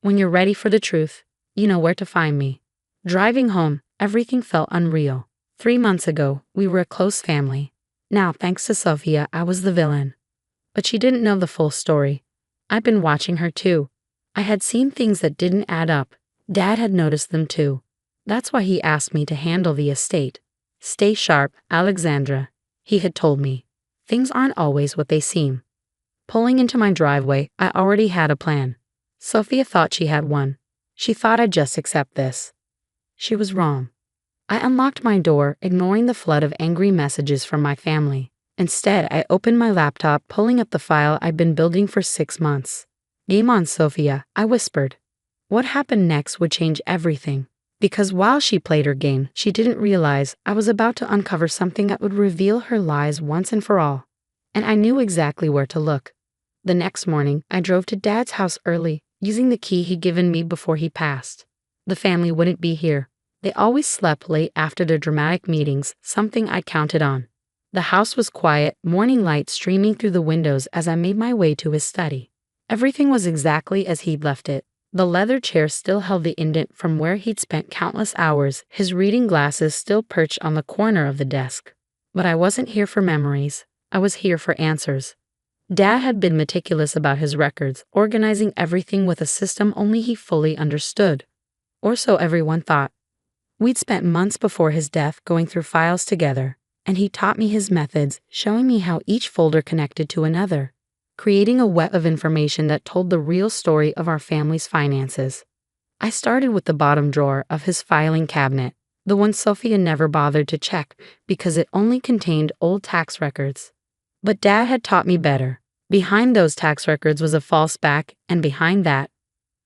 When you're ready for the truth, you know where to find me. Driving home, everything felt unreal. 3 months ago, we were a close family. Now, thanks to Sophia, I was the villain. But she didn't know the full story. I'd been watching her too. I had seen things that didn't add up. Dad had noticed them too. That's why he asked me to handle the estate. Stay sharp, Alexandra. He had told me, things aren't always what they seem. Pulling into my driveway, I already had a plan. Sophia thought she had one. She thought I'd just accept this. She was wrong. I unlocked my door, ignoring the flood of angry messages from my family. Instead, I opened my laptop, pulling up the file I'd been building for 6 months. Game on, Sophia, I whispered. What happened next would change everything. Because while she played her game, she didn't realize I was about to uncover something that would reveal her lies once and for all. And I knew exactly where to look. The next morning, I drove to Dad's house early, using the key he'd given me before he passed. The family wouldn't be here. They always slept late after their dramatic meetings, something I counted on. The house was quiet, morning light streaming through the windows as I made my way to his study. Everything was exactly as he'd left it. The leather chair still held the indent from where he'd spent countless hours, his reading glasses still perched on the corner of the desk. But I wasn't here for memories. I was here for answers. Dad had been meticulous about his records, organizing everything with a system only he fully understood. Or so everyone thought. We'd spent months before his death going through files together, and he taught me his methods, showing me how each folder connected to another, creating a web of information that told the real story of our family's finances. I started with the bottom drawer of his filing cabinet, the one Sophia never bothered to check because it only contained old tax records. But Dad had taught me better. Behind those tax records was a false back, and behind that,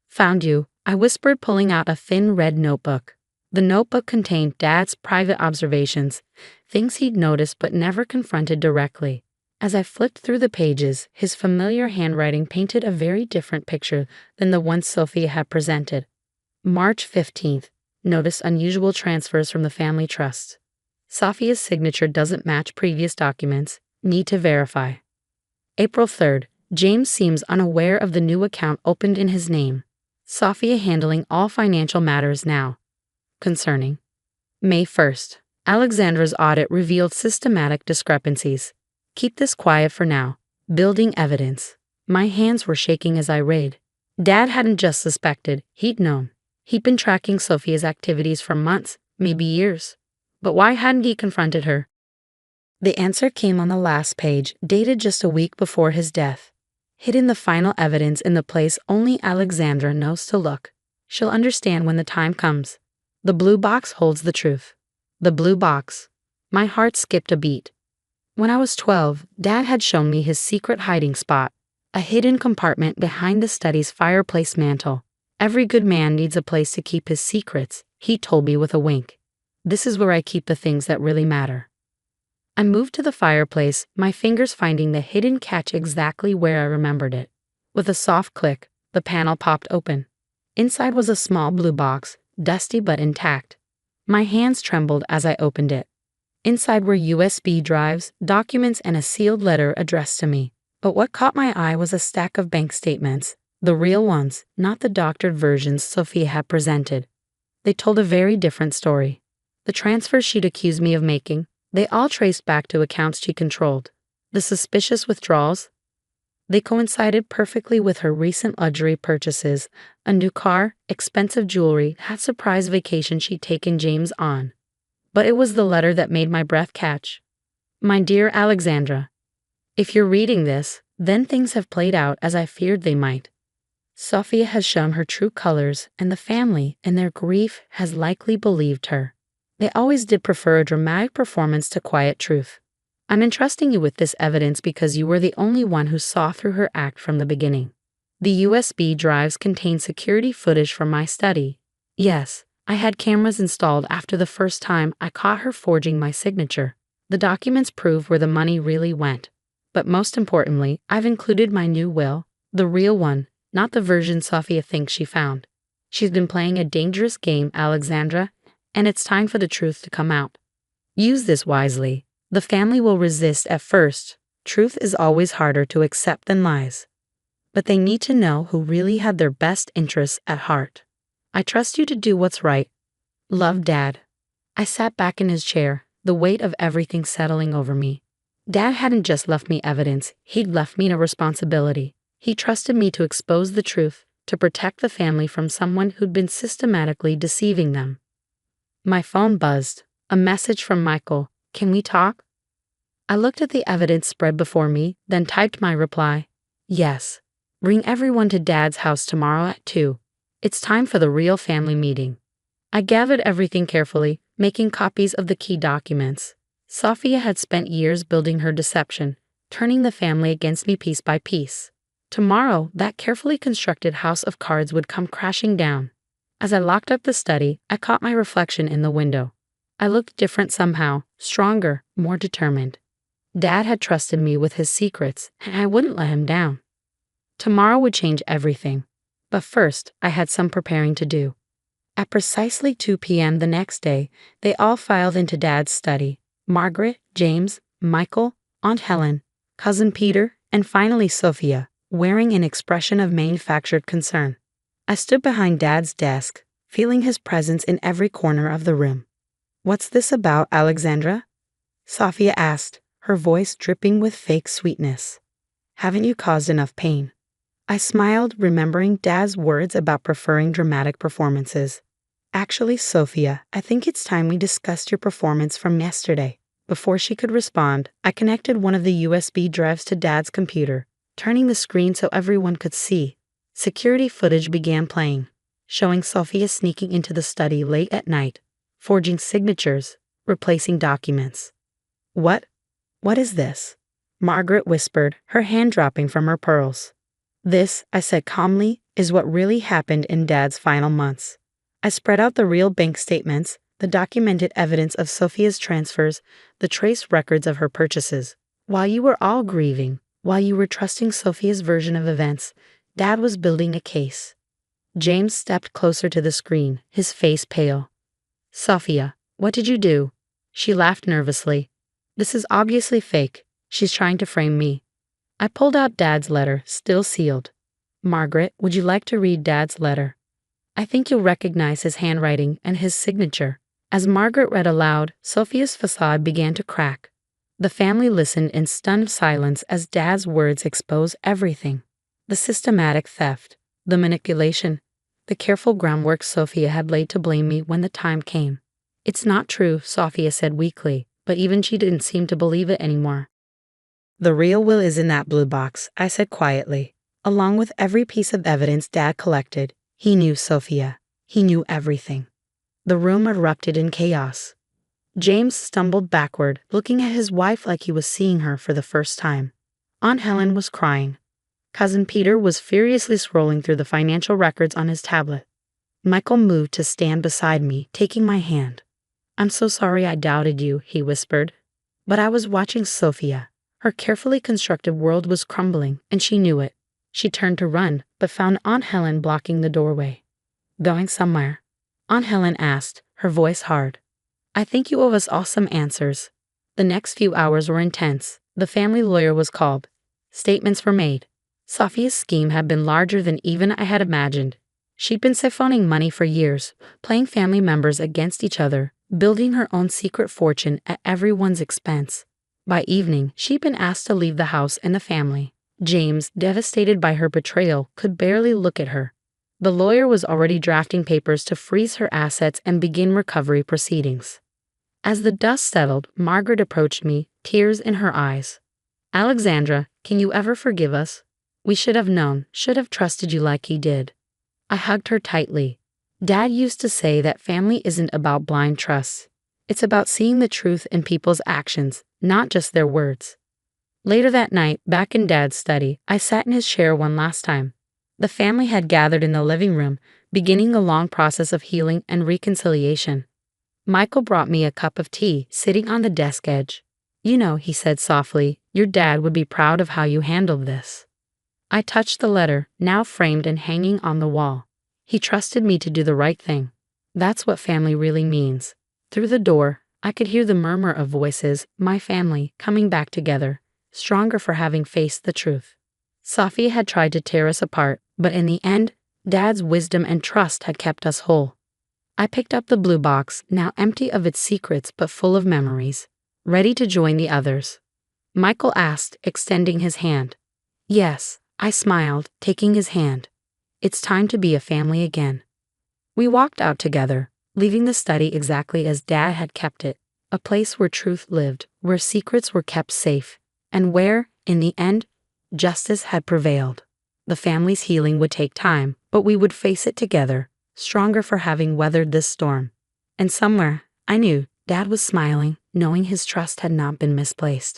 found you, I whispered, pulling out a thin red notebook. The notebook contained Dad's private observations, things he'd noticed but never confronted directly. As I flipped through the pages, his familiar handwriting painted a very different picture than the one Sophia had presented. March 15th. Notice unusual transfers from the family trust. Sophia's signature doesn't match previous documents. Need to verify. April 3rd. James seems unaware of the new account opened in his name. Sophia handling all financial matters now. Concerning. May 1st. Alexandra's audit revealed systematic discrepancies. Keep this quiet for now. Building evidence. My hands were shaking as I read. Dad hadn't just suspected, he'd known. He'd been tracking Sophia's activities for months, maybe years. But why hadn't he confronted her? The answer came on the last page, dated just a week before his death. Hidden the final evidence in the place only Alexandra knows to look. She'll understand when the time comes. The blue box holds the truth. The blue box. My heart skipped a beat. When I was 12, Dad had shown me his secret hiding spot, a hidden compartment behind the study's fireplace mantel. Every good man needs a place to keep his secrets, he told me with a wink. This is where I keep the things that really matter. I moved to the fireplace, my fingers finding the hidden catch exactly where I remembered it. With a soft click, the panel popped open. Inside was a small blue box, dusty but intact. My hands trembled as I opened it. Inside were USB drives, documents, and a sealed letter addressed to me. But what caught my eye was a stack of bank statements, the real ones, not the doctored versions Sophia had presented. They told a very different story. The transfers she'd accused me of making, they all traced back to accounts she controlled. The suspicious withdrawals, they coincided perfectly with her recent luxury purchases, a new car, expensive jewelry, that surprise vacation she'd taken James on. But it was the letter that made my breath catch. My dear Alexandra, if you're reading this, then things have played out as I feared they might. Sophia has shown her true colors, and the family, in their grief, has likely believed her. They always did prefer a dramatic performance to quiet truth. I'm entrusting you with this evidence because you were the only one who saw through her act from the beginning. The USB drives contain security footage from my study. Yes, I had cameras installed after the first time I caught her forging my signature. The documents prove where the money really went. But most importantly, I've included my new will, the real one, not the version Sophia thinks she found. She's been playing a dangerous game, Alexandra, and it's time for the truth to come out. Use this wisely. The family will resist at first. Truth is always harder to accept than lies. But they need to know who really had their best interests at heart. I trust you to do what's right. Love, Dad. I sat back in his chair, the weight of everything settling over me. Dad hadn't just left me evidence, he'd left me a responsibility. He trusted me to expose the truth, to protect the family from someone who'd been systematically deceiving them. My phone buzzed. A message from Michael. Can we talk? I looked at the evidence spread before me, then typed my reply. Yes. Bring everyone to Dad's house tomorrow at 2. It's time for the real family meeting. I gathered everything carefully, making copies of the key documents. Sophia had spent years building her deception, turning the family against me piece by piece. Tomorrow, that carefully constructed house of cards would come crashing down. As I locked up the study, I caught my reflection in the window. I looked different somehow, stronger, more determined. Dad had trusted me with his secrets, and I wouldn't let him down. Tomorrow would change everything. But first, I had some preparing to do. At precisely 2 p.m. the next day, they all filed into Dad's study. Margaret, James, Michael, Aunt Helen, Cousin Peter, and finally Sophia, wearing an expression of manufactured concern. I stood behind Dad's desk, feeling his presence in every corner of the room. "What's this about, Alexandra?" Sophia asked, her voice dripping with fake sweetness. "Haven't you caused enough pain?" I smiled, remembering Dad's words about preferring dramatic performances. "Actually, Sophia, I think it's time we discussed your performance from yesterday." Before she could respond, I connected one of the USB drives to Dad's computer, turning the screen so everyone could see. Security footage began playing, showing Sophia sneaking into the study late at night, forging signatures, replacing documents. What is this?" Margaret whispered, her hand dropping from her pearls. "This," I said calmly, "is what really happened in Dad's final months." I spread out the real bank statements, the documented evidence of Sophia's transfers, the trace records of her purchases. While you were all grieving, while you were trusting Sophia's version of events, Dad was building a case. James stepped closer to the screen, his face pale. "Sophia, what did you do?" She laughed nervously. "This is obviously fake. She's trying to frame me." I pulled out Dad's letter, still sealed. "Margaret, would you like to read Dad's letter? I think you'll recognize his handwriting and his signature." As Margaret read aloud, Sophia's facade began to crack. The family listened in stunned silence as Dad's words exposed everything. The systematic theft, the manipulation, the careful groundwork Sophia had laid to blame me when the time came. "It's not true," Sophia said weakly, but even she didn't seem to believe it anymore. "The real will is in that blue box," I said quietly. Along with every piece of evidence Dad collected, he knew Sophia. He knew everything. The room erupted in chaos. James stumbled backward, looking at his wife like he was seeing her for the first time. Aunt Helen was crying. Cousin Peter was furiously scrolling through the financial records on his tablet. Michael moved to stand beside me, taking my hand. "I'm so sorry I doubted you," he whispered. But I was watching Sophia. Her carefully constructed world was crumbling, and she knew it. She turned to run, but found Aunt Helen blocking the doorway. "Going somewhere?" Aunt Helen asked, her voice hard. "I think you owe us all some answers." The next few hours were intense. The family lawyer was called. Statements were made. Sophia's scheme had been larger than even I had imagined. She'd been siphoning money for years, playing family members against each other, building her own secret fortune at everyone's expense. By evening, she'd been asked to leave the house and the family. James, devastated by her betrayal, could barely look at her. The lawyer was already drafting papers to freeze her assets and begin recovery proceedings. As the dust settled, Margaret approached me, tears in her eyes. "Alexandra, can you ever forgive us? We should have known, should have trusted you like he did." I hugged her tightly. Dad used to say that family isn't about blind trust. It's about seeing the truth in people's actions, not just their words. Later that night, back in Dad's study, I sat in his chair one last time. The family had gathered in the living room, beginning a long process of healing and reconciliation. Michael brought me a cup of tea, sitting on the desk edge. "You know," he said softly, "your dad would be proud of how you handled this." I touched the letter, now framed and hanging on the wall. He trusted me to do the right thing. That's what family really means. Through the door, I could hear the murmur of voices, my family, coming back together, stronger for having faced the truth. Sophia had tried to tear us apart, but in the end, Dad's wisdom and trust had kept us whole. I picked up the blue box, now empty of its secrets but full of memories, ready to join the others. Michael asked, extending his hand. "Yes," I smiled, taking his hand. "It's time to be a family again." We walked out together, leaving the study exactly as Dad had kept it, a place where truth lived, where secrets were kept safe, and where, in the end, justice had prevailed. The family's healing would take time, but we would face it together, stronger for having weathered this storm. And somewhere, I knew, Dad was smiling, knowing his trust had not been misplaced.